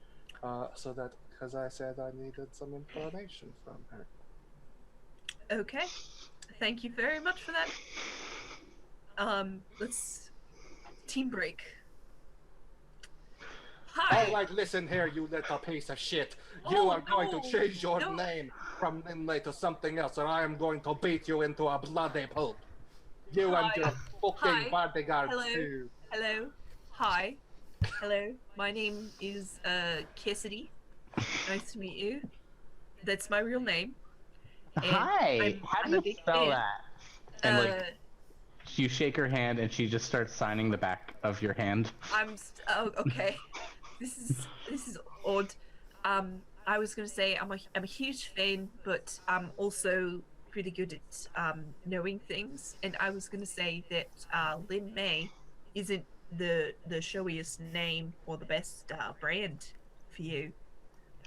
Speaker 3: because I said I needed some information from her.
Speaker 5: Okay, thank you very much for that. Let's team break. Hi.
Speaker 3: All right, listen here, you little piece of shit. You
Speaker 5: Oh,
Speaker 3: are going
Speaker 5: no,
Speaker 3: to change your
Speaker 5: no.
Speaker 3: name from Linley to something else, or I am going to beat you into a bloody pulp. You
Speaker 5: Hi.
Speaker 3: and your fucking
Speaker 5: Hi.
Speaker 3: bodyguard
Speaker 5: Hello.
Speaker 3: too.
Speaker 5: Hello. Hi. Hello. My name is Cassidy. Nice to meet you. That's my real name. And
Speaker 2: Hi. How
Speaker 5: I'm
Speaker 2: do
Speaker 5: a
Speaker 2: you
Speaker 5: big
Speaker 2: spell
Speaker 5: fan.
Speaker 2: that? And like you shake her hand, and she just starts signing the back of your hand.
Speaker 5: Oh, okay. This is odd. I was gonna say I'm a huge fan, but I'm also pretty good at knowing things. And I was gonna say that Lin May isn't the showiest name or the best brand for you.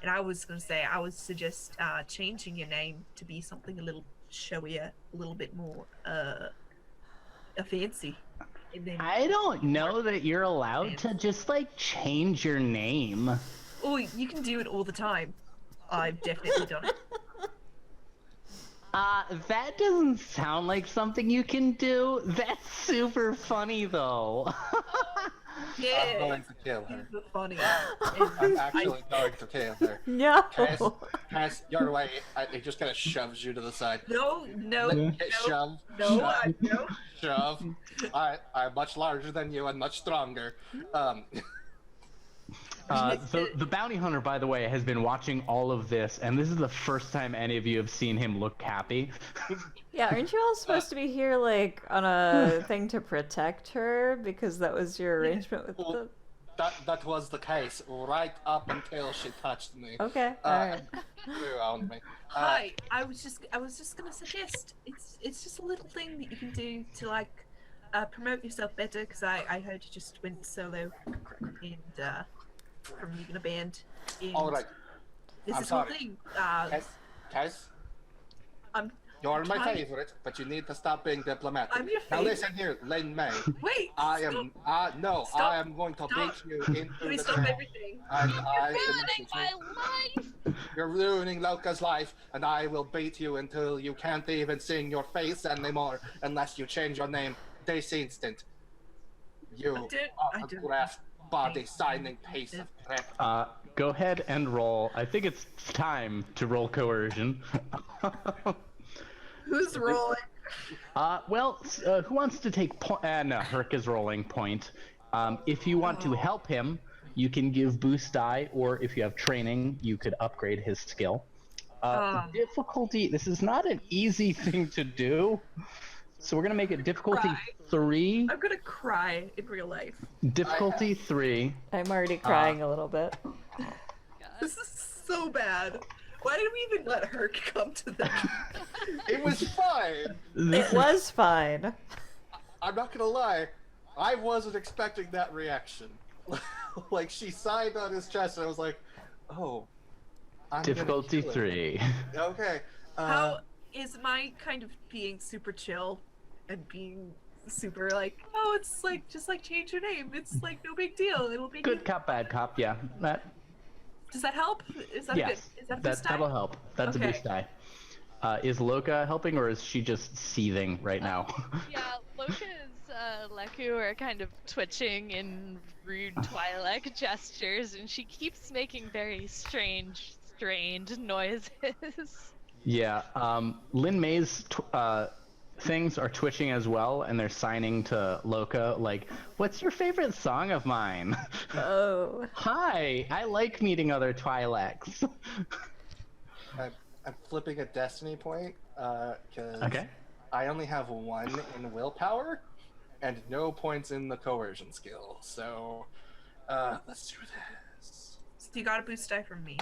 Speaker 5: And I was gonna say I would suggest changing your name to be something a little showier, a little bit more fancy. And then,
Speaker 2: I don't know that you're allowed to just like change your name.
Speaker 5: oh, you can do it all the time. I've definitely done it.
Speaker 2: That doesn't sound like something you can do. That's super funny though.
Speaker 3: I'm
Speaker 5: Yeah,
Speaker 3: going to kill her.
Speaker 5: super funny.
Speaker 3: I'm actually going to kill her.
Speaker 1: No.
Speaker 3: Cass, your way. It just kind of shoves you to the side.
Speaker 5: No,
Speaker 3: Shove.
Speaker 5: no.
Speaker 3: Shove. I'm much larger than you and much stronger.
Speaker 2: The bounty hunter, by the way, has been watching all of this, and this is the first time any of you have seen him look happy.
Speaker 1: Yeah, aren't you all supposed to be here, like, on a thing to protect her? Because that was your arrangement with the...
Speaker 3: That was the case right up until she touched me.
Speaker 1: Okay, alright.
Speaker 3: Around me.
Speaker 5: Hi, I was just gonna suggest it's just a little thing that you can do to like promote yourself better, because I heard you just went solo and from leaving a band. And
Speaker 3: All right.
Speaker 5: this
Speaker 3: I'm
Speaker 5: is whole
Speaker 3: sorry.
Speaker 5: thing.
Speaker 3: Cass,
Speaker 5: I'm
Speaker 3: you're my
Speaker 5: trying-
Speaker 3: favorite, but you need to stop being diplomatic.
Speaker 5: I'm your
Speaker 3: Now
Speaker 5: favorite.
Speaker 3: listen here, Lin May.
Speaker 5: Wait.
Speaker 3: I
Speaker 5: stop.
Speaker 3: am no,
Speaker 5: Stop.
Speaker 3: I am going to
Speaker 5: Stop.
Speaker 3: beat you into
Speaker 5: Can we
Speaker 3: the
Speaker 5: stop
Speaker 3: ground.
Speaker 5: everything?
Speaker 3: And I
Speaker 4: Ruining my life!
Speaker 3: You're ruining Loka's life, and I will beat you until you can't even sing your face anymore unless you change your name this instant. You
Speaker 5: I
Speaker 3: are a
Speaker 5: don't-
Speaker 3: graft body signing piece of crap.
Speaker 2: Go ahead and roll. I think it's time to roll coercion.
Speaker 5: Who's rolling?
Speaker 2: Who wants to take point? No, Hurk is rolling point. If you want to help him, you can give boost die, or if you have training, you could upgrade his skill. Difficulty, this is not an easy thing to do. So we're going to make it difficulty
Speaker 5: Cry.
Speaker 2: 3.
Speaker 5: I'm gonna cry in real life.
Speaker 2: Difficulty 3.
Speaker 1: I'm already crying a little bit.
Speaker 5: This is so bad. Why did we even let her come to that?
Speaker 3: It was fine.
Speaker 1: It was fine.
Speaker 3: I'm not gonna lie. I wasn't expecting that reaction. Like, she signed on his chest, and I was like, oh. I'm gonna
Speaker 2: Difficulty
Speaker 3: kill it.
Speaker 2: 3.
Speaker 3: Okay.
Speaker 5: How is my kind of being super chill and being super like, oh, it's like just like change your name. It's like no big deal. It'll be
Speaker 2: Good cop, bad cop, yeah.
Speaker 5: Does that help? Is that
Speaker 2: Yes,
Speaker 5: good? Is that boost die?
Speaker 2: that'll help. That's
Speaker 5: Okay.
Speaker 2: a boost die. Is Loka helping, or is she just seething right now?
Speaker 4: Yeah, Loka's Leku are kind of twitching in rude Twi'lek gestures, and she keeps making very strange, strained noises.
Speaker 2: Yeah, Lin May's things are twitching as well, and they're signing to Loka, like, what's your favorite song of mine?
Speaker 1: Oh.
Speaker 2: Hi, I like meeting other Twi'leks.
Speaker 3: I'm flipping a destiny point, because
Speaker 2: Okay.
Speaker 3: I only have 1 in willpower, and no points in the coercion skill. So, let's do this.
Speaker 5: So you got a boost die from me.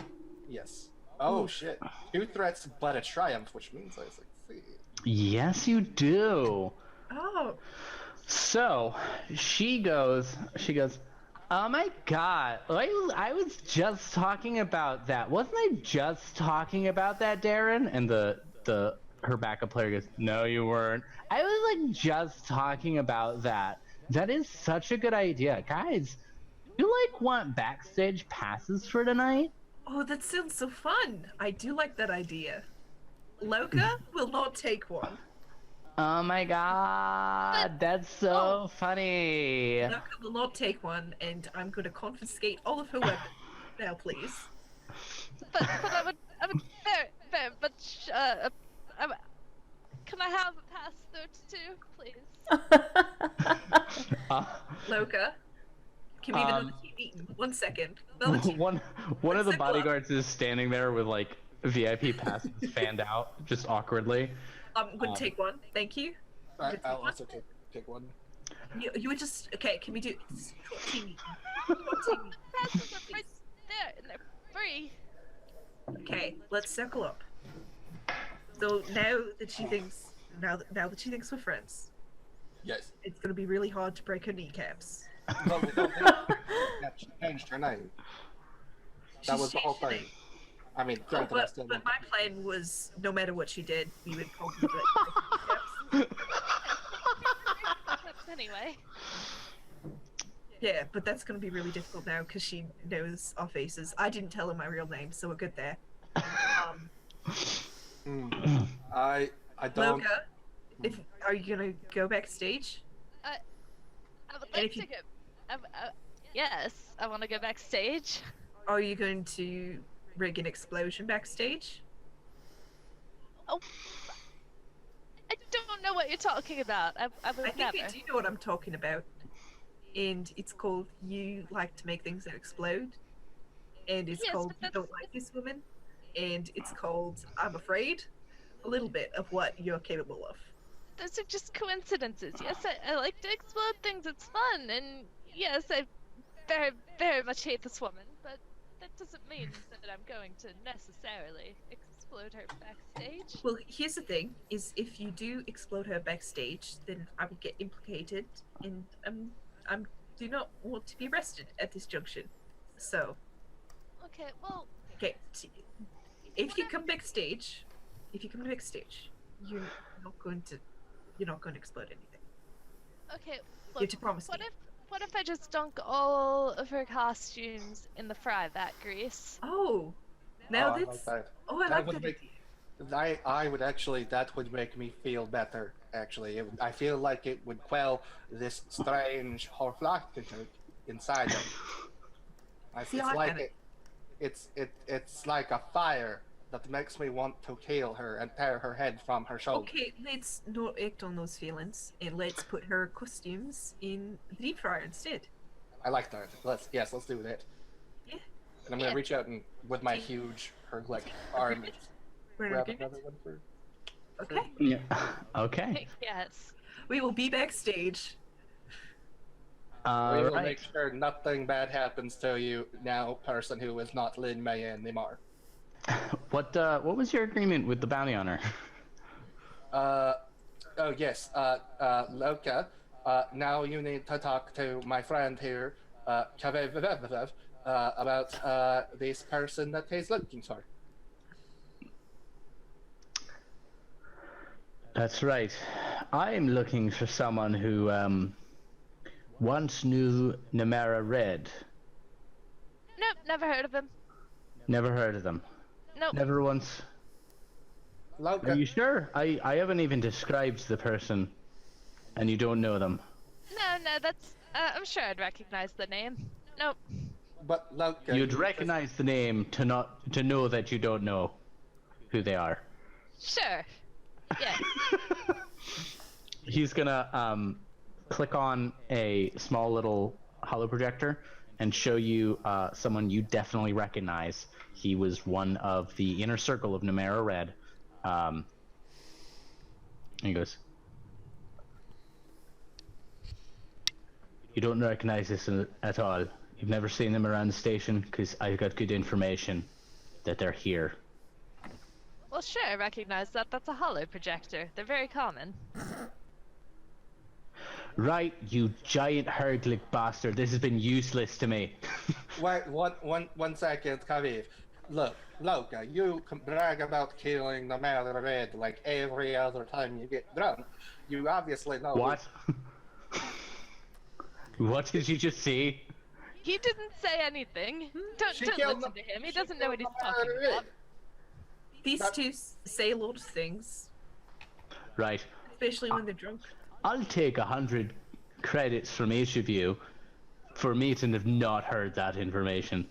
Speaker 3: Yes. Oh shit. 2 threats, but a triumph, which means I succeed.
Speaker 2: Yes, you do.
Speaker 5: Oh.
Speaker 2: So she goes, oh my god, I was just talking about that. Wasn't I just talking about that, Darren? And her backup player goes, no, you weren't. I was like just talking about that. That is such a good idea. Guys, you like want backstage passes for tonight?
Speaker 5: Oh, that sounds so fun. I do like that idea. Loka will not take one.
Speaker 2: Oh my god, that's so funny.
Speaker 5: Loka will not take one, and I'm going to confiscate all of her weapons. Now, please.
Speaker 4: But I would very much, can I have a pass 32, please?
Speaker 5: Loka, give me the keep eating. 1 second. Another tea-
Speaker 2: one of the
Speaker 5: Zip
Speaker 2: bodyguards is standing there with like VIP passes fanned out, just awkwardly.
Speaker 5: I'm going to take one. Thank you.
Speaker 3: I'll also take 1.
Speaker 5: You would just... Okay, can we do... Short team.
Speaker 4: Passes are right there, and they're free.
Speaker 5: Okay, let's circle up. So now that she thinks... Now that she thinks we're friends,
Speaker 3: Yes.
Speaker 5: it's going to be really hard to break her kneecaps.
Speaker 3: But we don't think she changed her name. That
Speaker 5: She's
Speaker 3: was the whole
Speaker 5: changed her
Speaker 3: thing.
Speaker 5: name.
Speaker 3: I mean,
Speaker 5: Oh,
Speaker 3: granted, I
Speaker 5: but
Speaker 3: still
Speaker 5: my plan was, no matter what she did, we would probably break
Speaker 4: Anyway,
Speaker 5: Yeah, but that's going to be really difficult now because she knows our faces. I didn't tell her my real name, so we're good there.
Speaker 3: I don't.
Speaker 5: Loka, are you going to go backstage?
Speaker 4: I would
Speaker 5: And
Speaker 4: like
Speaker 5: if you-
Speaker 4: to go. Yes, I want to go backstage.
Speaker 5: Are you going to rig an explosion backstage?
Speaker 4: Oh, I don't know what you're talking about. I would
Speaker 5: I think
Speaker 4: never.
Speaker 5: you do know what I'm talking about. And it's called You Like to Make Things That Explode. And it's
Speaker 4: Yes,
Speaker 5: called
Speaker 4: but
Speaker 5: You Don't Like This Woman. And it's called I'm Afraid. A little bit of what you're capable of.
Speaker 4: Those are just coincidences. Yes, I like to explode things. It's fun, and yes, I very, very much hate this woman. But that doesn't mean that I'm going to necessarily explode her backstage.
Speaker 5: Well, here's the thing: is if you do explode her backstage, then I will get implicated, and I do not want to be arrested at this junction. So,
Speaker 4: Okay, well,
Speaker 5: okay, if you come backstage, you're not going to explode anything.
Speaker 4: okay.
Speaker 5: You have to promise
Speaker 4: What
Speaker 5: me.
Speaker 4: what if I just dunk all of her costumes in the fry vat grease?
Speaker 5: Oh, Now
Speaker 3: I like
Speaker 5: that's.
Speaker 3: that.
Speaker 5: Oh, I
Speaker 3: That
Speaker 5: like
Speaker 3: would
Speaker 5: that.
Speaker 3: make- I would actually, that would make me feel better, actually. I feel like it would quell this strange horflachtiger inside of me.
Speaker 5: See,
Speaker 3: It's
Speaker 5: I
Speaker 3: like
Speaker 5: have it.
Speaker 3: it's like a fire that makes me want to kill her and tear her head from her shoulder.
Speaker 5: Okay, let's not act on those feelings and let's put her costumes in the deep fryer instead.
Speaker 3: I like that. Let's do that.
Speaker 5: Yeah.
Speaker 3: And I'm gonna reach out and with my huge Hurk-like arm and just
Speaker 5: We're
Speaker 3: grab
Speaker 5: doing
Speaker 3: another
Speaker 5: it.
Speaker 3: one for.
Speaker 5: Okay.
Speaker 2: Yeah. Okay.
Speaker 4: Yes.
Speaker 5: We will be backstage.
Speaker 3: We
Speaker 2: All
Speaker 3: will
Speaker 2: right.
Speaker 3: make sure nothing bad happens to you now, person who is not Lin May anymore.
Speaker 2: What was your agreement with the bounty hunter?
Speaker 3: Oh yes, Loka. Now you need to talk to my friend here, Kavev, about this person that he's looking for.
Speaker 2: That's right. I'm looking for someone who once knew Namara Red.
Speaker 4: Nope, never heard of him.
Speaker 2: Never heard of them.
Speaker 4: Nope.
Speaker 2: Never once.
Speaker 3: Loka.
Speaker 2: Are you sure? I haven't even described the person, and you don't know them.
Speaker 4: No, that's. I'm sure I'd recognize the name. Nope.
Speaker 3: But Loka.
Speaker 2: You'd recognize the name to know that you don't know who they are.
Speaker 4: Sure. Yeah.
Speaker 2: He's gonna click on a small little holo projector and show you someone you definitely recognize. He was one of the inner circle of Namara Red. And he goes, "You don't recognize this at all. You've never seen them around the station because I've got good information that they're here."
Speaker 4: Well, sure, I recognize that. That's a hollow projector. They're very common.
Speaker 2: Right, you giant herdlick bastard. This has been useless to me.
Speaker 3: Wait, one second, Kaviv. Look, Loka, you can brag about killing the Mother Red like every other time you get drunk. You obviously know.
Speaker 2: What? What did you just say?
Speaker 4: He didn't say anything. Don't
Speaker 3: killed
Speaker 4: listen
Speaker 3: the-
Speaker 4: to him. He
Speaker 3: she
Speaker 4: doesn't know what
Speaker 3: killed
Speaker 4: he's
Speaker 3: the
Speaker 4: talking
Speaker 3: Mother Red.
Speaker 4: about.
Speaker 5: These
Speaker 3: That-
Speaker 5: two say a lot of things,
Speaker 2: Right.
Speaker 5: especially when they're drunk.
Speaker 2: I'll take 100 credits from each of you for me to have not heard that information.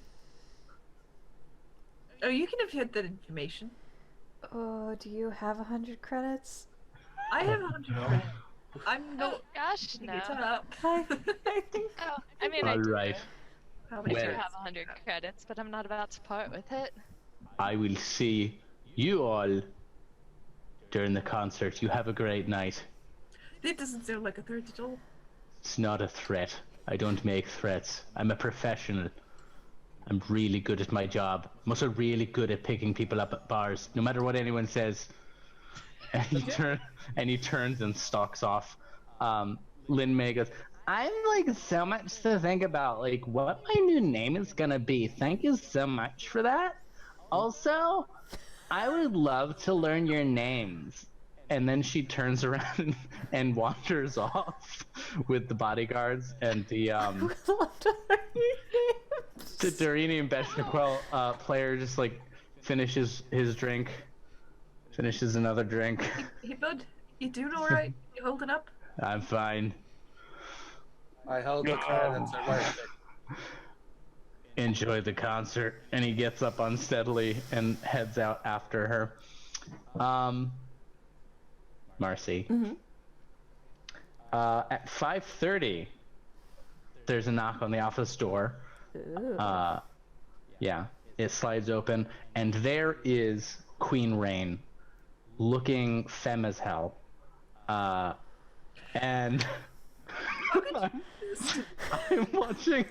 Speaker 5: Oh, you can have had that information.
Speaker 1: Oh, do you have 100 credits?
Speaker 5: I have 100 credits. I'm
Speaker 4: Oh
Speaker 5: not
Speaker 4: gosh,
Speaker 5: picking
Speaker 4: no.
Speaker 5: it up.
Speaker 1: I think
Speaker 4: Oh, I mean, I
Speaker 2: All
Speaker 4: do.
Speaker 2: right.
Speaker 5: How
Speaker 4: I
Speaker 5: many
Speaker 4: do
Speaker 2: Well-
Speaker 4: have 100 credits, but I'm not about to part with it.
Speaker 2: I will see you all during the concert. You have a great night.
Speaker 5: That doesn't sound like a threat at all.
Speaker 2: It's not a threat. I don't make threats. I'm a professional. I'm really good at my job. I'm also really good at picking people up at bars, no matter what anyone says. And he turns and stalks off. Lin May goes, "I'm like so much to think about, like what my new name is gonna be. Thank you so much for that. Also, I would love to learn your names." And then she turns around and wanders off with the bodyguards and the the Durini and Beshnaquel player just like finishes his drink, finishes another drink.
Speaker 5: Hey, bud, you doing alright? You holding up?
Speaker 2: I'm fine.
Speaker 3: I hold the credits are worth it.
Speaker 2: Enjoy the concert. And he gets up unsteadily and heads out after her. Marcy.
Speaker 1: Mm-hmm.
Speaker 2: At 5:30, there's a knock on the office door.
Speaker 1: Ooh.
Speaker 2: Yeah, it slides open, and there is Queen Rain, looking femme as hell. And I'm watching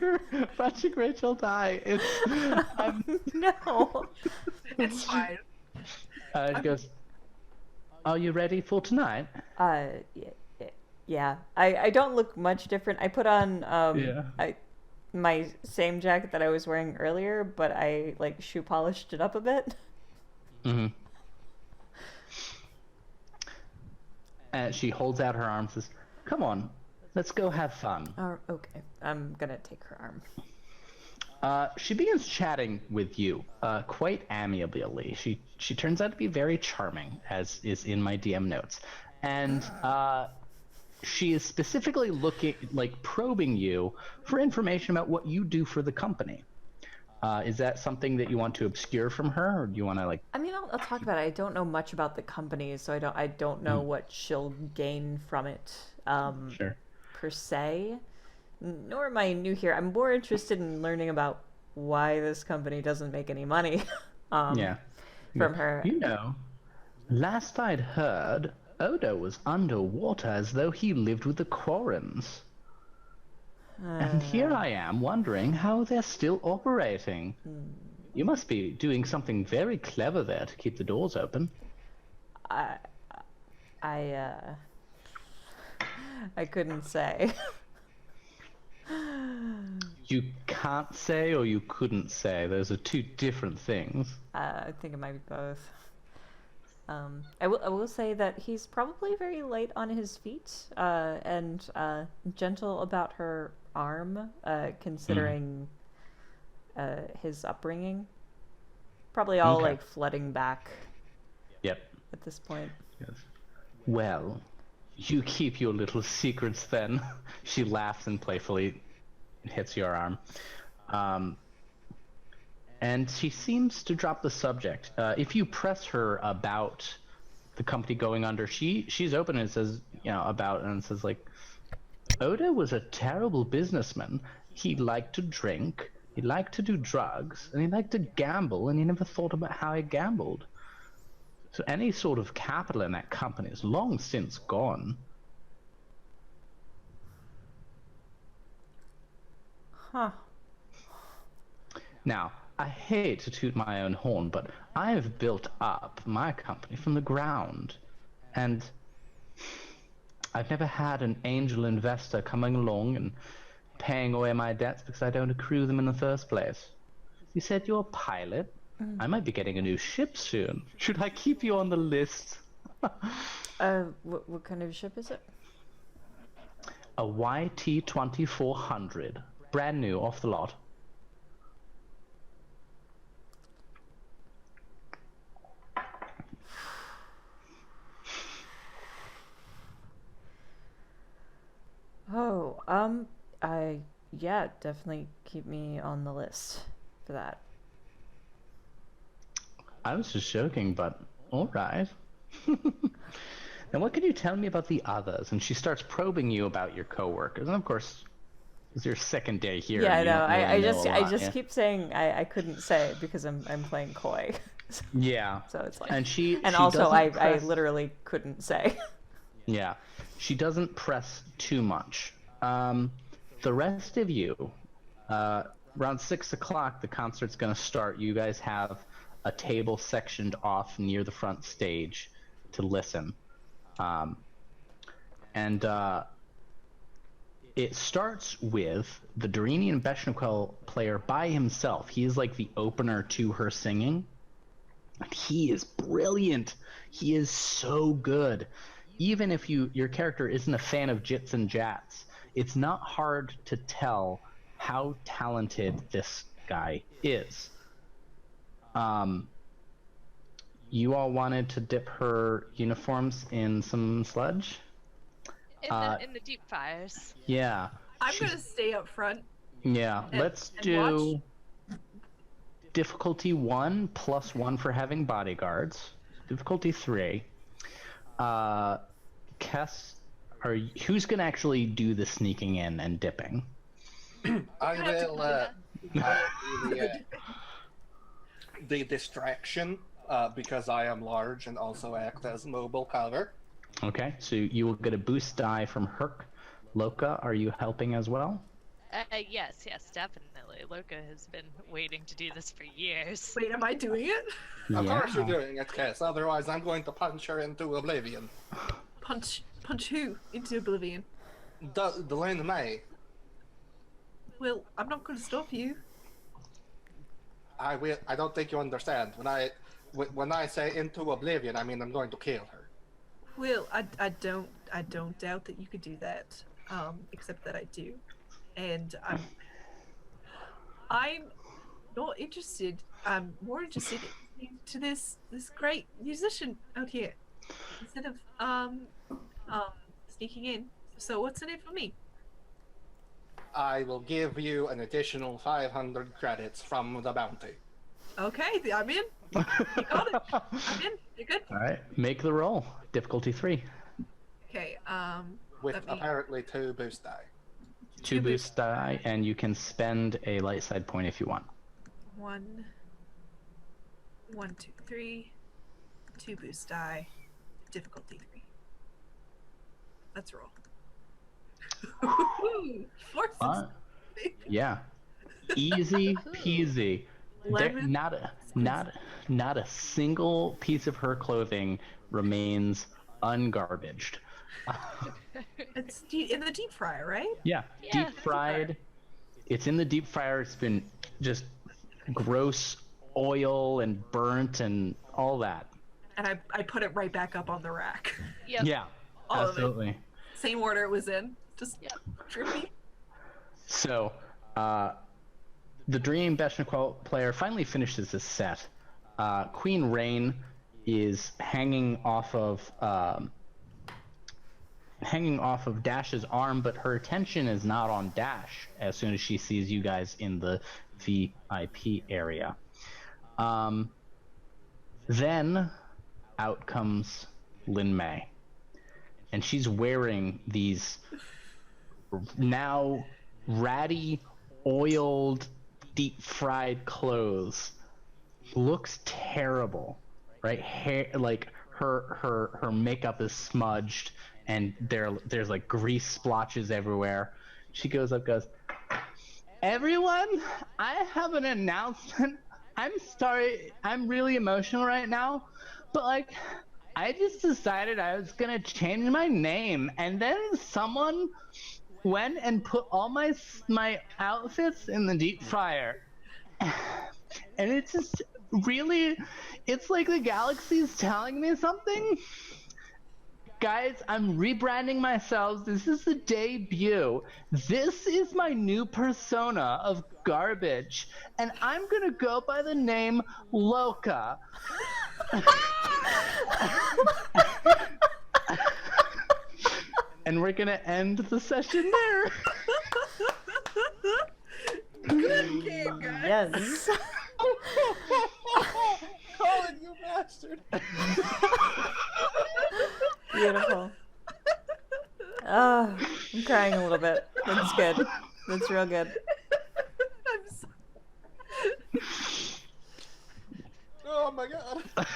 Speaker 2: Rachel die.
Speaker 1: No.
Speaker 5: It's fine.
Speaker 2: She goes, "Are you ready for tonight?"
Speaker 1: Yeah. I don't look much different. I put on my same jacket that I was wearing earlier, but I like shoe polished it up a bit.
Speaker 2: Mm-hmm. And she holds out her arms and says, "Come on, let's go have fun."
Speaker 1: Oh, okay. I'm gonna take her arm.
Speaker 2: She begins chatting with you quite amiably. She turns out to be very charming, as is in my DM notes. And she is specifically probing you for information about what you do for the company. Is that something that you want to obscure from her, or do you want to
Speaker 1: I mean, I'll talk about it. I don't know much about the company, so I don't know what she'll gain from it.
Speaker 2: Sure.
Speaker 1: Per se. Nor am I new here. I'm more interested in learning about why this company doesn't make any money. From her.
Speaker 2: You know, last I'd heard, Odo was underwater as though he lived with the Quarrens. And here I am wondering how they're still operating. You must be doing something very clever there to keep the doors open.
Speaker 1: I couldn't say.
Speaker 2: You can't say or you couldn't say. Those are two different things.
Speaker 1: I think it might be both. I will say that he's probably very light on his feet and gentle about her arm, considering his upbringing. Probably all
Speaker 2: Okay.
Speaker 1: flooding back.
Speaker 2: Yep.
Speaker 1: At this point.
Speaker 2: Yes. Well, you keep your little secrets then. She laughs and playfully hits your arm. And she seems to drop the subject. If you press her about the company going under, she's open and says, Oda was a terrible businessman. He liked to drink, he liked to do drugs, and he liked to gamble, and he never thought about how he gambled. So any sort of capital in that company is long since gone.
Speaker 1: Huh.
Speaker 2: Now, I hate to toot my own horn, but I have built up my company from the ground, and I've never had an angel investor coming along and paying away my debts because I don't accrue them in the first place. You said you're a pilot? I might be getting a new ship soon. Should I keep you on the list?
Speaker 1: What kind of ship is it?
Speaker 2: A YT-2400. Brand new, off the lot.
Speaker 1: Oh, yeah, definitely keep me on the list for that.
Speaker 2: I was just joking, but all right. Now, what can you tell me about the others? And she starts probing you about your coworkers. And of course, it's your second day here.
Speaker 1: Yeah, I
Speaker 2: you
Speaker 1: know.
Speaker 2: don't really
Speaker 1: I
Speaker 2: know a lot,
Speaker 1: just
Speaker 2: yeah?
Speaker 1: keep saying I couldn't say it because I'm playing coy.
Speaker 2: Yeah.
Speaker 1: So it's like,
Speaker 2: And she
Speaker 1: also
Speaker 2: doesn't
Speaker 1: I
Speaker 2: press...
Speaker 1: literally couldn't say.
Speaker 2: Yeah, she doesn't press too much. The rest of you, around 6 o'clock, the concert's going to start. You guys have a table sectioned off near the front stage to listen. It starts with the Dorinian Beshnaquel player by himself. He is like the opener to her singing. And he is brilliant. He is so good. Even if your character isn't a fan of jits and jats, it's not hard to tell how talented this guy is. You all wanted to dip her uniforms in some sludge?
Speaker 4: In the deep fires.
Speaker 2: Yeah.
Speaker 5: I'm gonna stay up front.
Speaker 2: Yeah, let's do
Speaker 5: watch.
Speaker 2: difficulty 1 plus 1 for having bodyguards. Difficulty 3. Kess, who's gonna actually do the sneaking in and dipping?
Speaker 3: I will the distraction because I am large and also act as mobile cover.
Speaker 2: Okay, so you will get a boost die from Hurk. Loka, are you helping as well?
Speaker 4: Yes, definitely. Loka has been waiting to do this for years.
Speaker 5: Wait, am I doing it?
Speaker 3: Of course you're doing it, Kess. Otherwise, I'm going to punch her into oblivion.
Speaker 5: Punch who into oblivion?
Speaker 3: Delaney May.
Speaker 5: Well, I'm not going to stop you.
Speaker 3: I will. I don't think you understand. When I say into oblivion, I mean I'm going to kill her.
Speaker 5: Well, I don't doubt that you could do that. Except that I do, and I'm not interested. I'm more interested to this great musician out here instead of sneaking in. So what's in it for me?
Speaker 3: I will give you an additional 500 credits from the bounty.
Speaker 5: Okay, I'm in. You got it. I'm in. You're good.
Speaker 2: All right, make the roll. Difficulty 3.
Speaker 5: Okay.
Speaker 3: With
Speaker 5: let me-
Speaker 3: apparently 2 boost die.
Speaker 2: 2 boost die, and you can spend a light side point if you want.
Speaker 5: 1, 2, 3, 2 boost die, difficulty 3. Let's roll. 4
Speaker 2: Uh, yeah, easy peasy. There,
Speaker 5: Lemon
Speaker 2: not a single piece of her clothing remains ungarbaged.
Speaker 5: It's in the deep fryer, right?
Speaker 2: Yeah,
Speaker 4: Yeah.
Speaker 2: deep fried. It's in the deep fryer. It's been just gross oil and burnt and all that.
Speaker 5: And I put it right back up on the rack.
Speaker 4: Yep.
Speaker 2: Yeah,
Speaker 5: All of it.
Speaker 2: absolutely.
Speaker 5: Same order it was in. Just drippy.
Speaker 2: So, the Dream Beshnaquel player finally finishes his set. Queen Rain is hanging off of Dash's arm, but her attention is not on Dash as soon as she sees you guys in the VIP area. Then out comes Lin May, and she's wearing these now ratty, oiled, deep-fried clothes. Looks terrible, right? Hair, like her makeup is smudged, and there's like grease splotches everywhere. She goes, "Everyone, I have an announcement. I'm sorry, I'm really emotional right now, but like, I just decided I was gonna change my name, and then someone went and put all my outfits in the deep fryer, and it's just really, it's like the galaxy's telling me something. Guys, I'm rebranding myself. This is the debut. This is my new persona of garbage, and I'm gonna go by the name Loka." And we're gonna end the session there.
Speaker 5: Good game, guys.
Speaker 1: Yes.
Speaker 3: Colin, you bastard!
Speaker 1: Beautiful. Oh, I'm crying a little bit. That's good. That's real good.
Speaker 5: I'm so...
Speaker 3: Oh my god!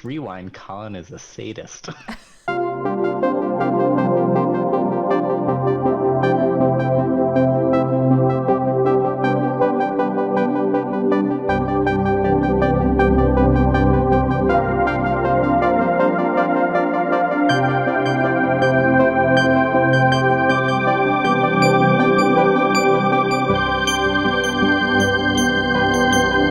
Speaker 2: Rewind, Colin is a sadist.